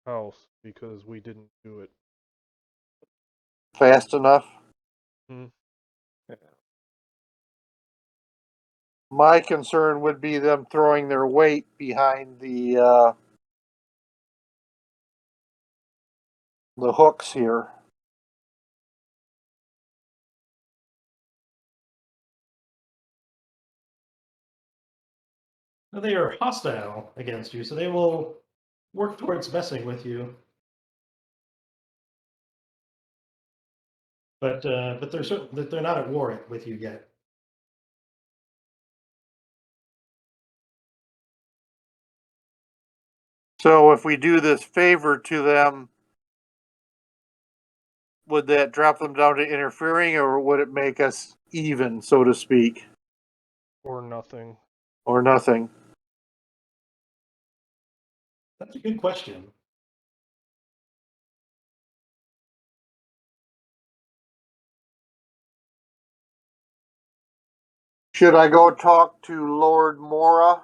S1: house, because we didn't do it.
S3: Fast enough?
S1: Hmm.
S3: My concern would be them throwing their weight behind the hooks here.
S2: They are hostile against you, so they will work towards messing with you. But they're not at war with you yet.
S3: So if we do this favor to them, would that drop them down to interfering, or would it make us even, so to speak,
S1: Or nothing.
S3: or nothing?
S2: That's a good question.
S3: Should I go talk to Lord Mora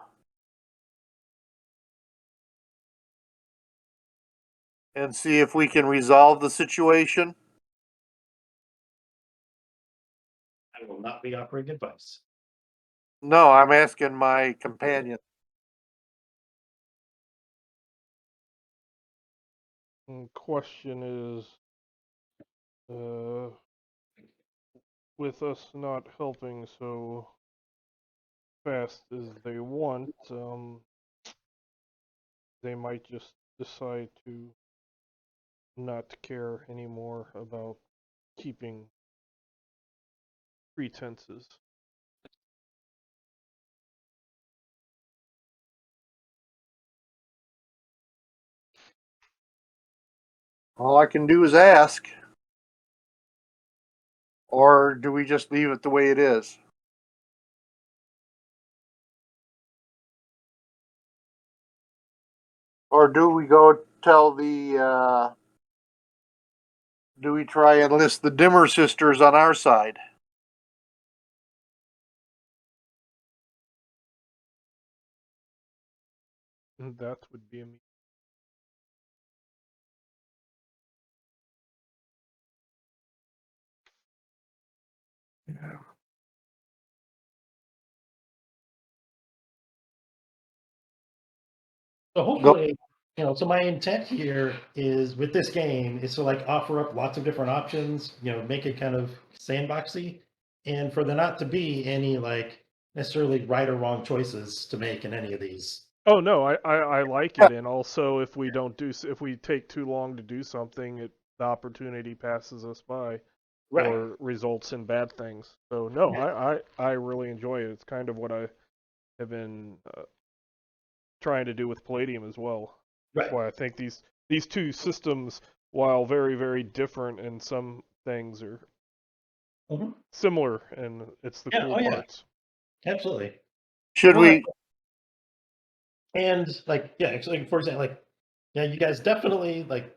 S3: and see if we can resolve the situation?
S2: I will not be offering advice.
S3: No, I'm asking my companion.
S1: And question is, with us not helping so fast as they want, they might just decide to not care anymore about keeping pretenses.
S3: All I can do is ask. Or do we just leave it the way it is? Or do we go tell the, do we try and enlist the Dimmer sisters on our side?
S1: And that would be a
S2: So hopefully, so my intent here is with this game is to like offer up lots of different options, make it kind of sandboxy, and for there not to be any like necessarily right or wrong choices to make in any of these.
S1: Oh no, I like it, and also if we don't do, if we take too long to do something, the opportunity passes us by, or results in bad things. So no, I really enjoy it. It's kind of what I have been trying to do with Palladium as well. That's why I think these two systems, while very very different in some things, are similar, and it's the cool parts.
S2: Absolutely.
S3: Should we?
S2: And like, actually, for example, like, you guys definitely like.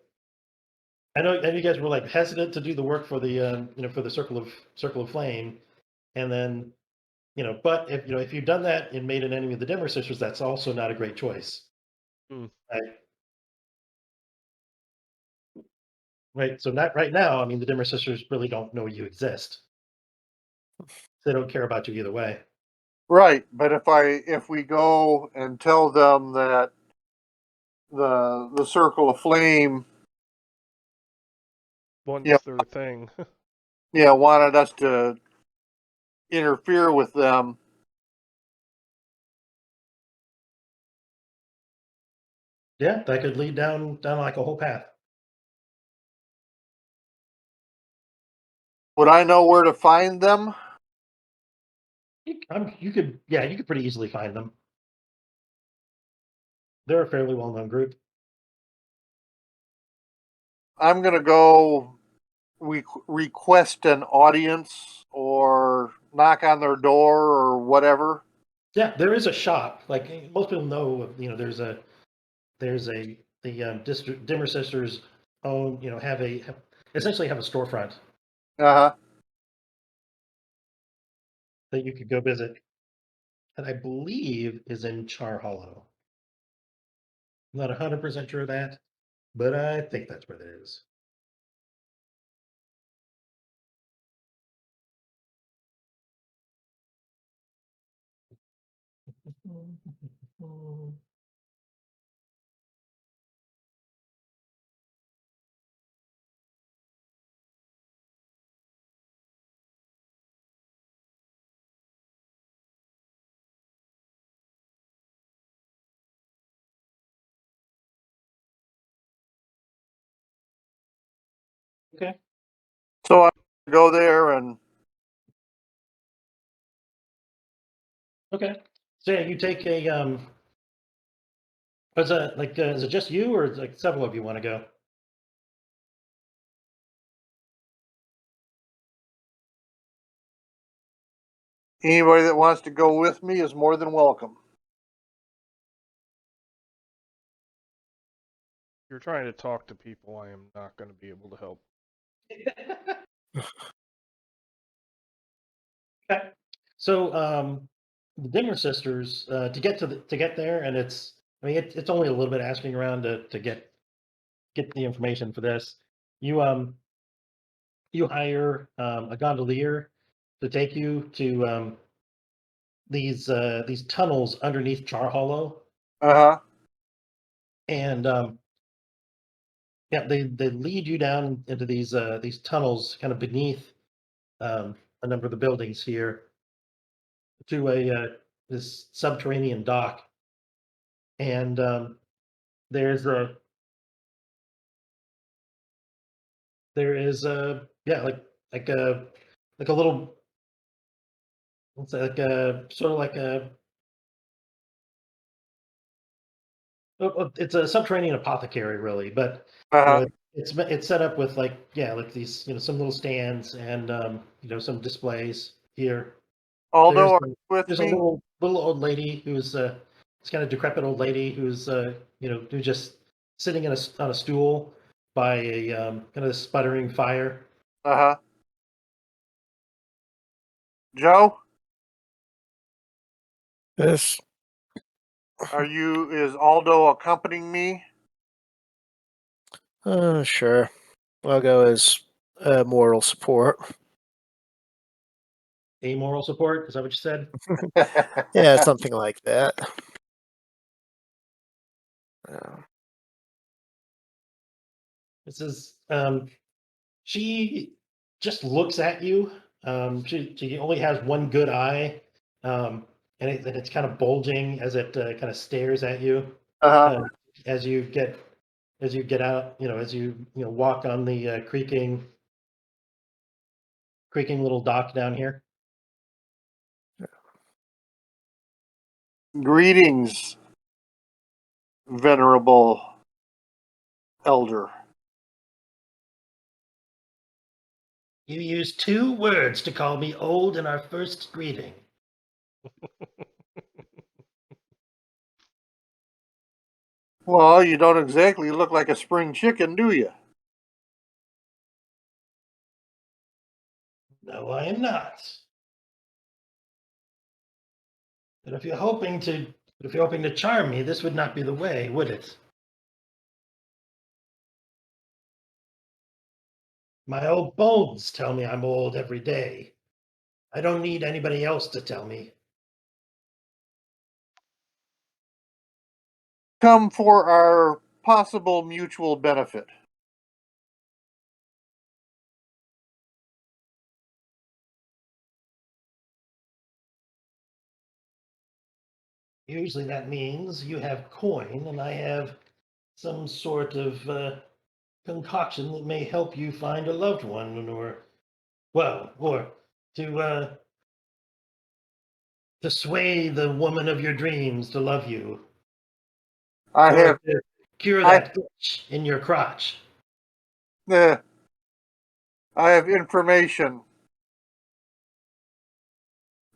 S2: I know you guys were like hesitant to do the work for the for the Circle of Flame, and then but if you've done that and made an enemy of the Dimmer sisters, that's also not a great choice. Right. Right. So not right now. I mean, the Dimmer sisters really don't know you exist. They don't care about you either way.
S3: Right, but if we go and tell them that the Circle of Flame
S1: Wants their thing.
S3: wanted us to interfere with them.
S2: Yeah, that could lead down like a whole path.
S3: Would I know where to find them?
S2: You could pretty easily find them. They're a fairly well-known group.
S3: I'm gonna go request an audience or knock on their door or whatever.
S2: Yeah, there is a shop. Like most people know, there's the Dimmer Sisters own, essentially have a storefront
S3: Uh-huh.
S2: that you could go visit, and I believe is in Char Hollow. I'm not 100% sure of that, but I think that's where it is. Okay.
S3: So I go there and
S2: Okay. So yeah, you take a is it just you or is like several of you want to go?
S3: anybody that wants to go with me is more than welcome.
S1: If you're trying to talk to people, I am not going to be able to help.
S2: Okay. So the Dimmer Sisters to get there, and it's only a little bit asking around to get the information for this. You hire a gondolier to take you to these tunnels underneath Char Hollow,
S3: Uh-huh.
S2: and yeah, they lead you down into these tunnels, kind of beneath a number of the buildings here, to a this subterranean dock, and there's a there is a yeah like a little, let's say, like a sort of like a it's a subterranean apothecary really, but
S3: Uh-huh.
S2: it's set up with like these some little stands and some displays here.
S3: Aldo,
S2: There's
S3: are
S2: a,
S3: you with
S2: there's a
S3: me?
S2: little old lady who's this kind of decrepit old lady who's who's just sitting on a stool by a kind of sputtering fire.
S3: Uh-huh. Joe,
S4: Yes.
S3: is Aldo accompanying me?
S4: Sure. I'll go as moral support.
S2: Amoral support, is that what you said?
S4: Yeah, something like that. Uh,
S2: This is she just looks at you. She only has one good eye, and it's kind of bulging as it kind of stares at you
S3: Uh-huh.
S2: uh, as you get out. As you walk on the creaking little dock down here.
S3: Greetings, venerable elder.
S2: You used 2 words to call me old in our first greeting.
S3: Well, you don't exactly look like a spring chicken, do you?
S2: No, I am not. But if you're hoping to charm me, this would not be the way, would it? My old bones tell me I'm old every day. I don't need anybody else to tell me.
S3: Come for our possible mutual benefit.
S2: Usually that means you have coin and I have some sort of concoction that may help you find a loved one, or to sway the woman of your dreams to love you,
S3: I
S2: or
S3: have
S2: to cure
S3: I
S2: that itch in your crotch.
S3: I have information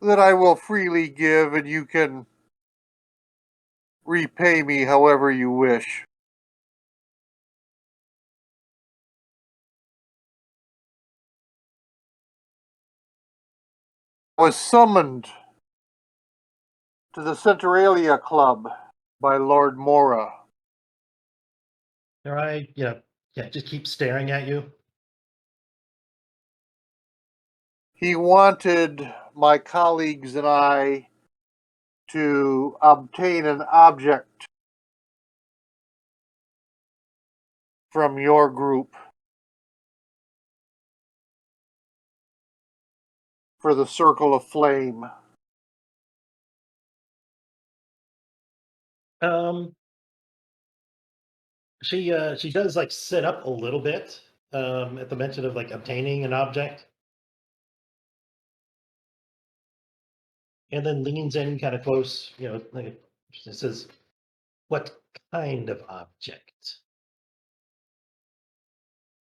S3: that I will freely give, and you can repay me however you wish. I was summoned to the Centralia Club by Lord Mora.
S2: There I, just keep staring at you.
S3: He wanted my colleagues and I to obtain an object from your group for the Circle of Flame.
S2: She does like sit up a little bit at the mention of like obtaining an object, and then leans in kind of close. Like she says, "What kind of object?"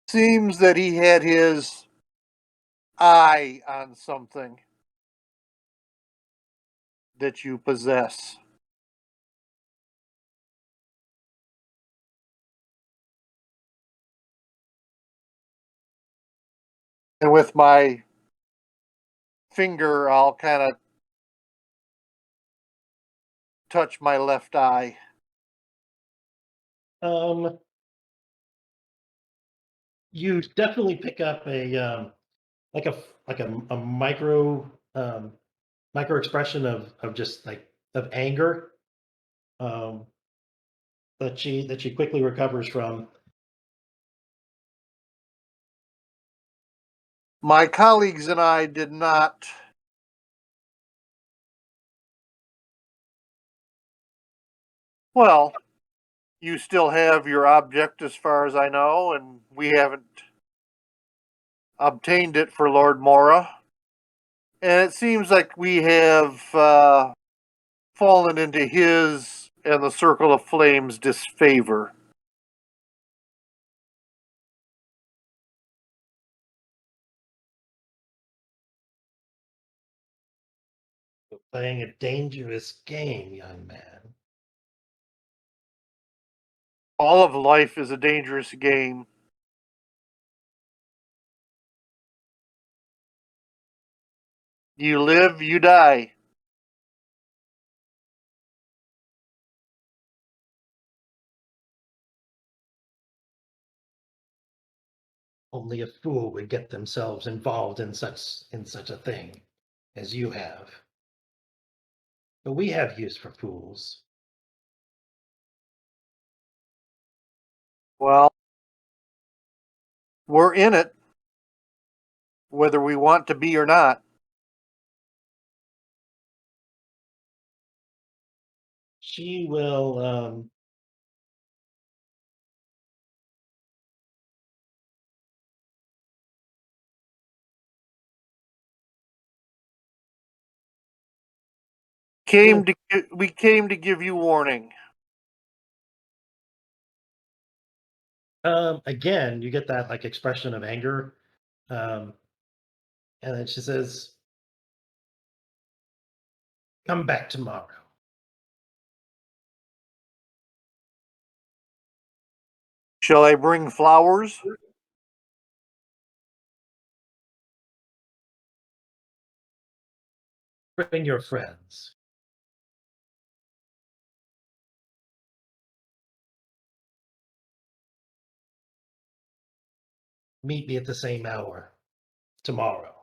S3: Seems that he had his eye on something that you possess. And with my finger, I'll kind of touch my left eye.
S2: You definitely pick up a a micro expression of just like of anger that she quickly recovers from.
S3: My colleagues and I did not well, you still have your object as far as I know, and we haven't obtained it for Lord Mora. And it seems like we have fallen into his and the Circle of Flames' disfavor.
S2: Playing a dangerous game, young man.
S3: All of life is a dangerous game. You live, you die.
S2: Only a fool would get themselves involved in such a thing as you have. But we have use for fools.
S3: Well, we're in it, whether we want to be or not.
S2: She will
S3: We came to give you warning.
S2: again, you get that like expression of anger. And then she says, "Come back tomorrow."
S3: Shall I bring flowers?
S2: Bring your friends. Meet me at the same hour tomorrow.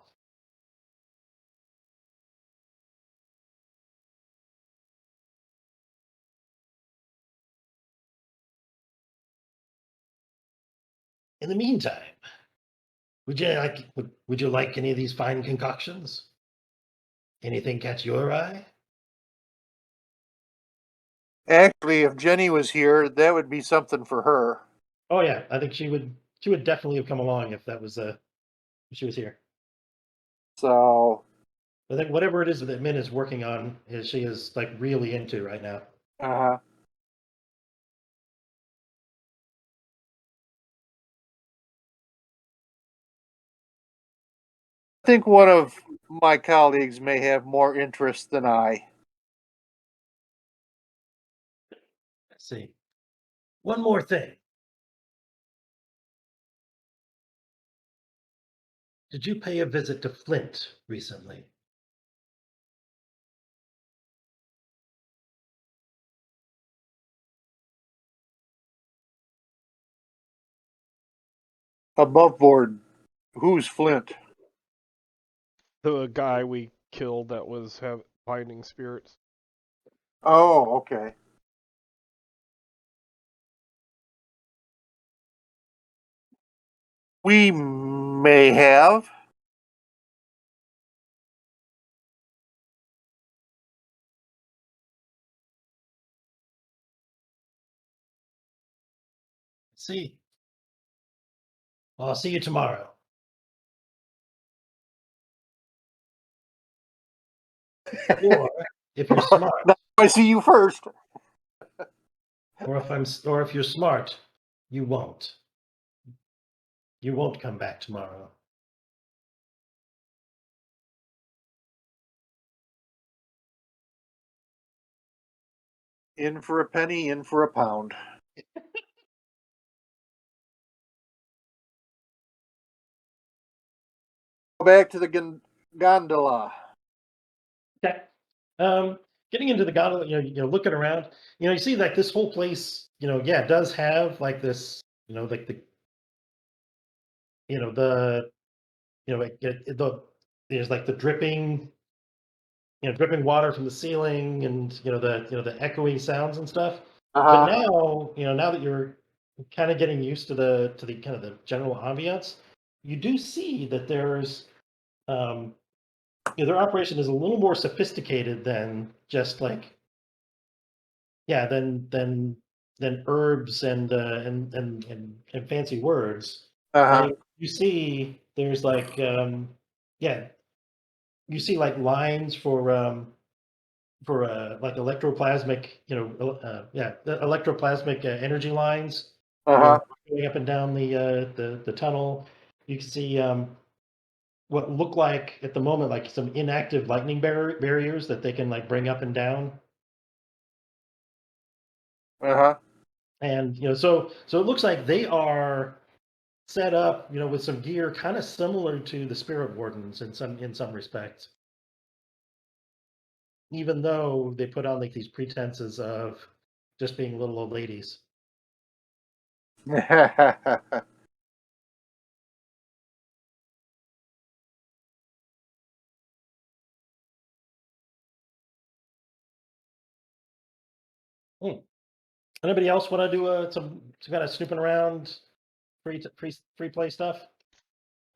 S2: In the meantime, would you like any of these fine concoctions? Anything catch your eye?
S3: Actually, if Jenny was here, that would be something for her.
S2: Oh yeah, I think she would definitely have come along if she was here.
S3: So,
S2: I think whatever it is that Min is working on she is like really into right now.
S3: uh-huh. think one of my colleagues may have more interest than I.
S2: Let's see. One more thing. Did you pay a visit to Flint recently?
S3: Above board, who's Flint?
S1: The guy we killed that was binding spirits.
S3: Oh, okay. We may have.
S2: See. Well, I'll see you tomorrow. Or if you're smart,
S3: I see you first.
S2: or if you're smart, you won't. You won't come back tomorrow.
S3: In for a penny, in for a pound. Go back to the gondola.
S2: Okay. Getting into the gondola, looking around, you see like this whole place, yeah, it does have like this, like the, there's like the dripping, dripping water from the ceiling, and the echoey sounds and stuff. But now, now that you're kind of getting used to the kind of the general ambiance, you do see that there's their operation is a little more sophisticated than just like, yeah, than herbs and fancy words. Like you see, there's like yeah, you see like lines for like electroplasmic, the electroplasmic energy lines, going up and down the tunnel. You can see what look like at the moment like some inactive lightning barriers that they can like bring up and down. And so it looks like they are set up, with some gear kind of similar to the Spirit Wardens in some respects. Even though they put on like these pretenses of just being little old ladies. Anybody else want to do some kind of snooping around, free play stuff?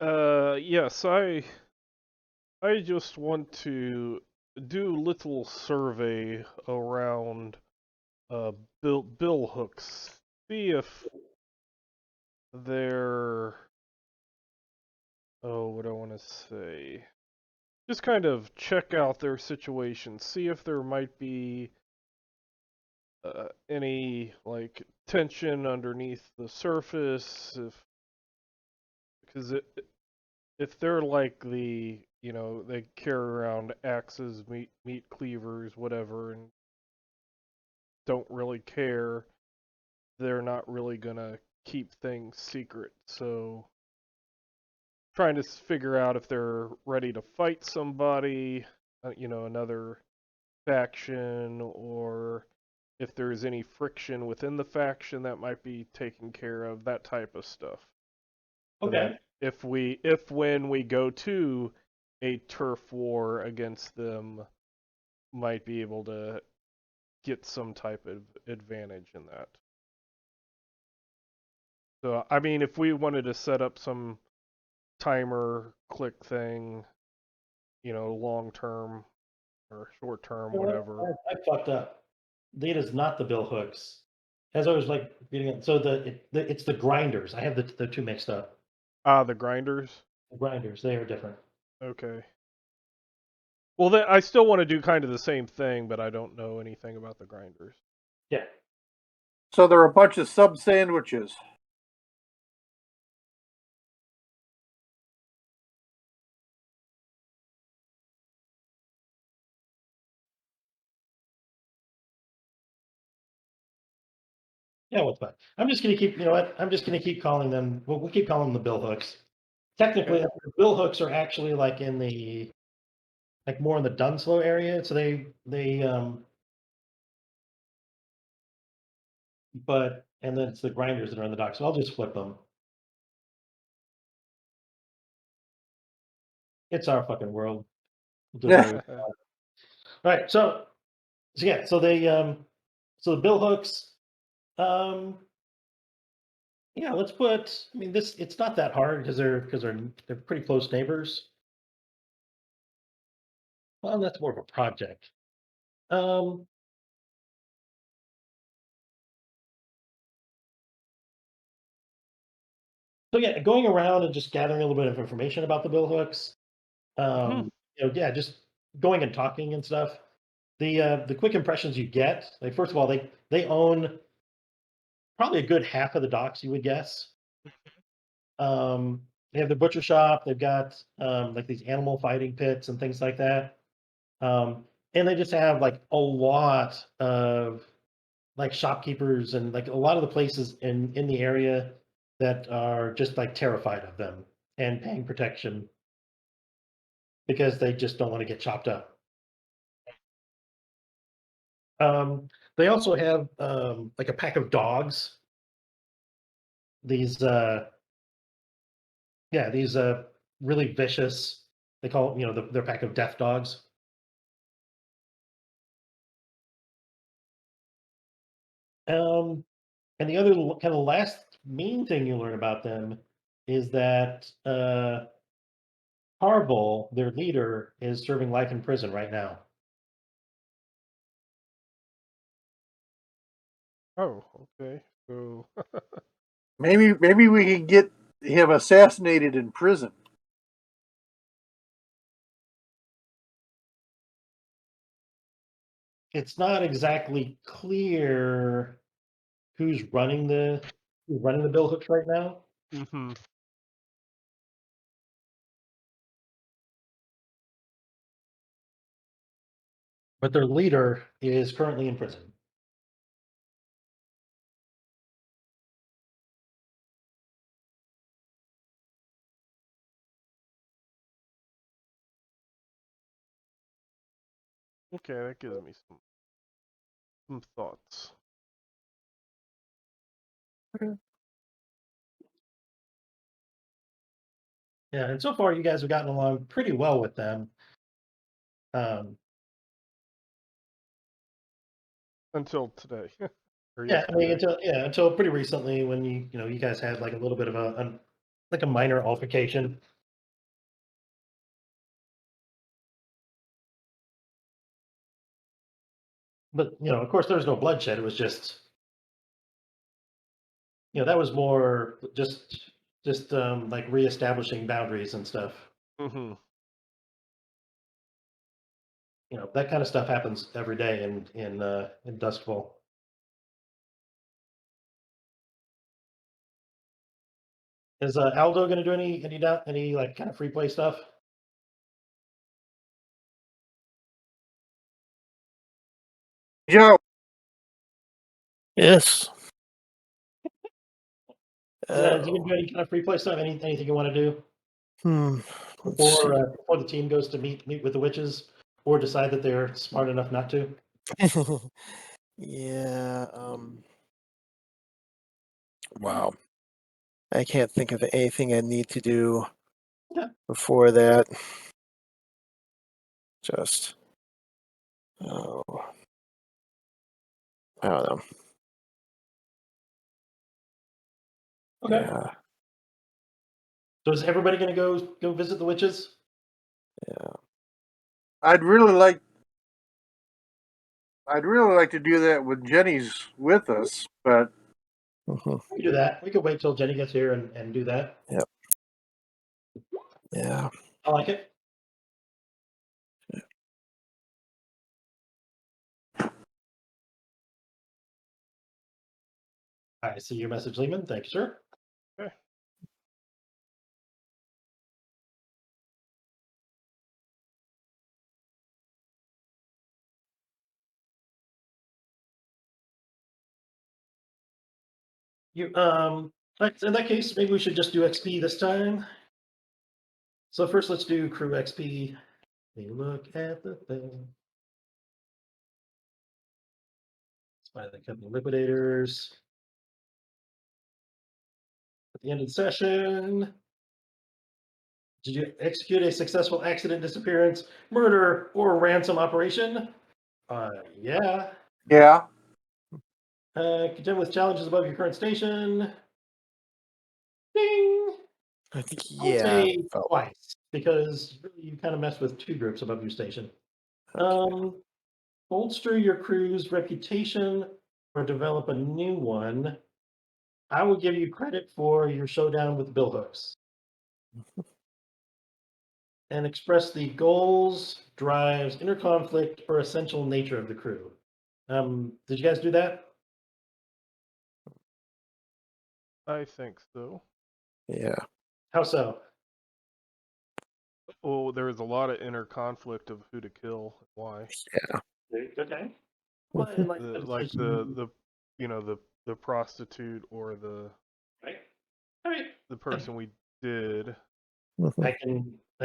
S1: Yes, I just want to do a little survey around bill hooks. See if they're, what do I want to say? Just kind of check out their situation. See if there might be any like tension underneath the surface. Because if they're like they carry around axes, meat cleavers, whatever, and don't really care, they're not really gonna keep things secret. So trying to figure out if they're ready to fight somebody, another faction, or if there's any friction within the faction that might be taken care of, that type of stuff.
S2: Okay.
S1: If when we go to a turf war against them, might be able to get some type of advantage in that. So, I mean, if we wanted to set up some timer click thing, long term or short term, whatever.
S2: I fucked up. It is not the bill hooks. As I was like reading it, so it's the grinders. I have the two mixed up.
S1: The grinders.
S2: The grinders, they are different.
S1: Okay. Well, then I still want to do kind of the same thing, but I don't know anything about the grinders.
S2: Yeah.
S3: So they're a bunch of sub sandwiches.
S2: Yeah, what's fine. I'm just gonna keep. You know what? I'm just gonna keep calling them. We'll keep calling them the bill hooks. Technically,
S1: Okay.
S2: the bill hooks are actually like in the like more in the Dunslow area. So they but and then it's the grinders that are in the dock. So I'll just flip them. It's our fucking world. We'll do whatever. All right. So yeah. So they so the bill hooks. Um. Yeah. Let's put. I mean, this. It's not that hard because they're pretty close neighbors. Well, that's more of a project. Um. So yeah, going around and just gathering a little bit of information about the bill hooks.
S1: Mhm.
S2: Yeah, just going and talking and stuff. The quick impressions you get, like first of all, they own probably a good half of the docks, you would guess. They have the butcher shop. They've got like these animal fighting pits and things like that. And they just have like a lot of like shopkeepers and like a lot of the places in the area that are just like terrified of them and paying protection because they just don't want to get chopped up. They also have like a pack of dogs. These yeah, these really vicious. They call their pack of death dogs. Um, and the other kind of last main thing you learn about them is that Harville, their leader, is serving life in prison right now.
S1: Oh, okay. So
S3: Maybe we can get him assassinated in prison.
S2: It's not exactly clear who's running the bill hooks right now.
S1: mhm.
S2: But their leader is currently in prison.
S1: Okay, that gives me some thoughts.
S2: Yeah, and so far you guys have gotten along pretty well with them. Um,
S1: Until today. Or
S2: yeah, I mean
S1: yesterday.
S2: until pretty recently when you guys had like a little bit of like a minor altercation. But of course there was no bloodshed. It was just that was more just like reestablishing boundaries and stuff.
S1: Mhm.
S2: That kind of stuff happens every day in Duskfall. Is Aldo going to do any like kind of free play stuff?
S3: Joe,
S4: Yes.
S2: Is you going to do any kind of free play stuff? Anything you want to do
S4: Hmm. Let's see.
S2: before the team goes to meet with the witches, or decide that they're smart enough not to?
S4: Yeah. Wow. I can't think of anything I need to do
S2: Yeah.
S4: before that. Just. Oh. I don't know.
S2: Okay.
S4: Yeah.
S2: So is everybody going to go visit the witches?
S4: Yeah.
S3: I'd really like to do that when Jenny's with us, but
S4: hmm
S2: We can do that. We could wait till Jenny gets here and do that.
S4: Yep. Yeah.
S2: I like it. I see your message, Lehman. Thank you, sir.
S1: Okay.
S2: In that case, maybe we should just do XP this time. So first, let's do crew XP. Take a look at the thing. Smythe Company Liquidators. At the end of the session, did you execute a successful accident, disappearance, murder, or ransom operation? Yeah.
S3: Yeah.
S2: Contend with challenges above your current station. Ding!
S4: I think
S2: I would
S4: yeah.
S2: say
S4: felt-
S2: twice, because really you kind of mess with 2 groups above your station.
S4: okay.
S2: Bolster your crew's reputation or develop a new one. I will give you credit for your showdown with billhooks. And express the goals, drives, inner conflict, or essential nature of the crew. Did you guys do that?
S1: I think so.
S4: Yeah.
S2: How so?
S1: Well, there was a lot of inner conflict of who to kill and why.
S4: Yeah.
S2: Okay. Well, and like,
S1: Like the you know the prostitute or
S2: right. All right.
S1: the person we did.
S2: I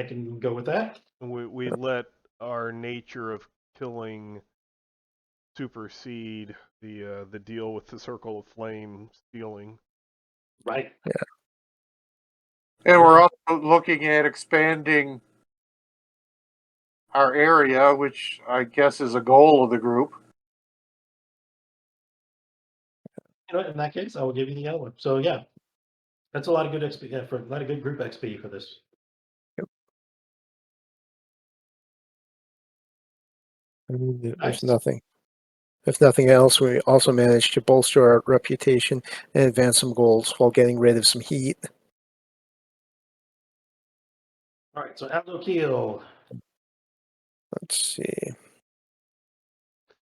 S2: can go with that.
S1: And we let our nature of killing supersede the deal with the Circle of Flame stealing.
S2: Right.
S3: And we're also looking at expanding our area, which I guess is a goal of the group.
S2: You know what, in that case, I will give you the other one. So yeah, that's a lot of good XP. Yeah, for a lot of good group XP for this.
S4: I mean,
S2: Nice.
S4: there's nothing. If nothing else, we also managed to bolster our reputation and advance some goals while getting rid of some heat.
S2: All right. So Abdo Keel.
S4: Let's see.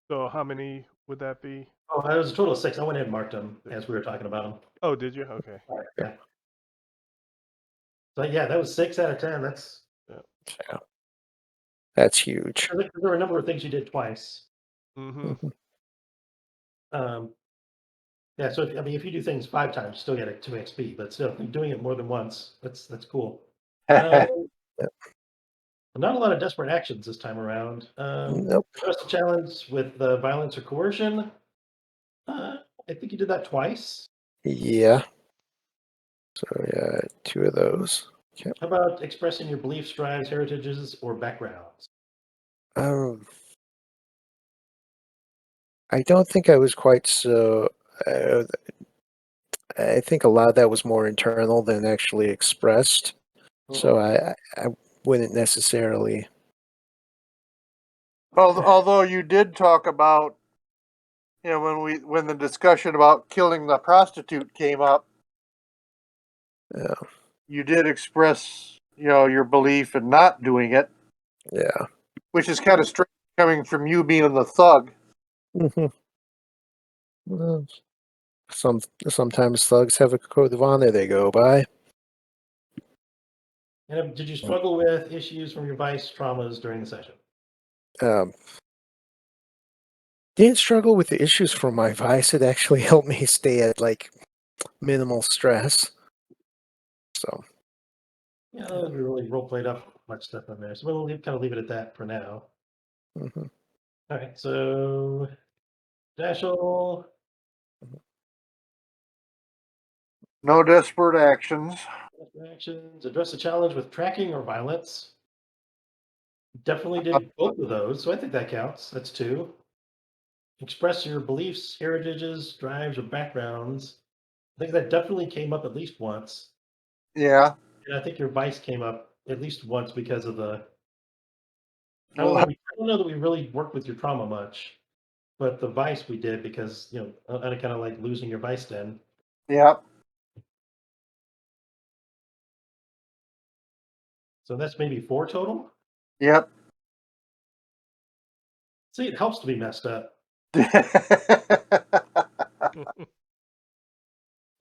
S1: So how many would that be?
S2: Oh, that was a total of 6. I went ahead and marked them as we were talking about them.
S1: Oh, did you? Okay.
S2: All right. Yeah. So yeah, that was 6 out of 10. That's
S4: Yeah. That's huge.
S2: there were a number of things you did twice.
S1: Mm-hmm.
S2: Yeah. So if you do things 5 times, you still get a 2 XP. But still, doing it more than once, that's cool. Not a lot of desperate actions this time around.
S4: Nope.
S2: Address the challenge with violence or coercion. I think you did that twice.
S4: Yeah. So yeah, 2 of those. Okay.
S2: How about expressing your beliefs, drives, heritages, or backgrounds?
S4: I don't think I was quite so. Uh, I think a lot of that was more internal than actually expressed. So I wouldn't necessarily.
S3: Although you did talk about, when the discussion about killing the prostitute came up,
S4: Yeah.
S3: you did express, your belief in not doing it,
S4: Yeah.
S3: which is kind of strange coming from you being the thug.
S4: Mhm. Well, sometimes thugs have a code of honor they go by.
S2: And did you struggle with issues from your vice traumas during the session?
S4: Didn't struggle with the issues from my vice. It actually helped me stay at like minimal stress. So
S2: Yeah, we really role played up much stuff in there. So we'll kind of leave it at that for now.
S4: mhm.
S2: All right, so Dashel,
S3: No desperate actions.
S2: actions, address the challenge with tracking or violence. Definitely did both of those, so I think that counts. That's 2. Express your beliefs, heritages, drives, or backgrounds. I think that definitely came up at least once.
S3: Yeah.
S2: And I think your vice came up at least once because of the. I
S3: Well,
S2: don't know that we really worked with your trauma much, but the vice we did because I kind of like losing your vice den.
S3: yeah.
S2: So that's maybe 4 total.
S3: Yep.
S2: See, it helps to be messed up.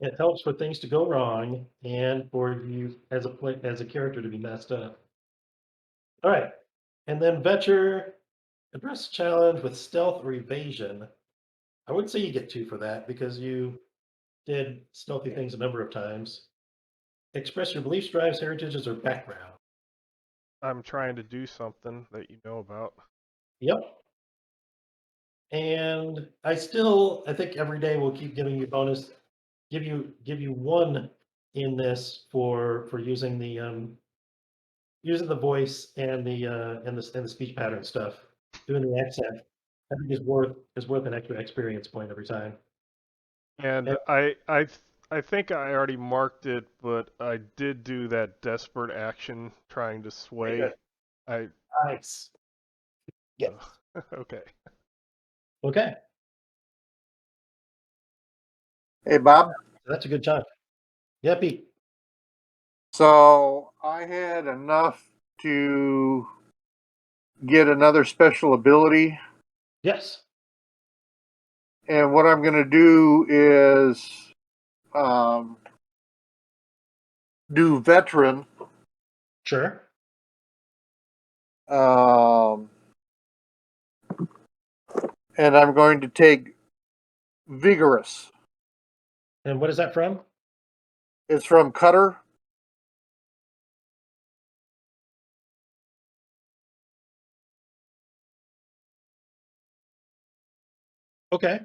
S2: It helps for things to go wrong and for you as a character to be messed up. All right, and then Vetcher, address challenge with stealth or evasion. I would say you get 2 for that because you did stealthy things a number of times. Express your beliefs, drives, heritages, or background.
S1: I'm trying to do something that you know about.
S2: Yep. And I think every day we'll keep giving you bonus, give you one in this for using the voice and the speech pattern stuff, doing the accent. I think is worth an extra experience point every time.
S1: And
S2: Yep.
S1: I think I already marked it, but I did do that desperate action trying to sway. I
S2: Nice. Yeah.
S1: okay.
S2: Okay.
S3: Hey, Bob.
S2: That's a good chunk. Yeah, Pete.
S3: So I had enough to get another special ability.
S2: Yes.
S3: And what I'm going to do is do veteran.
S2: Sure.
S3: And I'm going to take vigorous.
S2: And what is that from?
S3: It's from Cutter.
S2: Okay.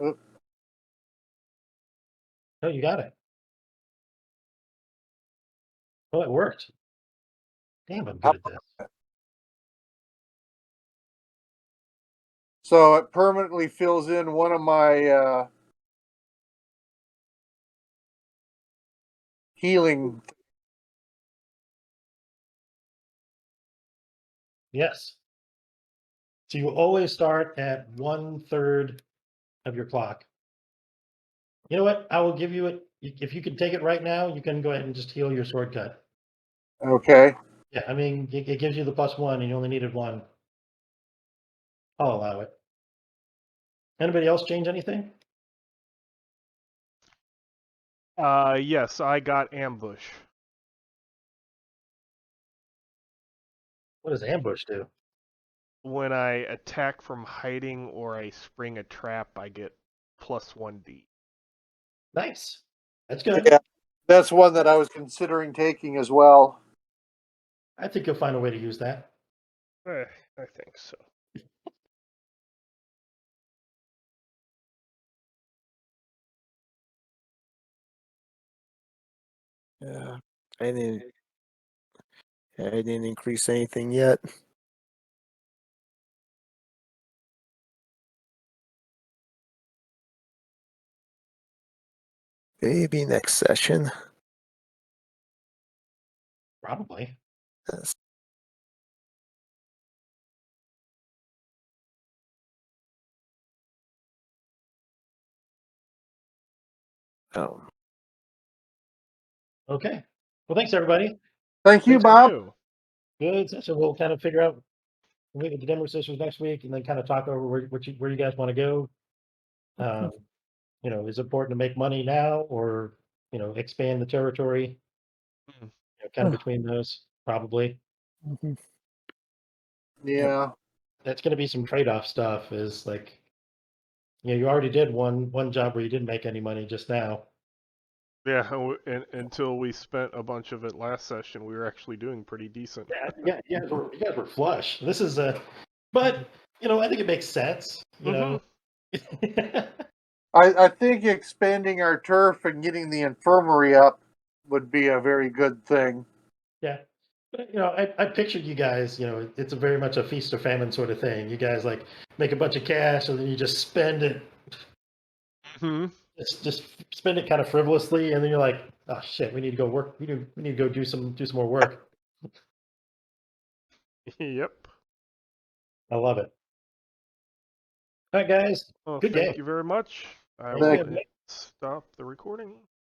S3: Oh.
S2: Oh, you got it. Oh, it worked. Damn, I'm good at this.
S3: So it permanently fills in one of my healing.
S2: Yes. So you always start at 1/3 of your clock. You know what? I will give you it. If you can take it right now, you can go ahead and just heal your sword cut.
S3: Okay.
S2: Yeah, I mean, it gives you the +1 and you only needed 1. I'll allow it. Anybody else change anything?
S1: Yes, I got ambush.
S2: What does ambush do?
S1: When I attack from hiding or I spring a trap, I get +1d.
S2: Nice. That's good.
S3: Yeah, that's one that I was considering taking as well.
S2: I think you'll find a way to use that.
S1: I think so.
S4: Yeah, I didn't increase anything yet. Maybe next session.
S2: Probably.
S4: Yes. Oh,
S2: Okay. Well, thanks everybody.
S3: Thank you,
S1: Thanks to
S3: Bob.
S1: you.
S2: Good session. We'll kind of figure out we the demo sessions next week, and then kind of talk over where you guys want to go. Is it important to make money now, or expand the territory? Kind of between those, probably.
S4: mhm.
S3: Yeah.
S2: That's going to be some trade-off stuff. Is like, you already did one job where you didn't make any money just now.
S1: Yeah, until we spent a bunch of it last session, we were actually doing pretty decent.
S2: Yeah, you guys were flush. This is but I think it makes sense.
S3: I think expanding our turf and getting the infirmary up would be a very good thing.
S2: Yeah. But, I pictured you guys, it's a very much a feast or famine sort of thing. You guys like make a bunch of cash and then you just spend it.
S1: Hmm.
S2: It's just spend it kind of frivolously, and then you're like, oh shit, we need to go work. We need to go do some more work.
S1: Yep.
S2: I love it. All right, guys.
S1: Well,
S2: Good
S1: thank
S2: game.
S1: you very much. I
S2: Thanks
S1: will
S3: Thank
S2: again.
S1: stop the recording.